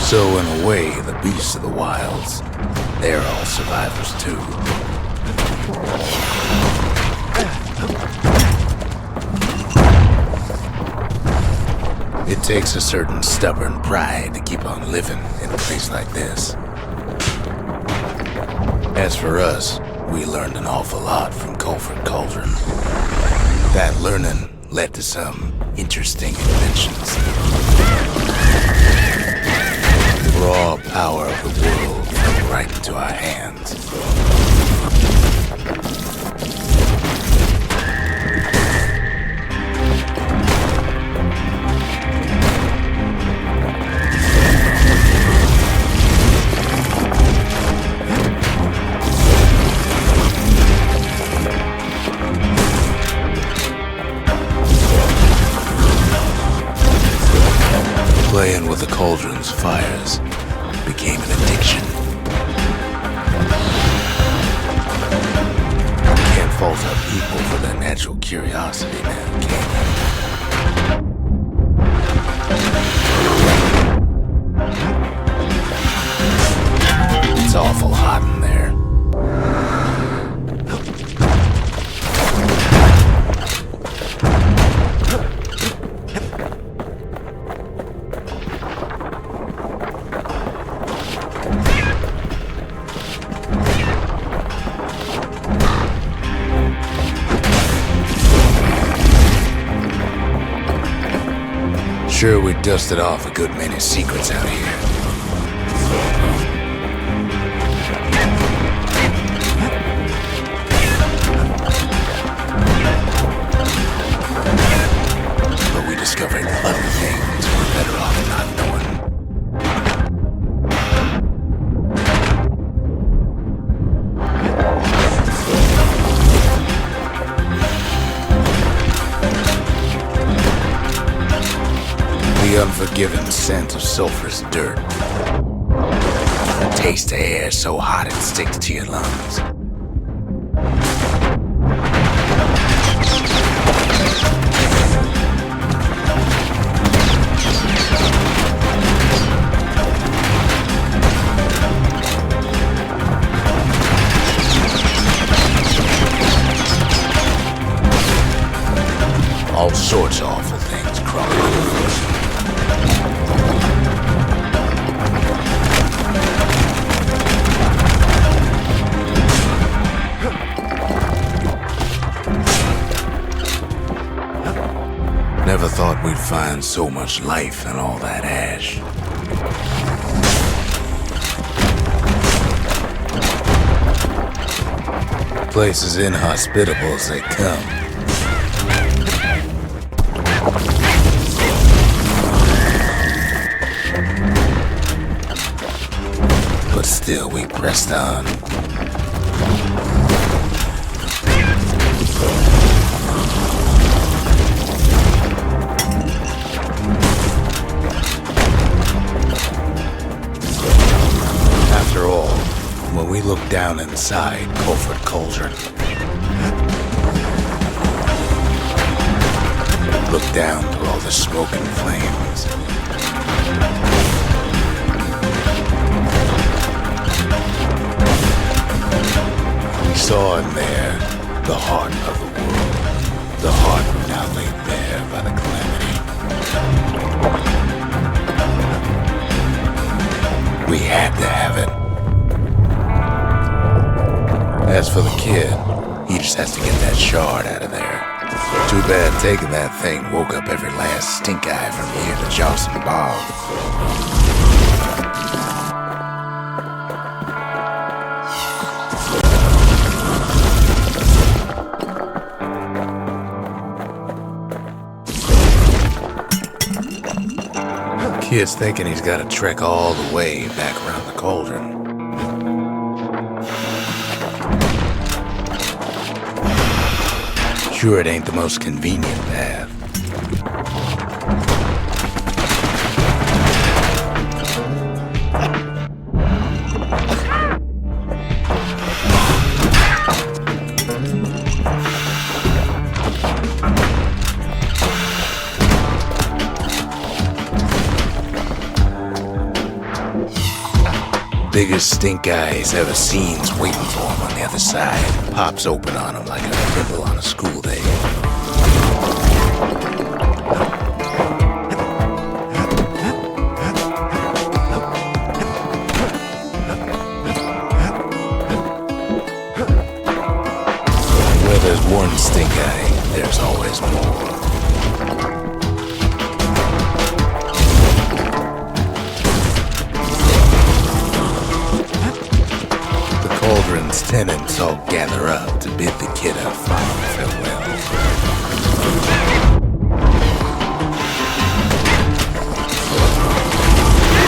So in a way, the beasts of the wilds, they're all survivors too. It takes a certain stubborn pride to keep on living in a place like this. As for us, we learned an awful lot from Colford Cauldron. That learning led to some interesting inventions. The raw power of the world fell right into our hands. Playing with the cauldron's fires became an addiction. Can't fault our people for their natural curiosity now, can you? It's awful hot in there. Sure, we dusted off a good many secrets out here. But we discovered other things we're better off not knowing. The unforgiving scent of sulfurous dirt. A taste of air so hot it sticks to your lungs. All sorts of awful things crawling over us. Never thought we'd find so much life in all that ash. Place is inhospitable as they come. Still, we pressed on. After all, when we looked down inside Culford Cauldron, looked down through all the smoke and flames, we saw in there the heart of the world, the heart now laid bare by the calamity. We had to have it. As for the kid, he just has to get that shard out of there. Too bad taking that thing woke up every last stink eye from here to Johnson Bog. Kid's thinking he's got to trek all the way back around the cauldron. Sure, it ain't the most convenient path. Biggest stink eye he's ever seen's waiting for him on the other side. Pops open on him like a pimple on a school day. Where there's one stink eye, there's always more. Cauldron's tenants all gather up to bid the kid a final farewell.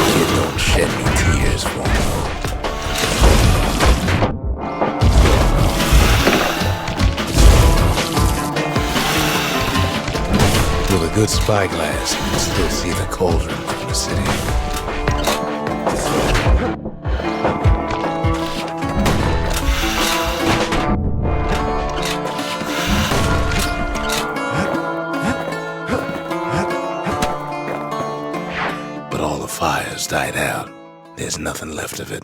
Kid don't shed any tears for him. With a good spyglass, you can still see the cauldron from the city. Fires died out. There's nothing left of it.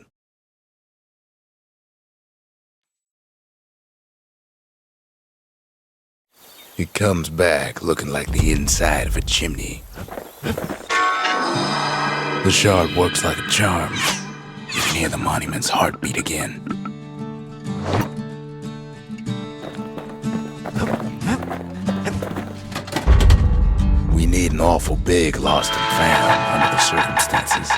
He comes back looking like the inside of a chimney. The shard works like a charm. You can hear the monument's heartbeat again. We need an awful big lost and found under the circumstances.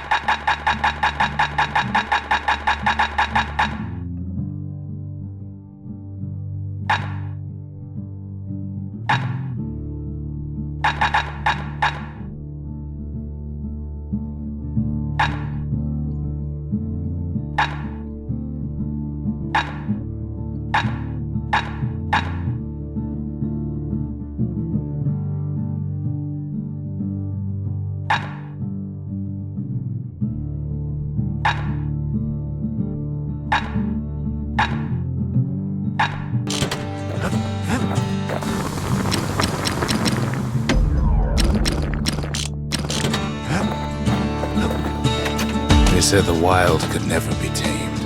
They said the wild could never be tamed,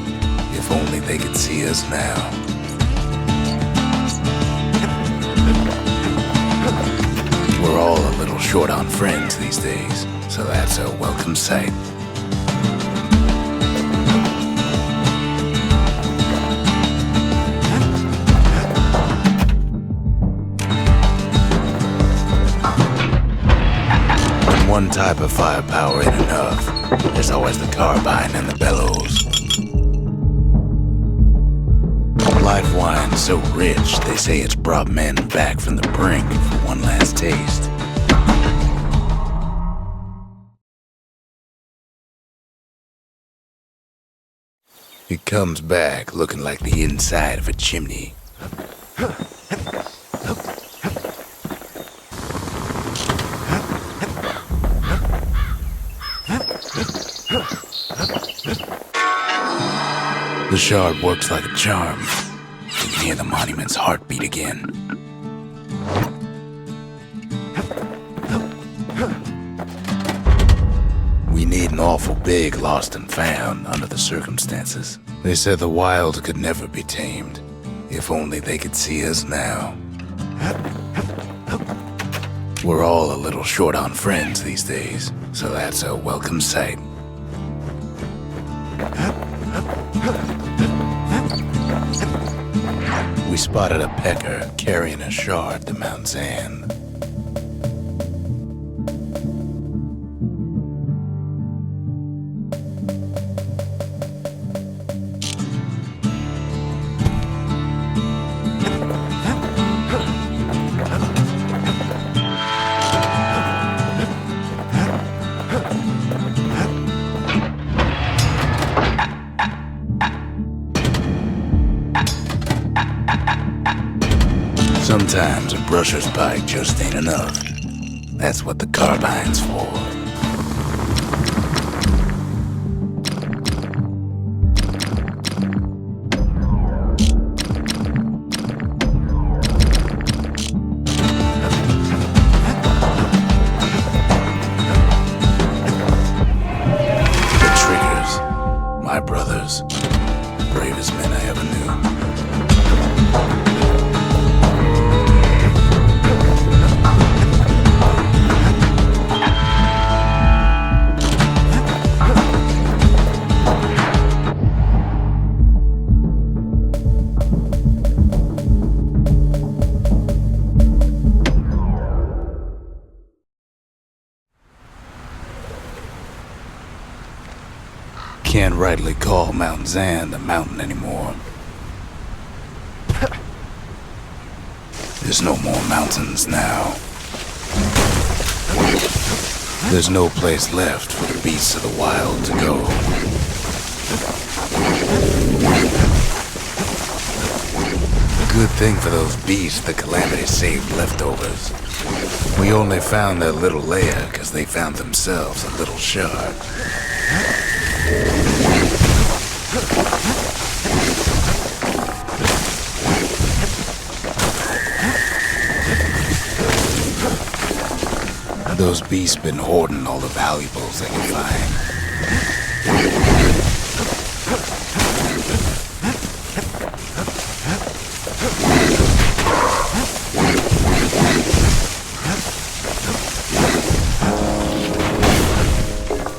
if only they could see us now. We're all a little short on friends these days, so that's a welcome sight. When one type of firepower ain't enough, there's always the carbine and the bellows. Life wine's so rich, they say it's brought men back from the brink for one last taste. He comes back looking like the inside of a chimney. The shard works like a charm. You can hear the monument's heartbeat again. We need an awful big lost and found under the circumstances. They said the wild could never be tamed. If only they could see us now. We're all a little short on friends these days, so that's a welcome sight. We spotted a pecker carrying a shard to Mount Zan. Sometimes a brusher's bite just ain't enough. That's what the carbine's for. The triggers, my brothers, bravest men I ever knew. Can't rightly call Mount Zan a mountain anymore. There's no more mountains now. There's no place left for the beasts of the wild to go. Good thing for those beasts the Calamity saved leftovers. We only found their little lair because they found themselves a little shard. Those beasts been hoarding all the valuables they can find.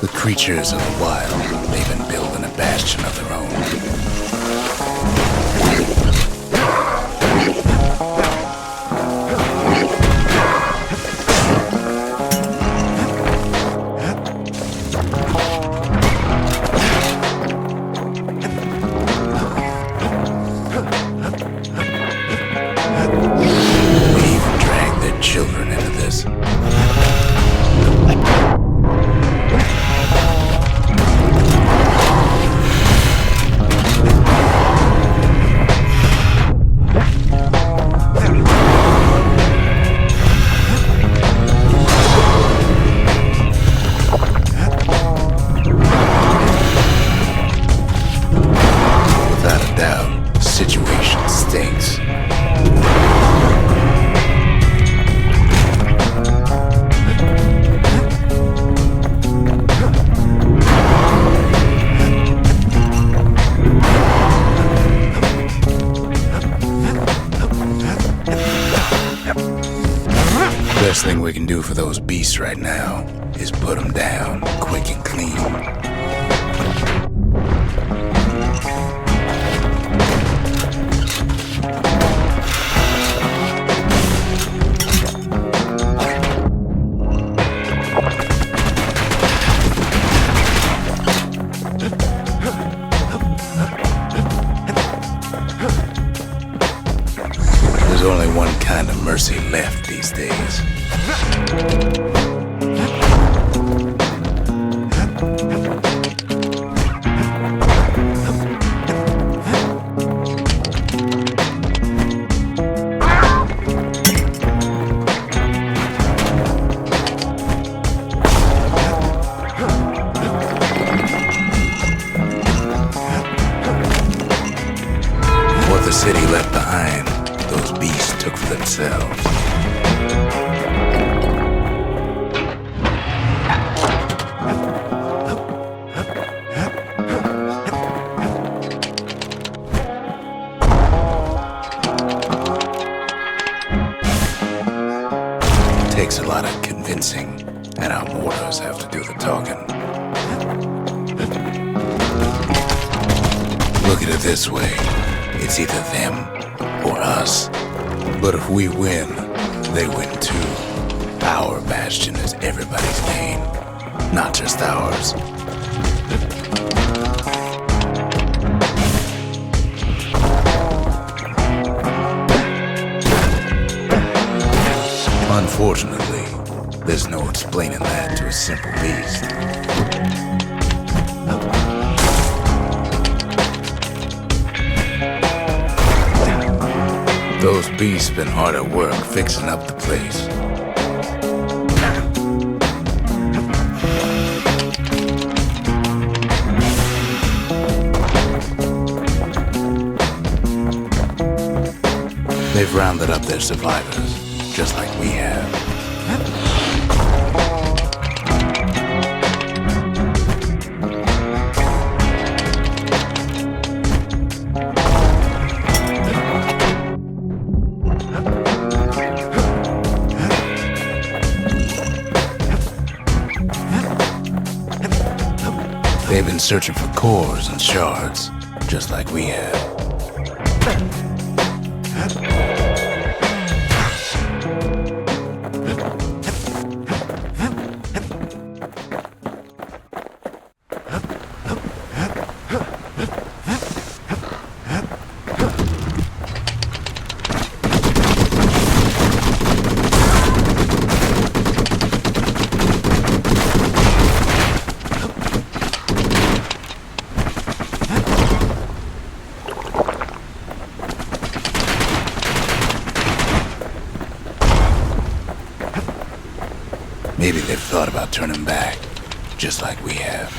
The creatures of the wild, they've been building a bastion of their own. They even drag their children into this. Without a doubt, the situation stinks. Best thing we can do for those beasts right now is put them down quick and clean. There's only one kind of mercy left these days. behind, those beasts took for themselves. Takes a lot of convincing, and our mortars have to do the talking. Look at it this way, it's either them or us. But if we win, they win too. Our Bastion is everybody's gain, not just ours. Unfortunately, there's no explaining that to a simple beast. Those beasts been hard at work fixing up the place. They've rounded up their survivors, just like we have. They've been searching for cores and shards, just like we have. Maybe they've thought about turning back, just like we have.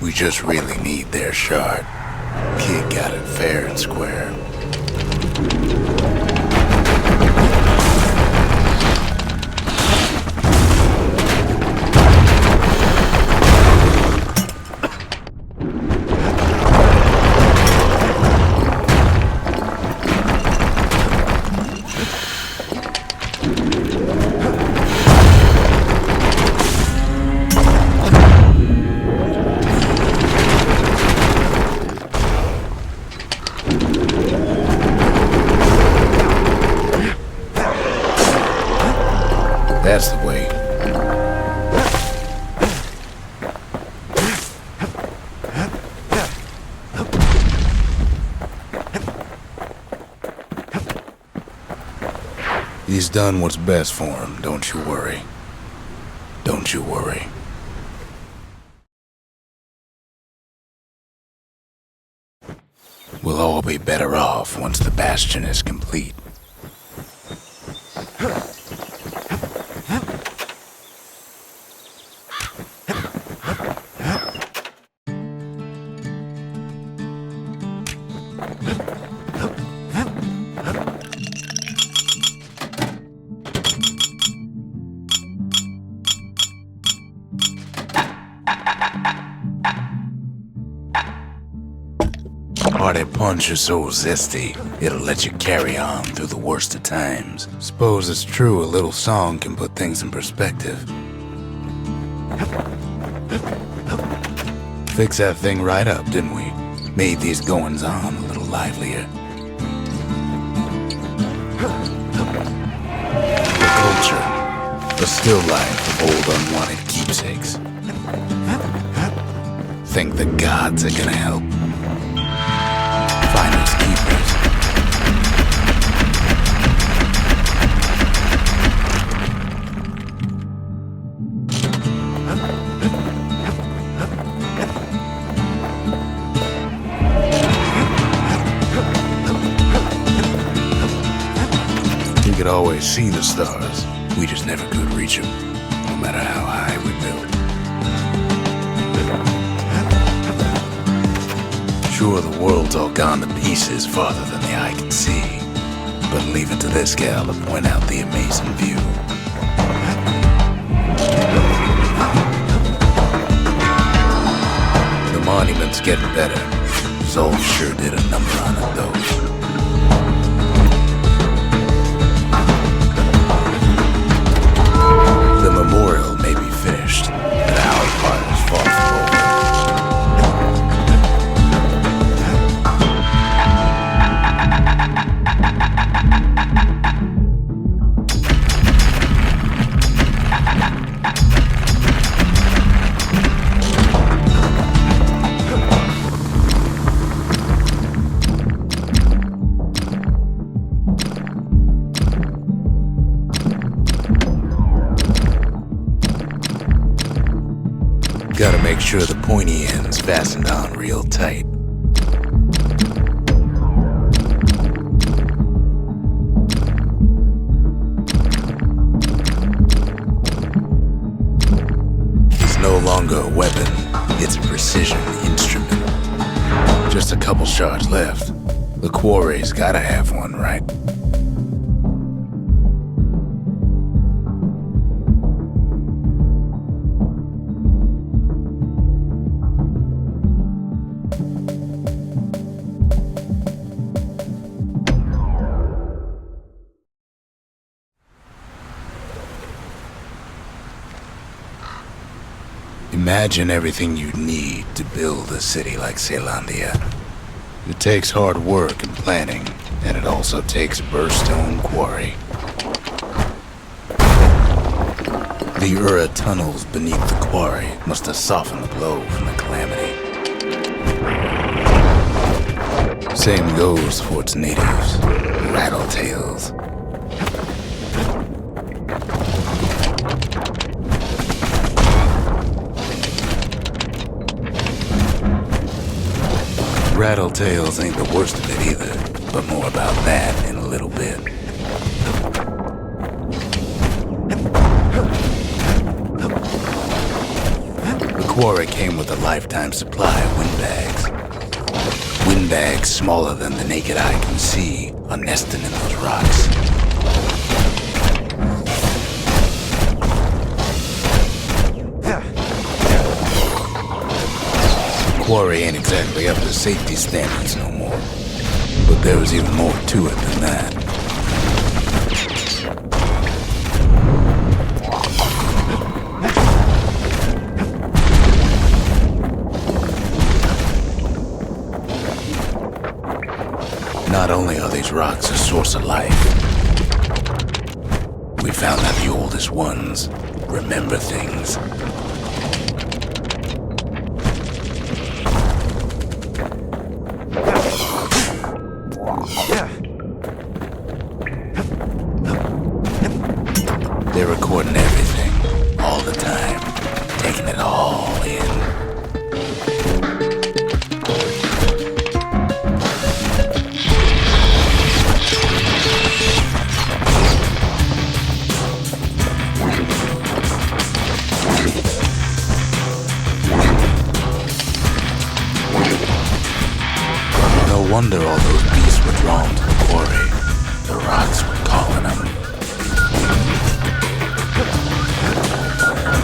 We just really need their shard. Kid got it fair and square. That's the way. He's done what's best for him, don't you worry. Don't you worry. We'll all be better off once the Bastion is complete. Party punch is so zesty, it'll let you carry on through the worst of times. Suppose it's true a little song can put things in perspective. Fix that thing right up, didn't we? Made these goings-on a little livelier. The culture, the still life of old unwanted keepsakes. Think the gods are gonna help? Finders keepers. You could always see the stars. We just never could reach them, no matter how high we built. Sure, the world's all gone to pieces farther than the eye can see, but leave it to this gal to point out the amazing view. The monument's getting better. Zol sure did a number on it, though. The memorial may be finished, but our part is far from over. Gotta make sure the pointy end's fastened on real tight. It's no longer a weapon, it's a precision instrument. Just a couple shards left. The quarry's gotta have one, right? Imagine everything you'd need to build a city like Caelondia. It takes hard work and planning, and it also takes a burstone quarry. The Ura tunnels beneath the quarry must have softened the blow from the calamity. Same goes for its natives, rattletails. Rattletails ain't the worst of it either, but more about that in a little bit. The quarry came with a lifetime supply of windbags. Windbags smaller than the naked eye can see are nesting in those rocks. The quarry ain't exactly up to safety standards no more, but there was even more to it than that. Not only are these rocks a source of life, we found that the oldest ones remember things. They're recording everything, all the time, taking it all in. No wonder all those beasts were drawn to the quarry. The rocks were calling them.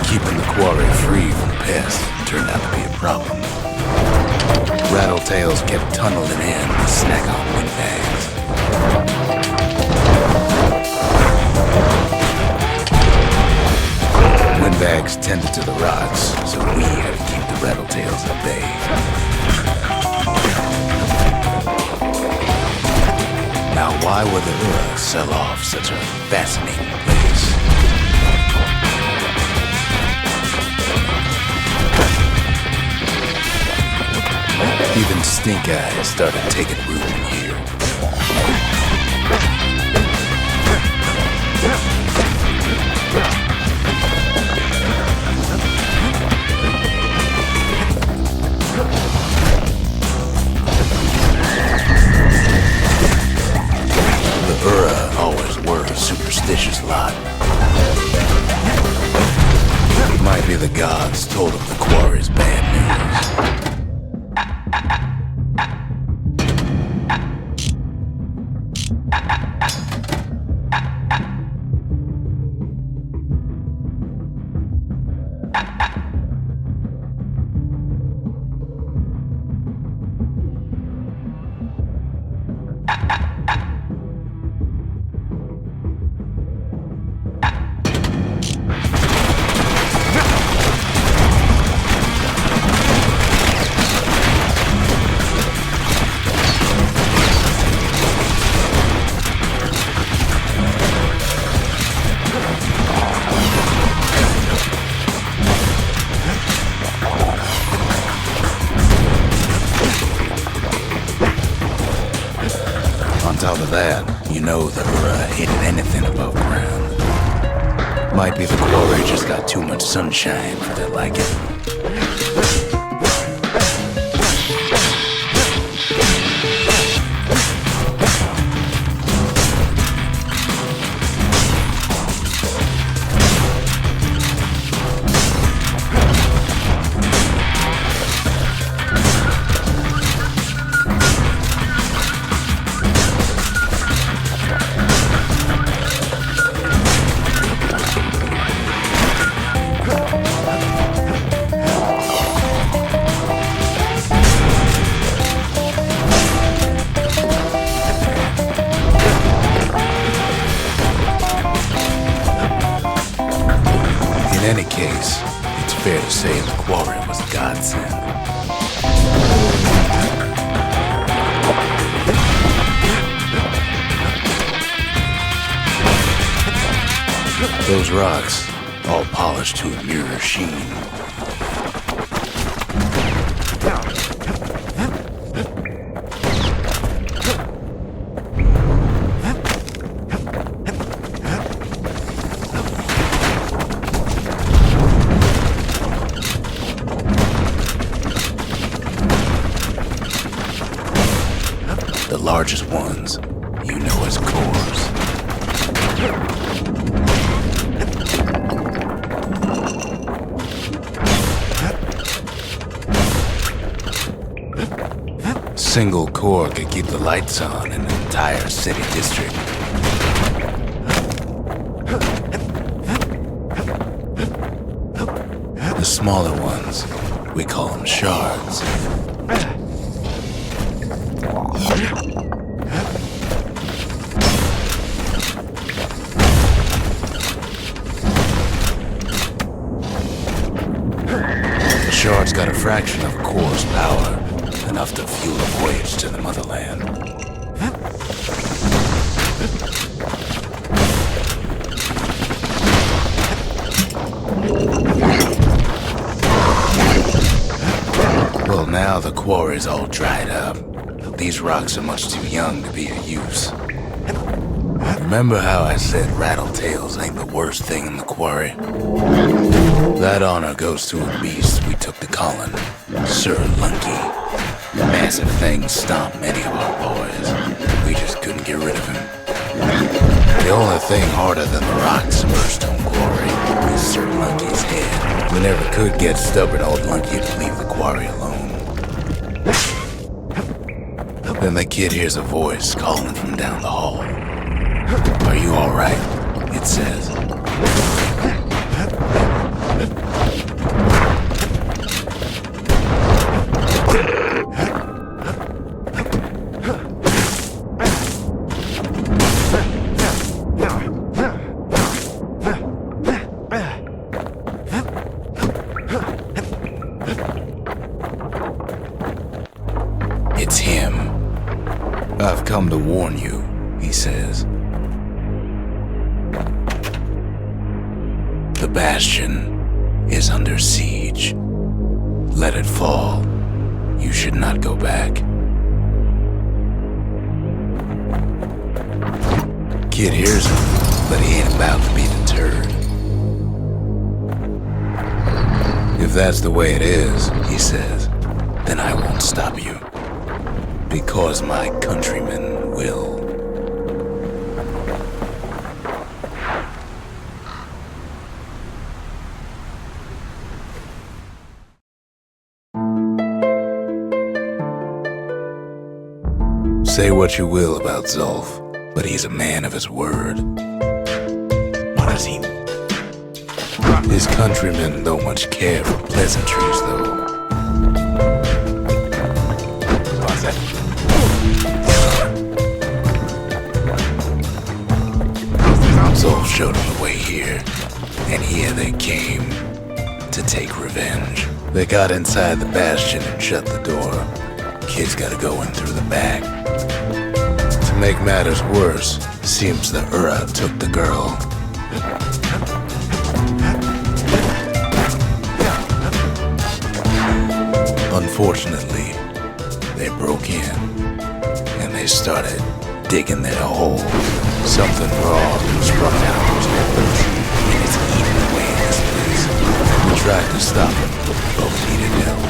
Keeping the quarry free from pests turned out to be a problem. Rattletails kept tunneling in to snack on windbags. Windbags tended to the rocks, so we had to keep the rattletails at bay. Now, why would the Ura sell off such a fascinating place? Even stink eyes started taking root in here. The Ura always were a superstitious lot. the gods told him the quarry's bad news. On top of that, you know they're hitting anything above ground. Might be the quarry just got too much sunshine for their liking. In any case, it's fair to say the quarry was a godsend. Those rocks, all polished to a mirror sheen. The largest ones, you know as cores. Single core could keep the lights on in an entire city district. The smaller ones, we call them shards. The shard's got a fraction of a core's power, enough to fuel a voyage to the motherland. Well, now the quarry's all dried up. These rocks are much too young to be of use. Remember how I said rattletails ain't the worst thing in the quarry? That honor goes to a beast we took to Colin, Sir Lunky. Massive thing stomped many of our boys. We just couldn't get rid of him. The only thing harder than the rocks in Bastion quarry is Sir Lunky's head. We never could get stubborn old Lunky to leave the quarry alone. Then the kid hears a voice calling from down the hall. "Are you all right?" it says. It's him. "I've come to warn you," he says. "The Bastion is under siege. Let it fall. You should not go back." Kid hears him, but he ain't about to be deterred. "If that's the way it is," he says, "then I won't stop you. Because my countrymen will." Say what you will about Zulf, but he's a man of his word. What does he... His countrymen don't much care for pleasantries, though. What's that? Zulf showed him the way here, and here they came to take revenge. They got inside the Bastion and shut the door. Kid's gotta go in through the back. To make matters worse, seems the Ura took the girl. Unfortunately, they broke in, and they started digging their hole. Something raw was sprung out, and it's eating away in this place. We tried to stop him, but we needed help.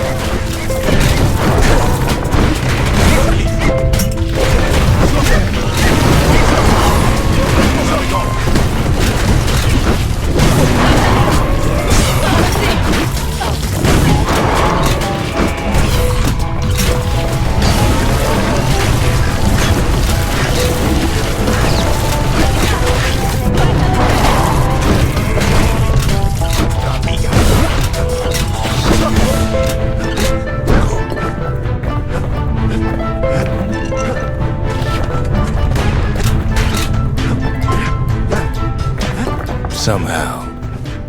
Somehow,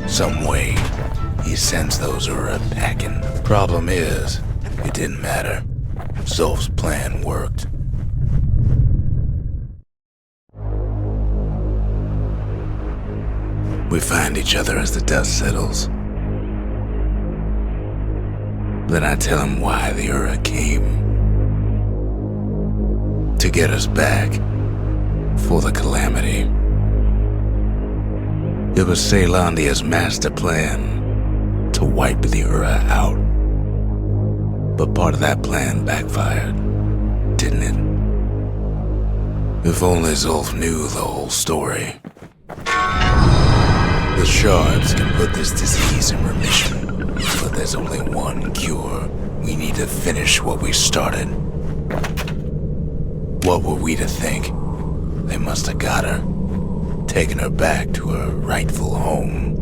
some way, he sends those Ura packing. Problem is, it didn't matter. Zulf's plan worked. We find each other as the dust settles. Then I tell him why the Ura came. To get us back for the calamity. It was Caelondia's master plan to wipe the Ura out. But part of that plan backfired, didn't it? If only Zulf knew the whole story. The shards can put this disease in remission, but there's only one cure. We need to finish what we started. What were we to think? They must have got her. Taking her back to her rightful home.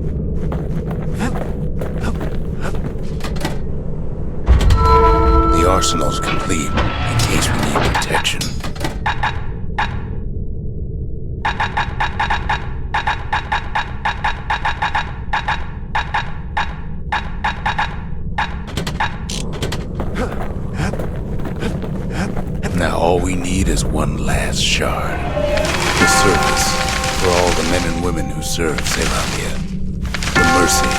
The arsenal's complete in case we need protection. Now all we need is one last shard. The service. For all the men and women who serve Caelondia. The mercy.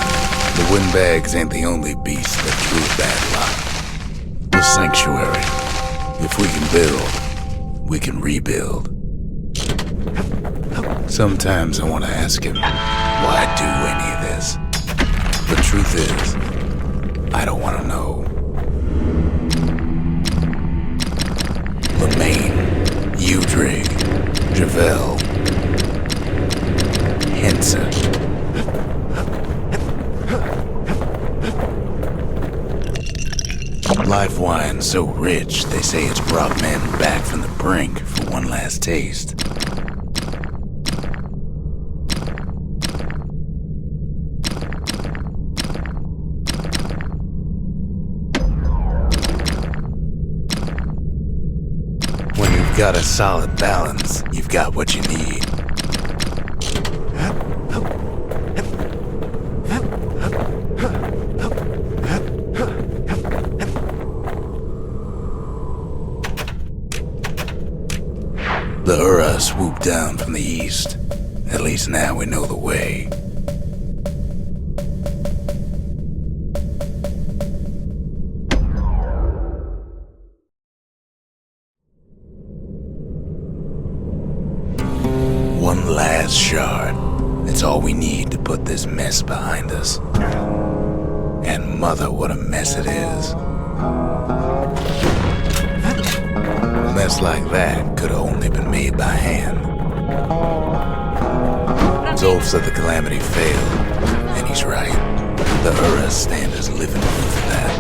The windbags ain't the only beast that drew a bad lot. The sanctuary. If we can build, we can rebuild. Sometimes I want to ask him, why do any of this? The truth is, I don't want to know. Lemaine, Udrig, Javel, Henson. Life wine so rich, they say it's brought men back from the brink for one last taste. When you've got a solid balance, you've got what you need. The Ura swooped down from the east. At least now we know the way. One last shard. It's all we need to put this mess behind us. And mother, what a mess it is. A mess like that could have only been made by hand. Zulf said the calamity failed, and he's right. The Ura stand as living proof of that.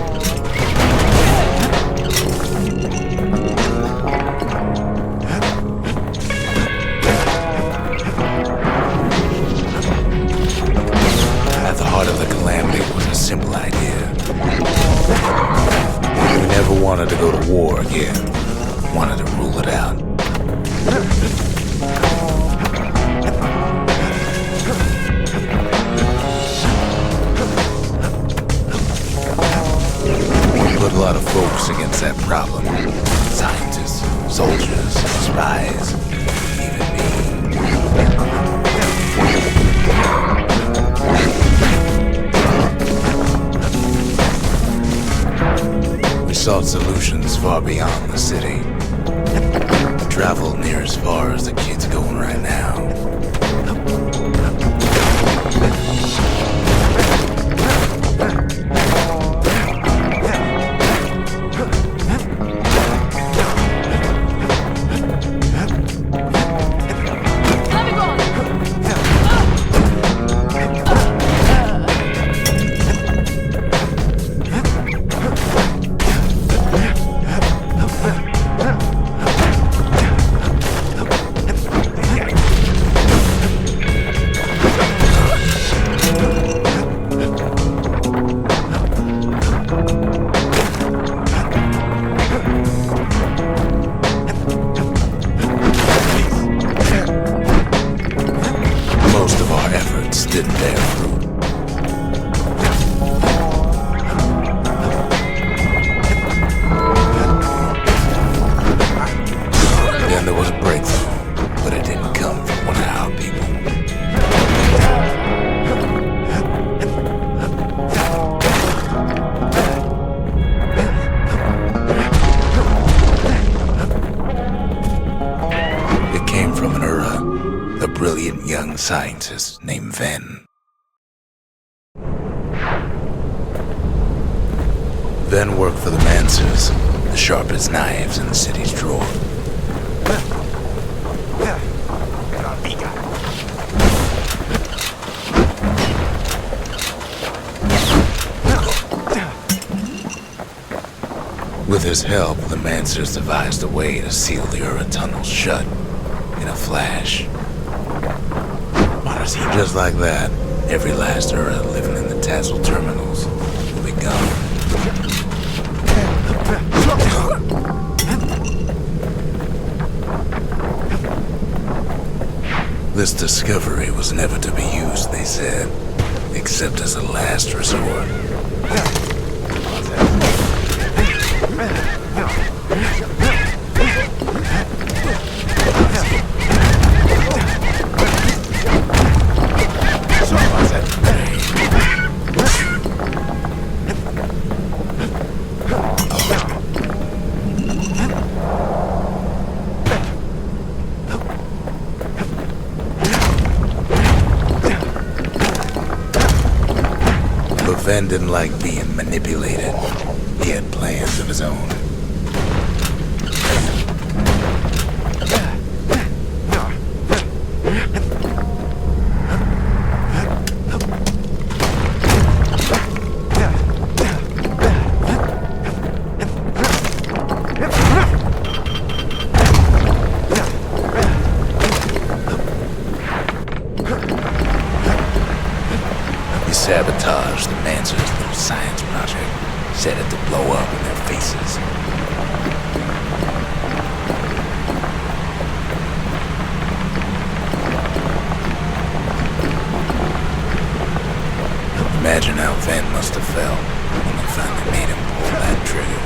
fix that problem. Scientists, soldiers, spies, even me. We sought solutions far beyond the city. Traveled near as far as the kid's going right now. Didn't bear fruit. Then there was a breakthrough, but it didn't come from one of our people. It came from an a brilliant young scientist named Ven. Ven worked for the Mancers, the sharpest knives in the city's drawer. With his help, the Mancers devised a way to seal the Ura tunnels shut in a flash. Just like that, every last Ura living in the Tassel terminals will be gone. This discovery was never to be used, they said, except as a last resort. Ven didn't like being manipulated. He had plans of his own. Sabotaged the Mancers' little science project, set it to blow up in their faces. Imagine how Ven must have felt when they finally made him pull that trigger.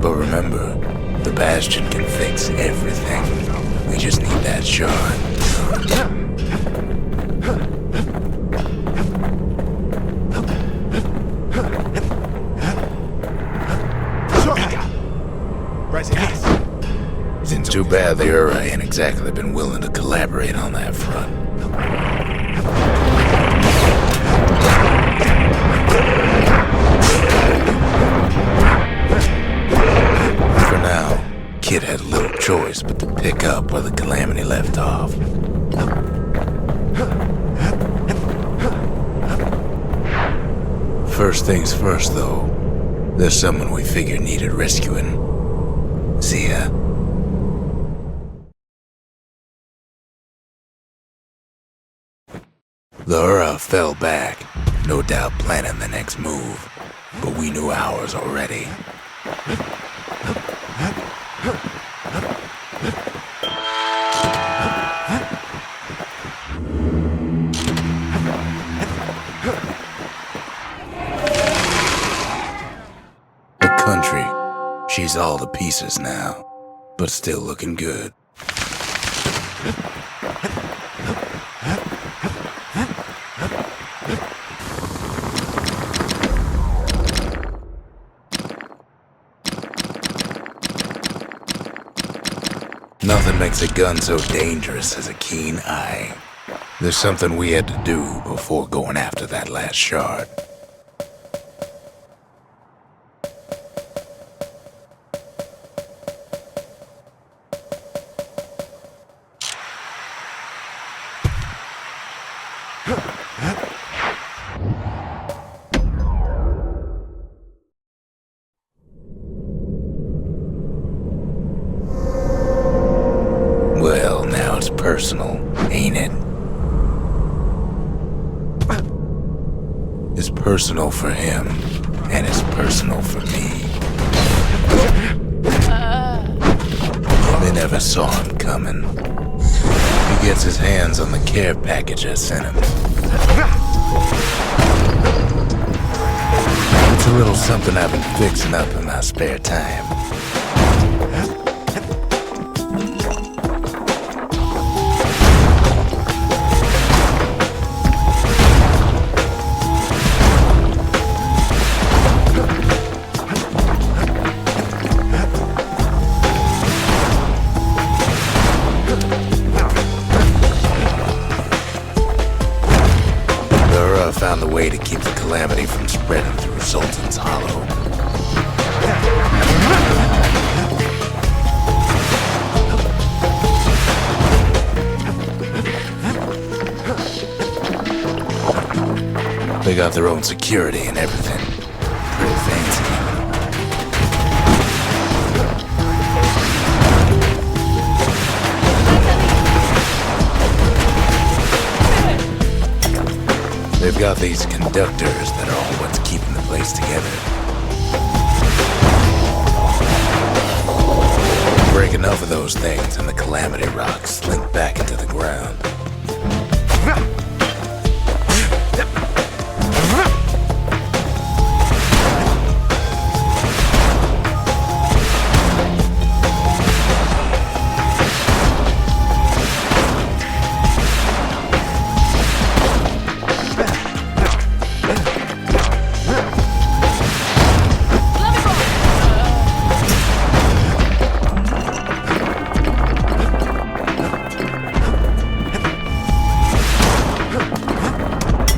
But remember, the Bastion can fix everything. We just need that shard. It's too bad the Ura ain't exactly been willing to collaborate on that front. Kid had little choice but to pick up where the Calamity left off. First things first, though. There's someone we figured needed rescuing. See ya. The Ura fell back, no doubt planning the next move, but we knew ours already. She's all to pieces now, but still looking good. Nothing makes a gun so dangerous as a keen eye. There's something we had to do before going after that last shard. Well, now it's personal, ain't it? It's personal for him, and it's personal for me. They never saw him coming. He gets his hands on the care package I sent him. It's a little something I've been fixing up in my spare time. Found a way to keep the calamity from spreading through Sultan's Hollow. They got their own security and everything. Pretty fancy. They've got these conductors that are all what's keeping the place together. Break enough of those things and the calamity rocks slink back into the ground.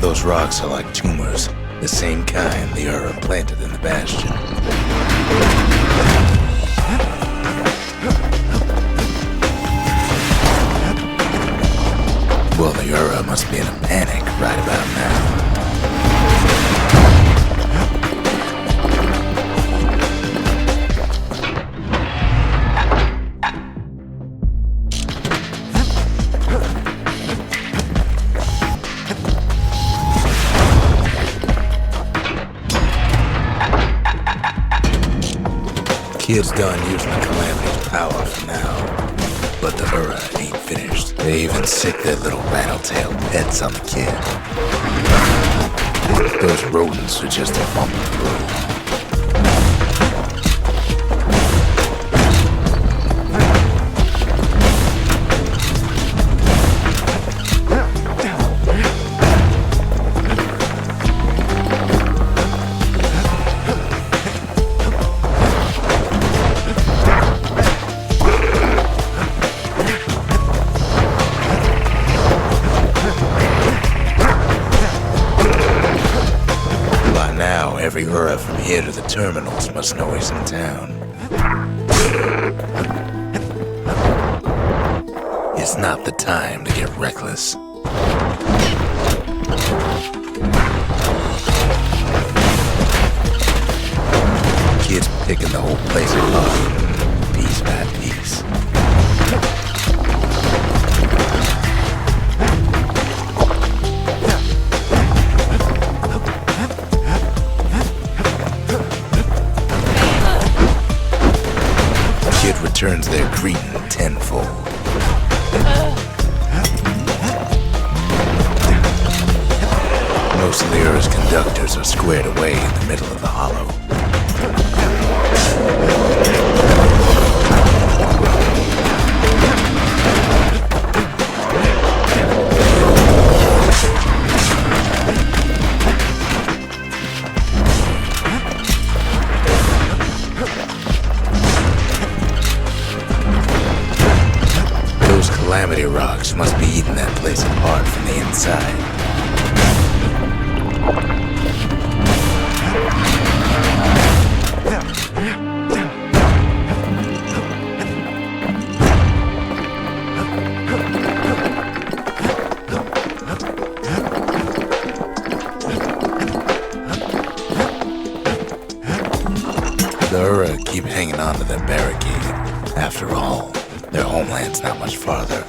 Those rocks are like tumors, the same kind the Ura planted in the Bastion. Well, the Ura must be in a panic right about now. Kid's done using the calamity's power for now, but the Ura ain't finished. They even sick their little rattletail pets on the kid. Those rodents are just a bump of the road. Every Ura from here to the terminals must know he's in town. It's not the time to get reckless. Kid's picking the whole place apart, piece by piece. Returns their greeting tenfold. Most of the Ura's conductors are squared away in the middle of the hollow. place apart from the inside. The Ura keep hanging on to their barricade. After all, their homeland's not much farther.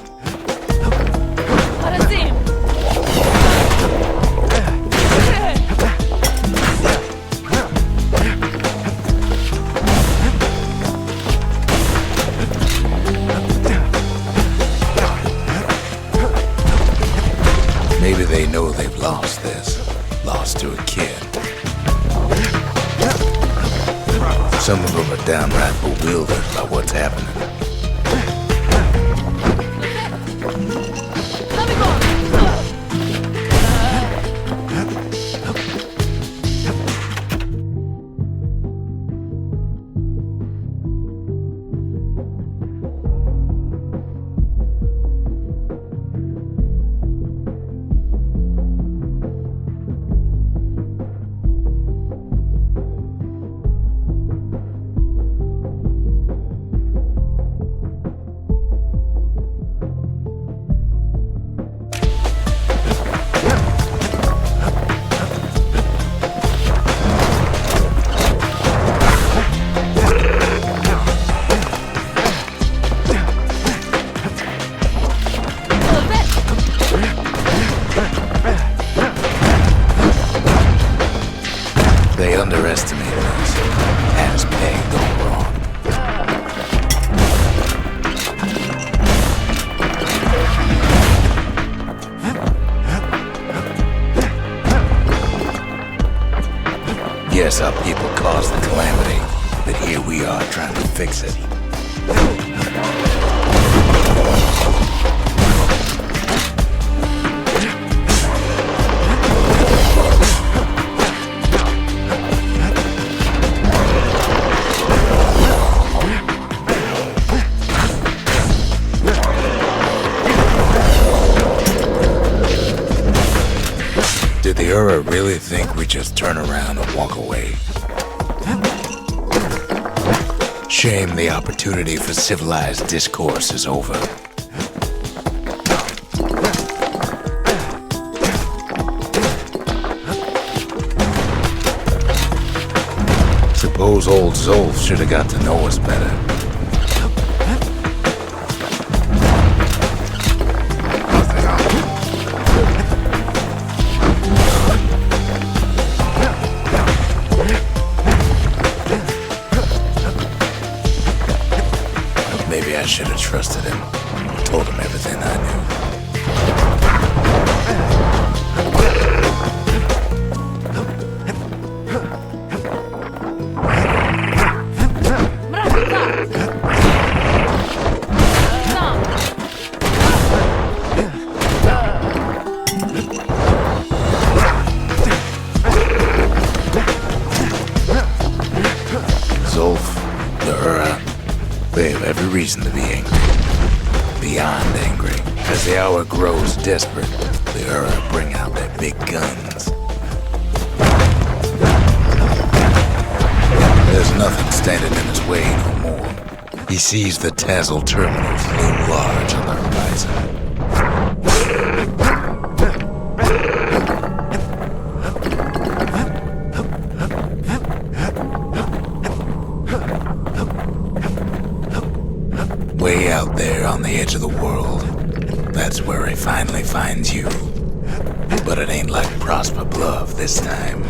Maybe they know they've lost this. Lost to a kid. Some of them are downright bewildered by what's happening. They underestimated us. Had us pegged all wrong. Yes, our people caused the calamity, but here we are trying to fix it. Did the Ura really think we just turn around and walk away? Shame the opportunity for civilized discourse is over. Suppose old Zolf should have got to know us better. Maybe I should have trusted him. Told him everything I knew. Zolf, the Ura, they have every reason to be angry. Beyond angry. As the hour grows desperate, the Ura bring out their big guns. There's nothing standing in his way no more. He sees the Tazzle terminals loom large on the horizon. Way out there on the edge of the world, that's where he finally finds you. But it ain't like Prosper Bluff this time.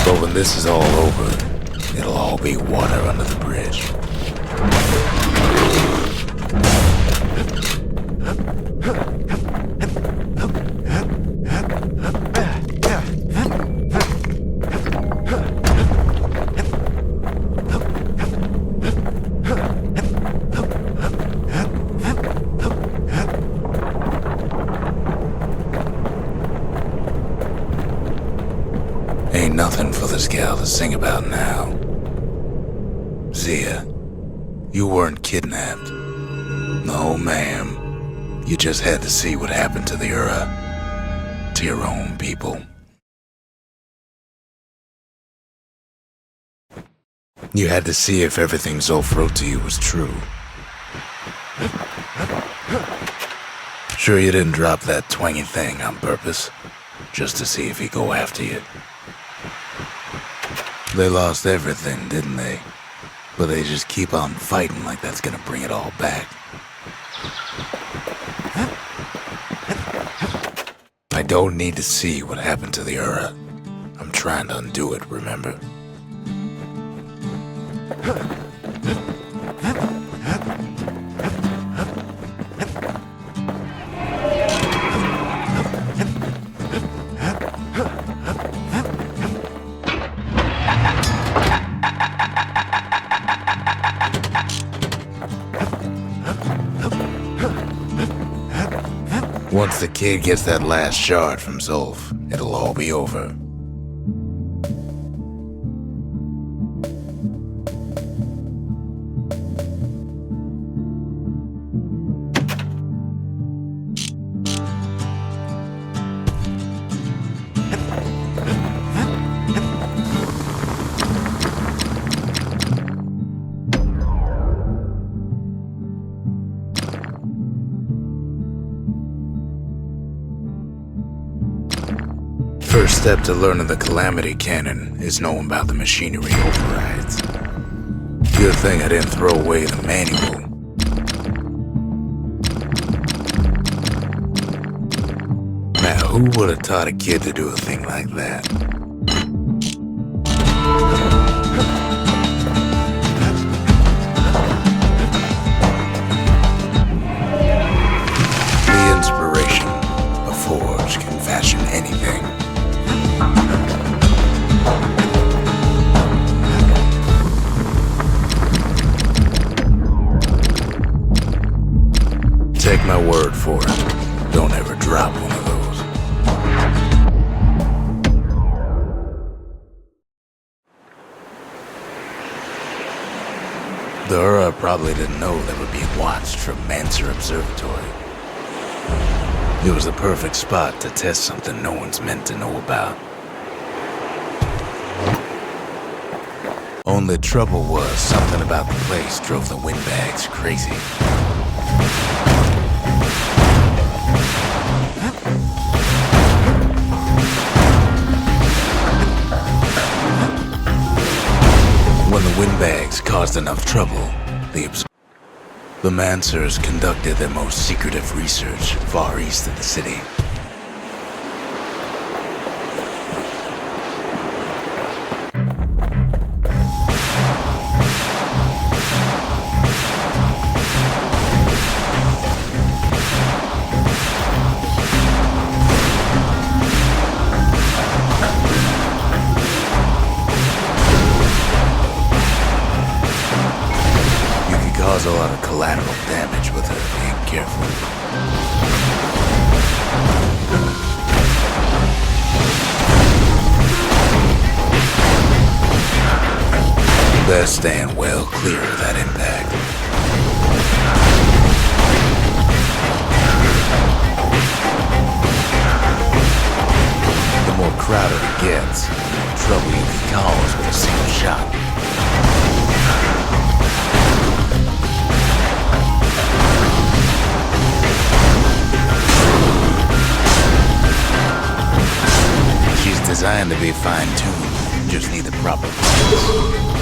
But when this is all over, it'll all be water under the bridge. one for this gal to sing about now. Zia, you weren't kidnapped. No, ma'am. You just had to see what happened to the Ura. To your own people. You had to see if everything Zulf wrote to you was true. Sure you didn't drop that twangy thing on purpose, just to see if he'd go after you. They lost everything, didn't they? But they just keep on fighting like that's gonna bring it all back. I don't need to see what happened to the Ura. I'm trying to undo it, remember? Once the kid gets that last shard from Zulf, it'll all be over. First step to learning the Calamity Cannon is knowing about the machinery overrides. Good thing I didn't throw away the manual. Now, who would have taught a kid to do a thing like that? The inspiration. A forge can fashion anything. Take my word for it. Don't ever drop one of those. The Ura probably didn't know they were being watched from Mancer Observatory. It was the perfect spot to test something no one's meant to know about. Only trouble was something about the place drove the windbags crazy. When the windbags caused enough trouble, the Mancers conducted their most secretive research far east of the city. Cause a lot of collateral damage with her being careful. Best stand well clear of that impact. The more crowded it gets, the more trouble you can cause with a single shot. Designed to be fine-tuned, just need the proper balance.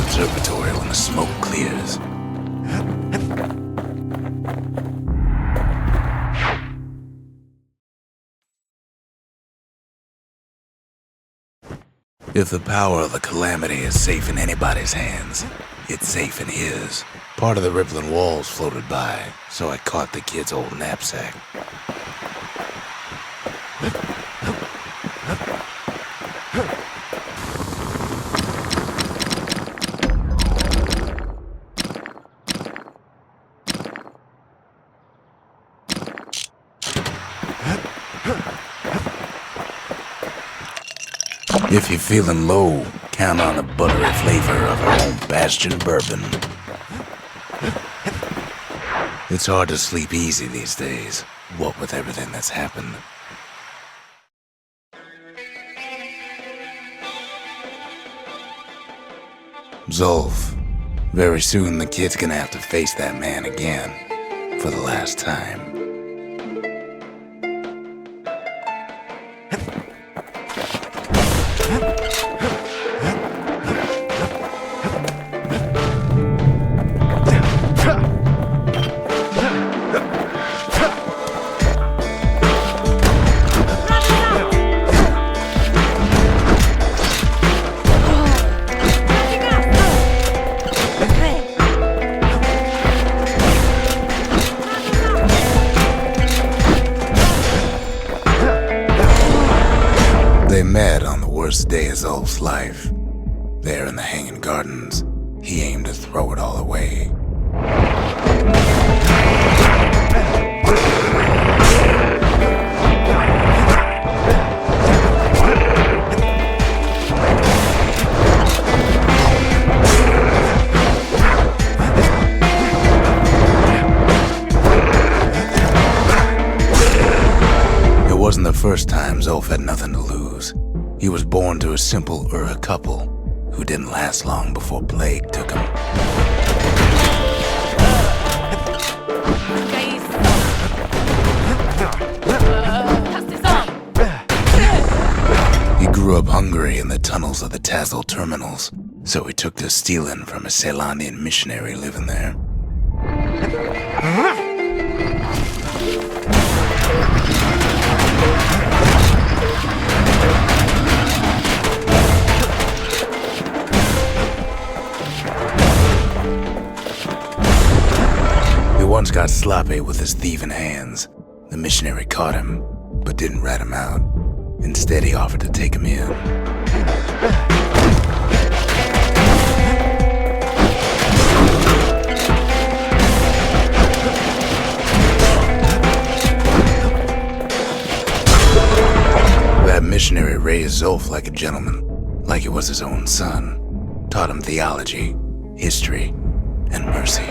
observatory when the smoke clears. If the power of the calamity is safe in anybody's hands, it's safe in his. Part of the rippling walls floated by, so I caught the kid's old knapsack. If you're feeling low, count on the buttery flavor of our own Bastion bourbon. It's hard to sleep easy these days, what with everything that's happened. Zolf, very soon the kid's gonna have to face that man again, for the last time. They met on the worst day of Zolf's life. There in the Hanging Gardens, he aimed to throw it all away. It wasn't the first time Zolf had nothing to lose. He was born to a simple Ura couple who didn't last long before plague took him. He grew up hungry in the tunnels of the Tassel terminals, so he took to stealing from a Ceylonian missionary living there. He once got sloppy with his thieving hands. The missionary caught him, but didn't rat him out. Instead, he offered to take him in. That missionary raised Zolf like a gentleman, like he was his own son. Taught him theology, history, and mercy.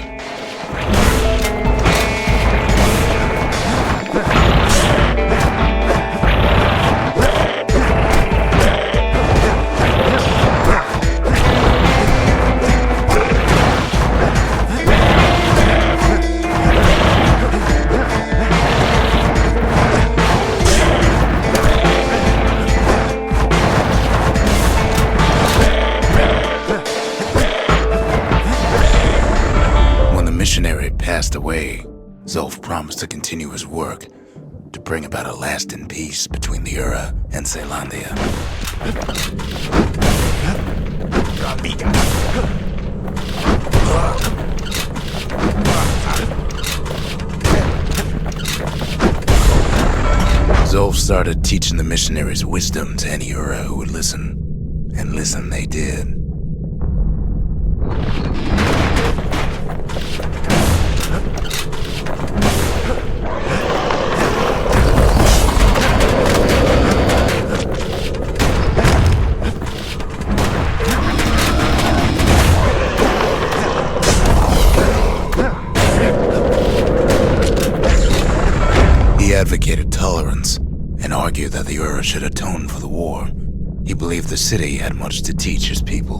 Missionary passed away, Zolf promised to continue his work to bring about a lasting peace between the Ura and Ceylondia. Zolf started teaching the missionaries wisdom to any Ura who would listen, and listen they did. He advocated tolerance and argued that the Ura should atone for the war. He believed the city had much to teach his people.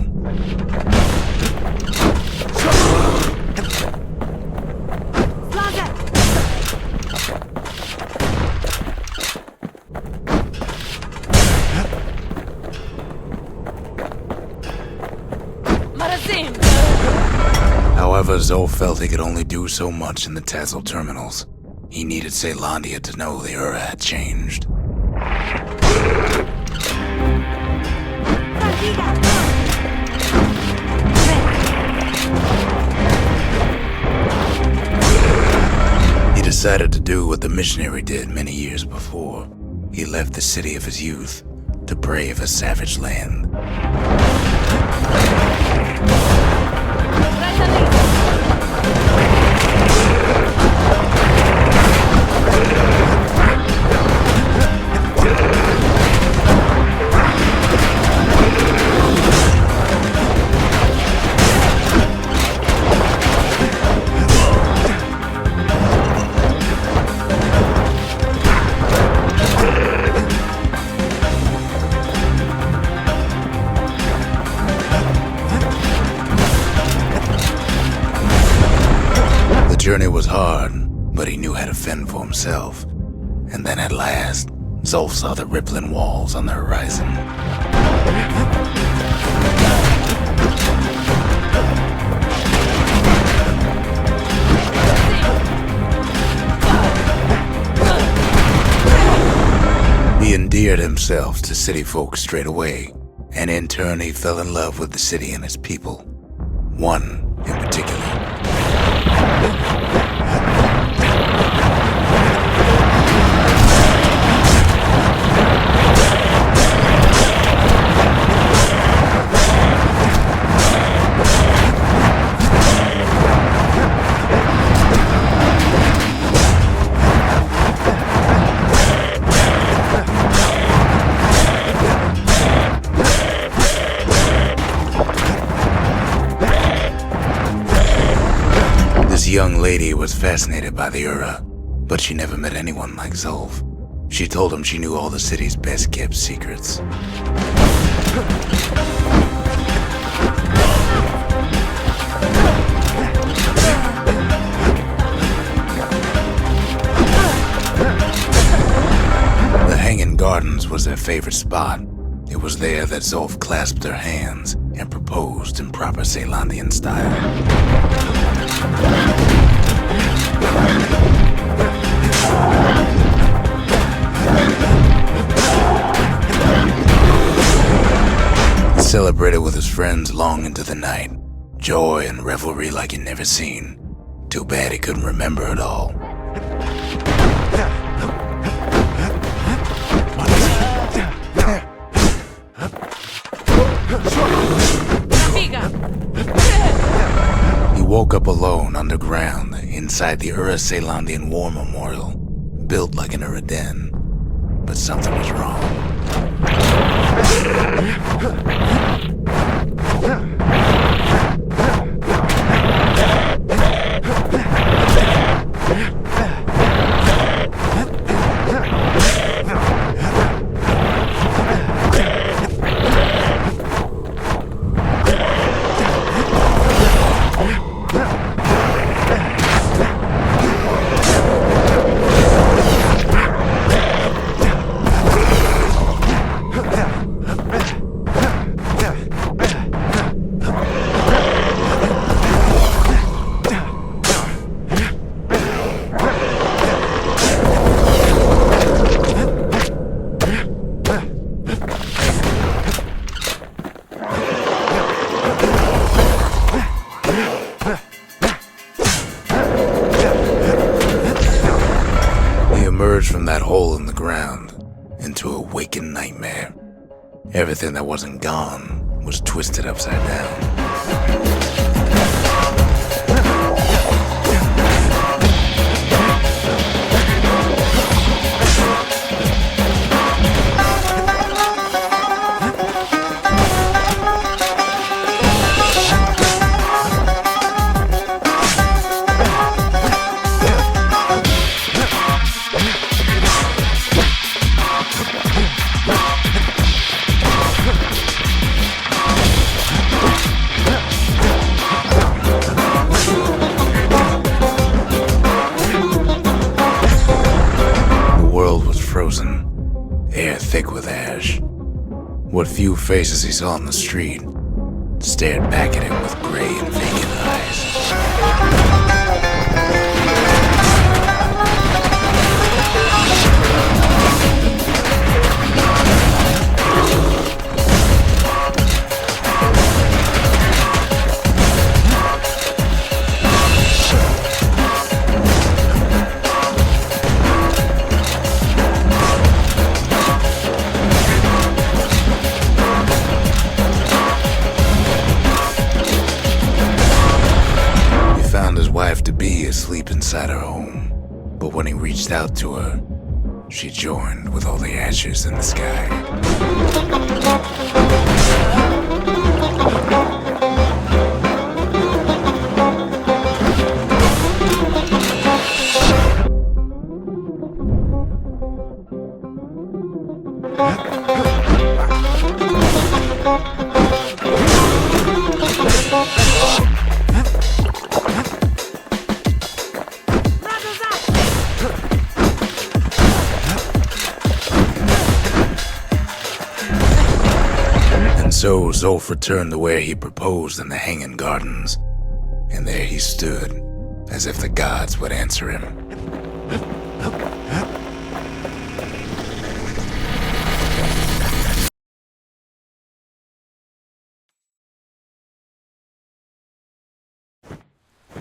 Marazim! However, Zol felt he could only do so much in the Tassel terminals. He needed Caelondia to know the era had changed. He decided to do what the missionary did many years before. He left the city of his youth to brave a savage land. The journey was hard, but he knew how to fend for himself. And then at last, Zolf saw the rippling walls on the horizon. He endeared himself to city folk straight away, and in turn he fell in love with the city and its people. One in particular. This young lady was fascinated by the Ura, but she never met anyone like Zolf. She told him she knew all the city's best-kept secrets. The Hanging Gardens was their favorite spot. It was there that Zolf clasped her hands and proposed in proper Caelondian style. He celebrated with his friends long into the night. Joy and revelry like he'd never seen. Too bad he couldn't remember it all. He woke up alone underground inside the Ura Caelondian War Memorial, built like an Uraden. But something was wrong. From that hole in the ground into a waking nightmare. Everything that wasn't gone was twisted upside down. Air thick with ash. What few faces he saw on the street stared back at him with gray and vacant eyes. inside her home. But when he reached out to her, she joined with all the ashes in the sky. So Zolf returned to where he proposed in the Hanging Gardens, and there he stood, as if the gods would answer him.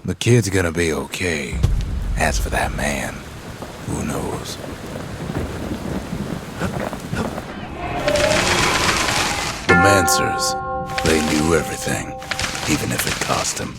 The kid's gonna be okay. As for that man, who knows? The Mancers, they knew everything, even if it cost them.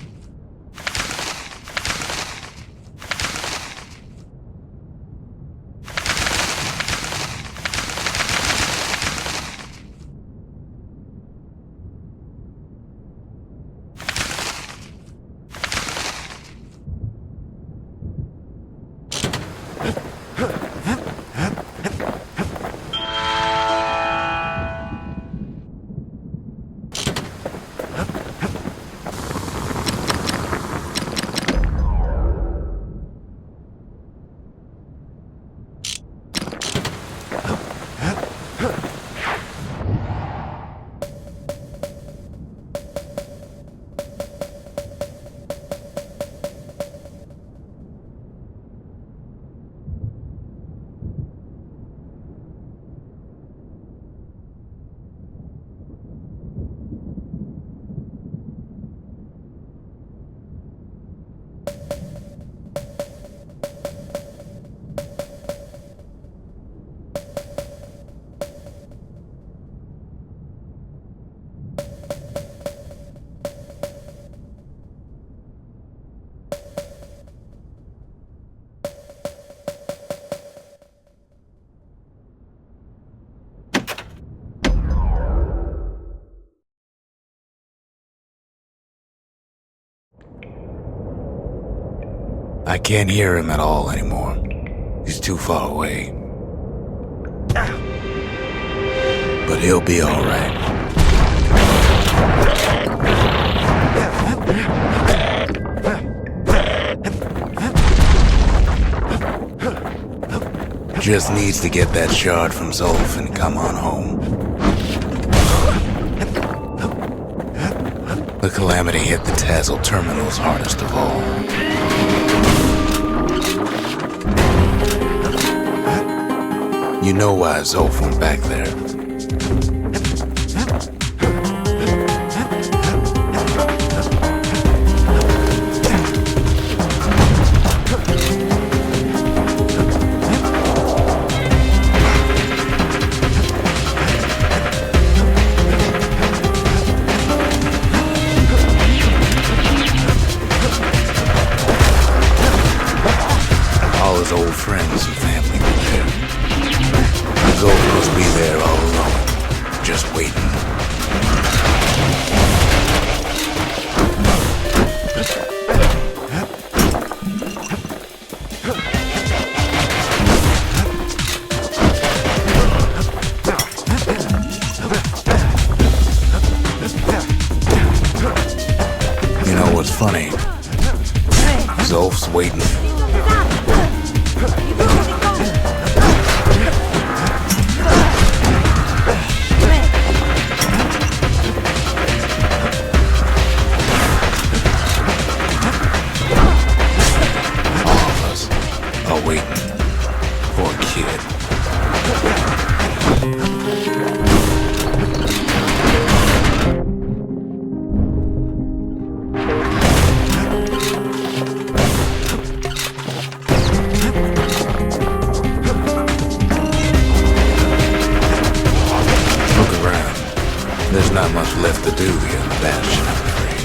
I can't hear him at all anymore. He's too far away. But he'll be all right. Just needs to get that shard from Zolf and come on home. The calamity hit the Tazzle terminals hardest of all. You know why Zolf went back there. All his old friends and family were there. Zolf must be there all alone, just waiting. You know what's funny? Zolf's waiting. There's not much left to do here in the Bastion, I'm afraid.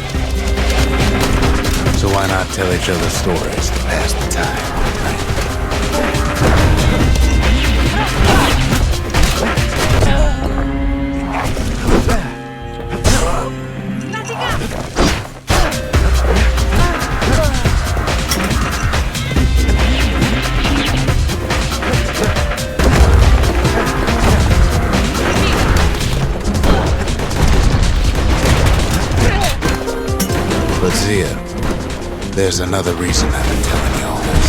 So why not tell each other stories to pass the time? But Zia, there's another reason I've been telling you all this.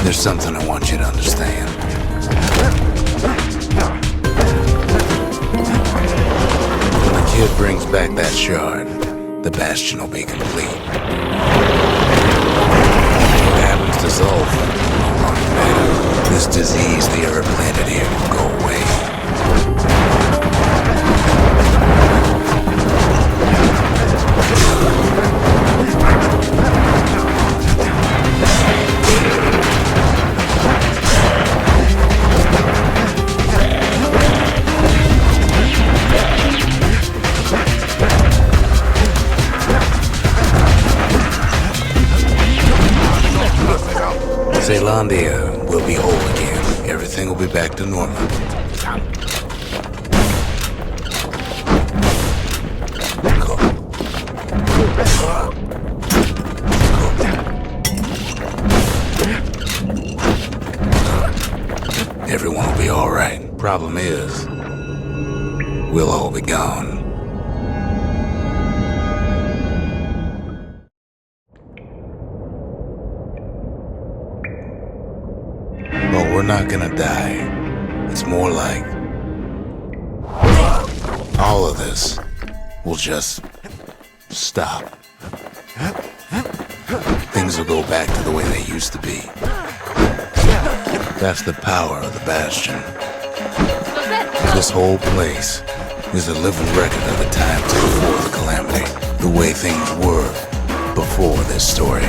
There's something I want you to understand. When the kid brings back that shard, the Bastion will be complete. What happens to Zulf won't matter. This disease the Earth planted here will go away. Zealandia will be whole again. Everything will be back to normal. Everyone will be all right. Problem is, we'll all be gone. But we're not gonna die. It's more like all of this will just stop. Things will go back to the way they used to be. That's the power of the Bastion. This whole place is a living record of the times before the calamity, the way things were before this story.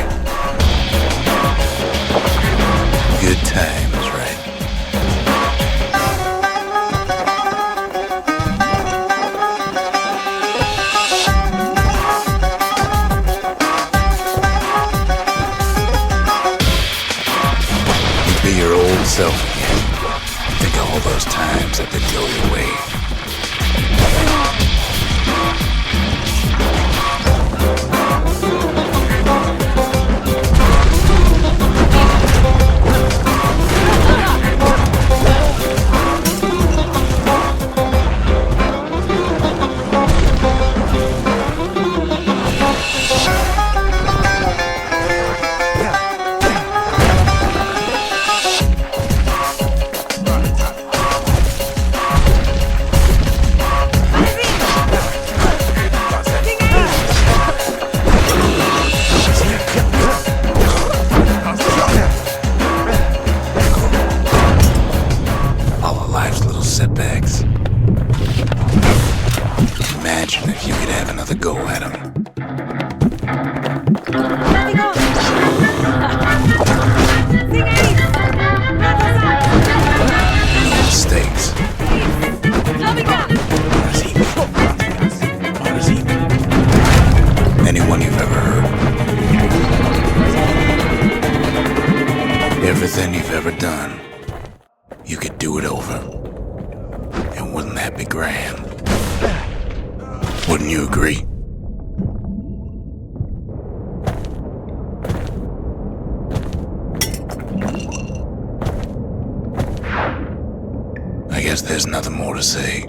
Good times, right? You'd be your old self again. Think of all those times that didn't go your way. Setbacks. Imagine if you could have another go at them. No mistakes. Anyone you've ever heard. Everything you've ever done, you could do it over. And wouldn't that be grand? Wouldn't you agree? I guess there's nothing more to say.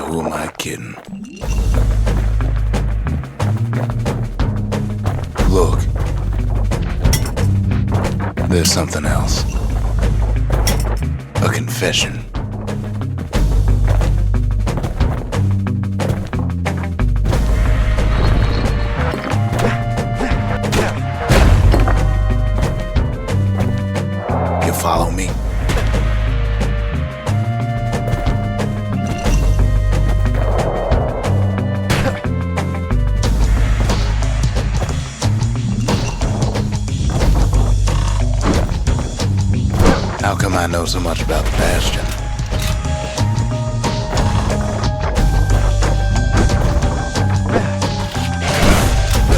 Who am I kidding? Look, there's something else. A confession. You follow me? How come I know so much about the Bastion?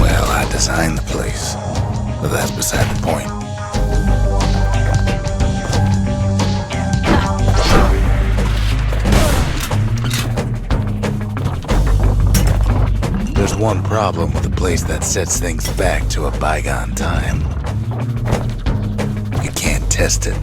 Well, I designed the place, but that's beside the point. There's one problem with a place that sets things back to a bygone time. You can't test it.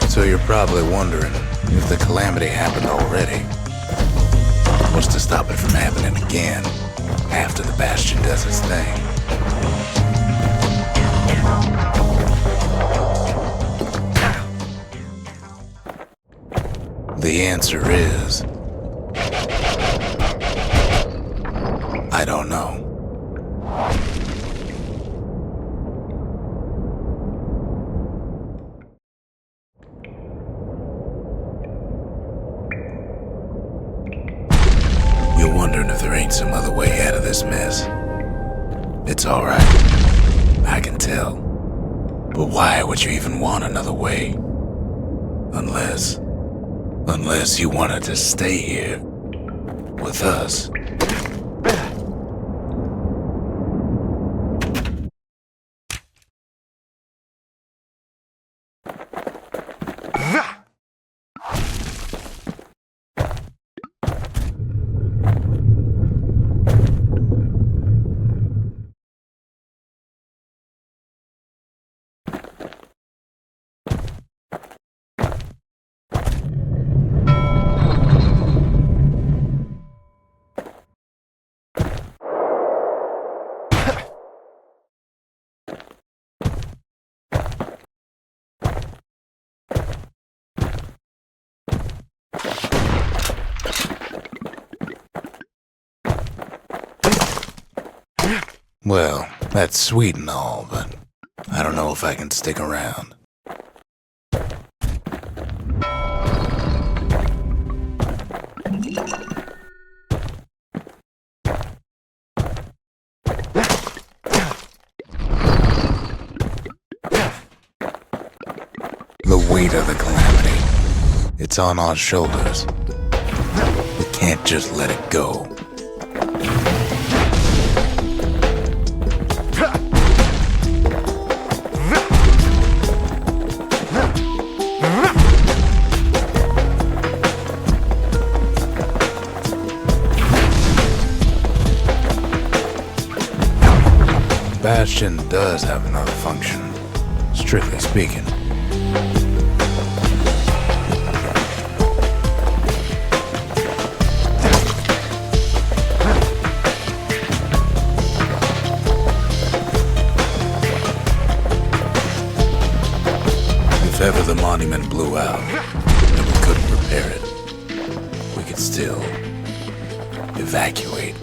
So you're probably wondering if the calamity happened already. What's to stop it from happening again after the Bastion does its thing? The answer is... I don't know. You're wondering if there ain't some other way out of this mess. It's alright. I can tell. But why would you even want another way? Unless you wanted to stay here with us. Well, that's sweet and all, but I don't know if I can stick around. The weight of the calamity, it's on our shoulders. We can't just let it go. Bastion does have another function, strictly speaking. If ever the monument blew out and we couldn't repair it, we could still evacuate.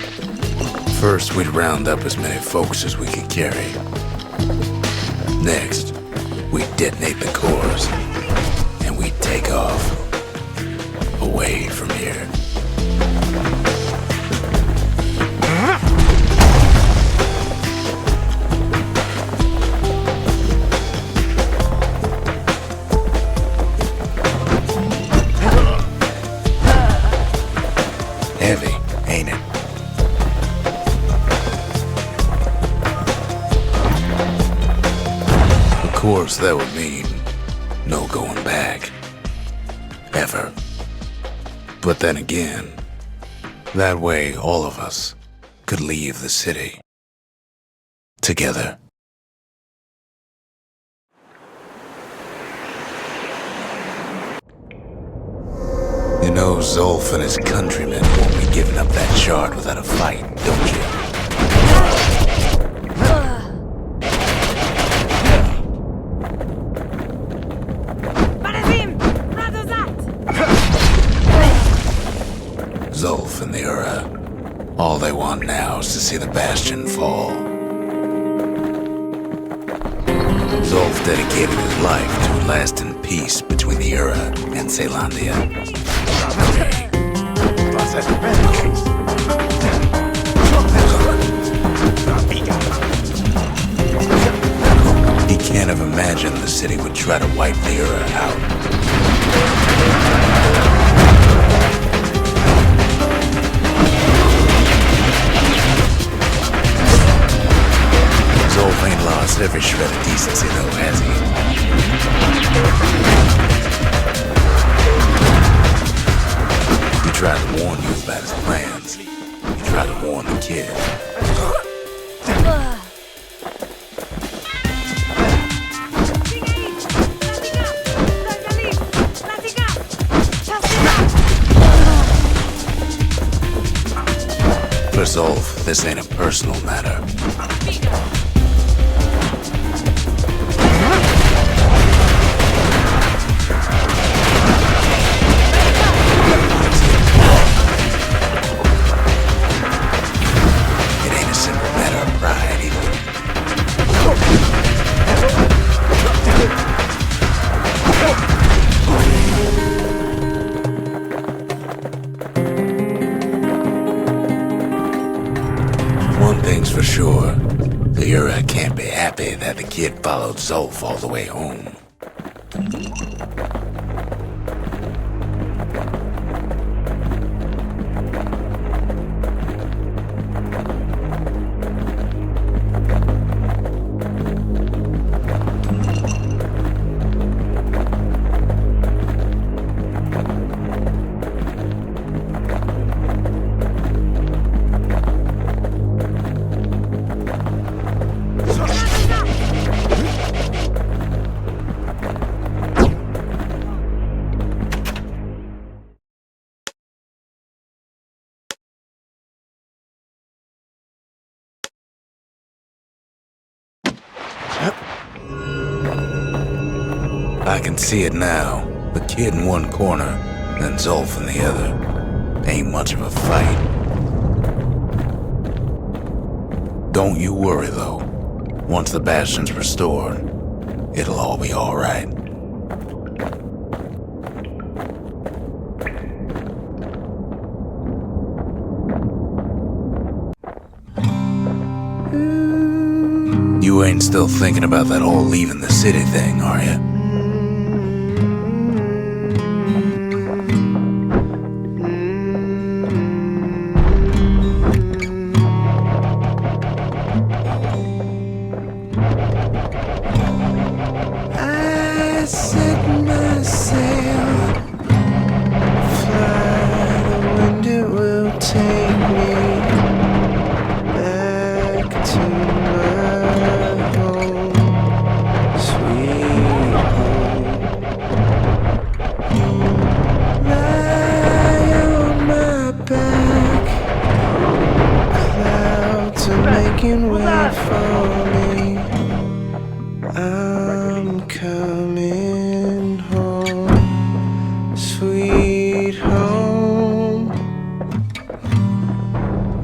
First, we'd round up as many folks as we could carry. Next, we'd detonate the cores, and we'd take off, away from here. Heavy, ain't it? Of course, that would mean no going back. Ever. But then again, that way all of us could leave the city. Together. You know Zolf and his countrymen won't be giving up that shard without a fight, don't you? Zolf and the Ura, all they want now is to see the Bastion fall. Zolf dedicated his life to a lasting peace between the Ura and Caelondia. He can't have imagined the city would try to wipe the Ura out. Zolf ain't lost every shred of decency though, has he? He tried to warn you about his plans. He tried to warn the kid. For Zolf, this ain't a personal matter. It ain't a simple matter of pride either. One thing's for sure, the Ura can't be happy that the kid followed Zolf all the way home. I can see it now. The kid in one corner, then Zolf in the other. Ain't much of a fight. Don't you worry, though. Once the Bastion's restored, it'll all be alright. You ain't still thinking about that whole leaving the city thing, are you? I set my sail, fly, the wind it will take me back to my home, sweet home. Lie on my back, clouds are making way for me. I'm coming home, sweet home.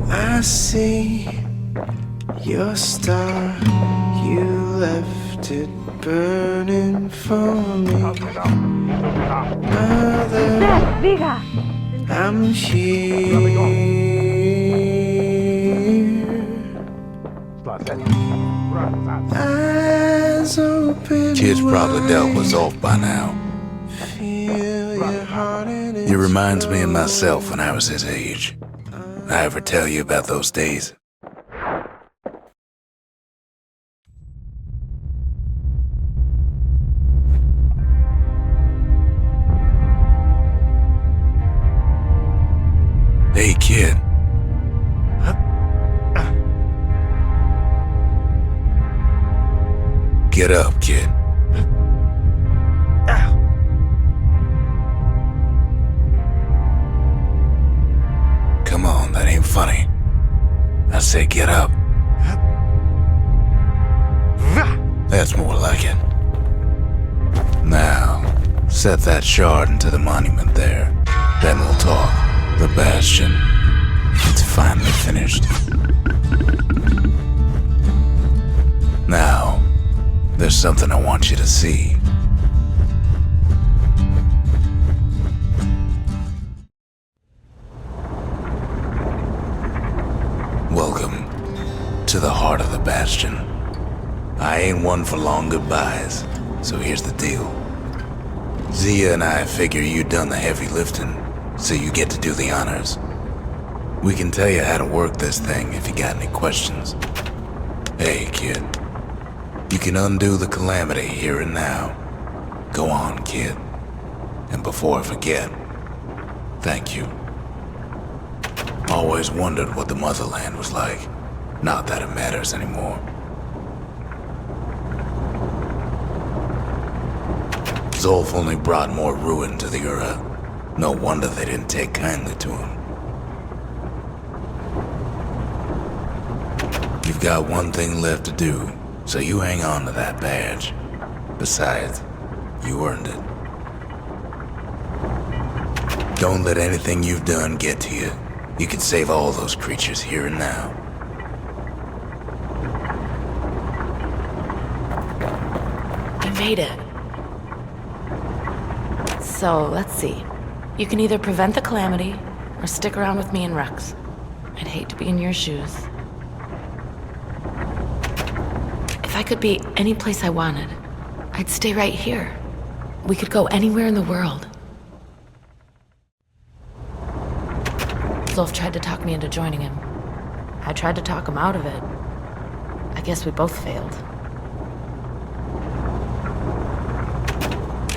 I see your star, you left it burning for me. Mother, I'm here. Eyes open Kid's probably dealt with Zolf by now. Feel your heart and It reminds me of myself when I was his age. I ever tell you about those days? Hey, kid. Get up, kid. Come on, that ain't funny. I say get up. That's more like it. Now, set that shard into the monument there. Then we'll talk. The Bastion. It's finally finished. Now, there's something I want you to see. Welcome to the heart of the Bastion. I ain't one for long goodbyes, so here's the deal. Zia and I figure you done the heavy lifting, so you get to do the honors. We can tell you how to work this thing if you got any questions. Hey, kid. You can undo the calamity here and now. Go on, kid. And before I forget, thank you. Always wondered what the motherland was like. Not that it matters anymore. Zolf only brought more ruin to the Ura. No wonder they didn't take kindly to him. You've got one thing left to do, so you hang on to that badge. Besides, you earned it. Don't let anything you've done get to you. You can save all those creatures here and now. I made it. So, let's see. You can either prevent the calamity, or stick around with me and Rex. I'd hate to be in your shoes. If I could be any place I wanted, I'd stay right here. We could go anywhere in the world. Zolf tried to talk me into joining him. I tried to talk him out of it. I guess we both failed.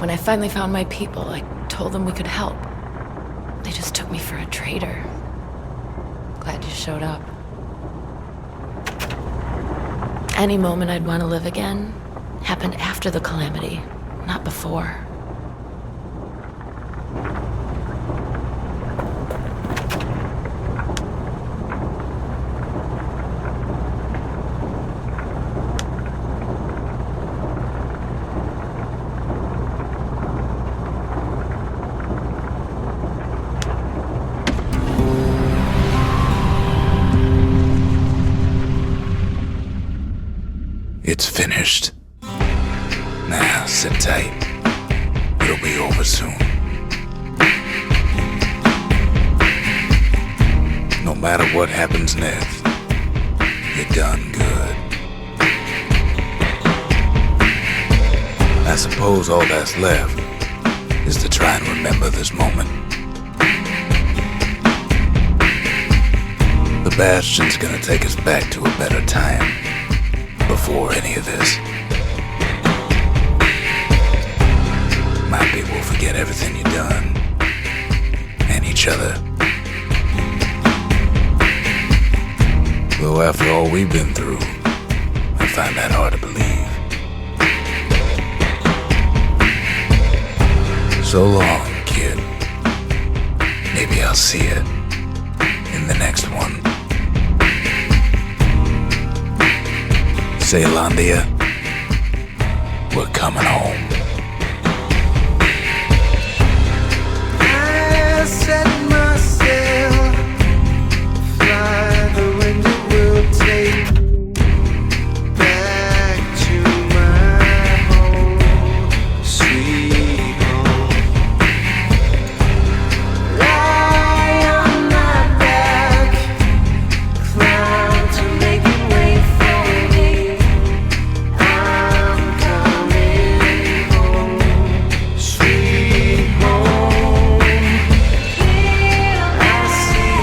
When I finally found my people, I told them we could help. They just took me for a traitor. Glad you showed up. Any moment I'd want to live again happened after the calamity, not before. It's finished. Now, sit tight. It'll be over soon. No matter what happens next, you're done good. I suppose all that's left is to try and remember this moment. The Bastion's gonna take us back to a better time. Before any of this. My people will forget everything you've done. And each other. Though after all we've been through, I find that hard to believe. So long, kid. Maybe I'll see you in the next one. Zealandia, we're coming home. I set myself, fly the wind it will take back to my home, sweet home. Lie on my back, climb to make it wait for me. I'm coming home, sweet home. I see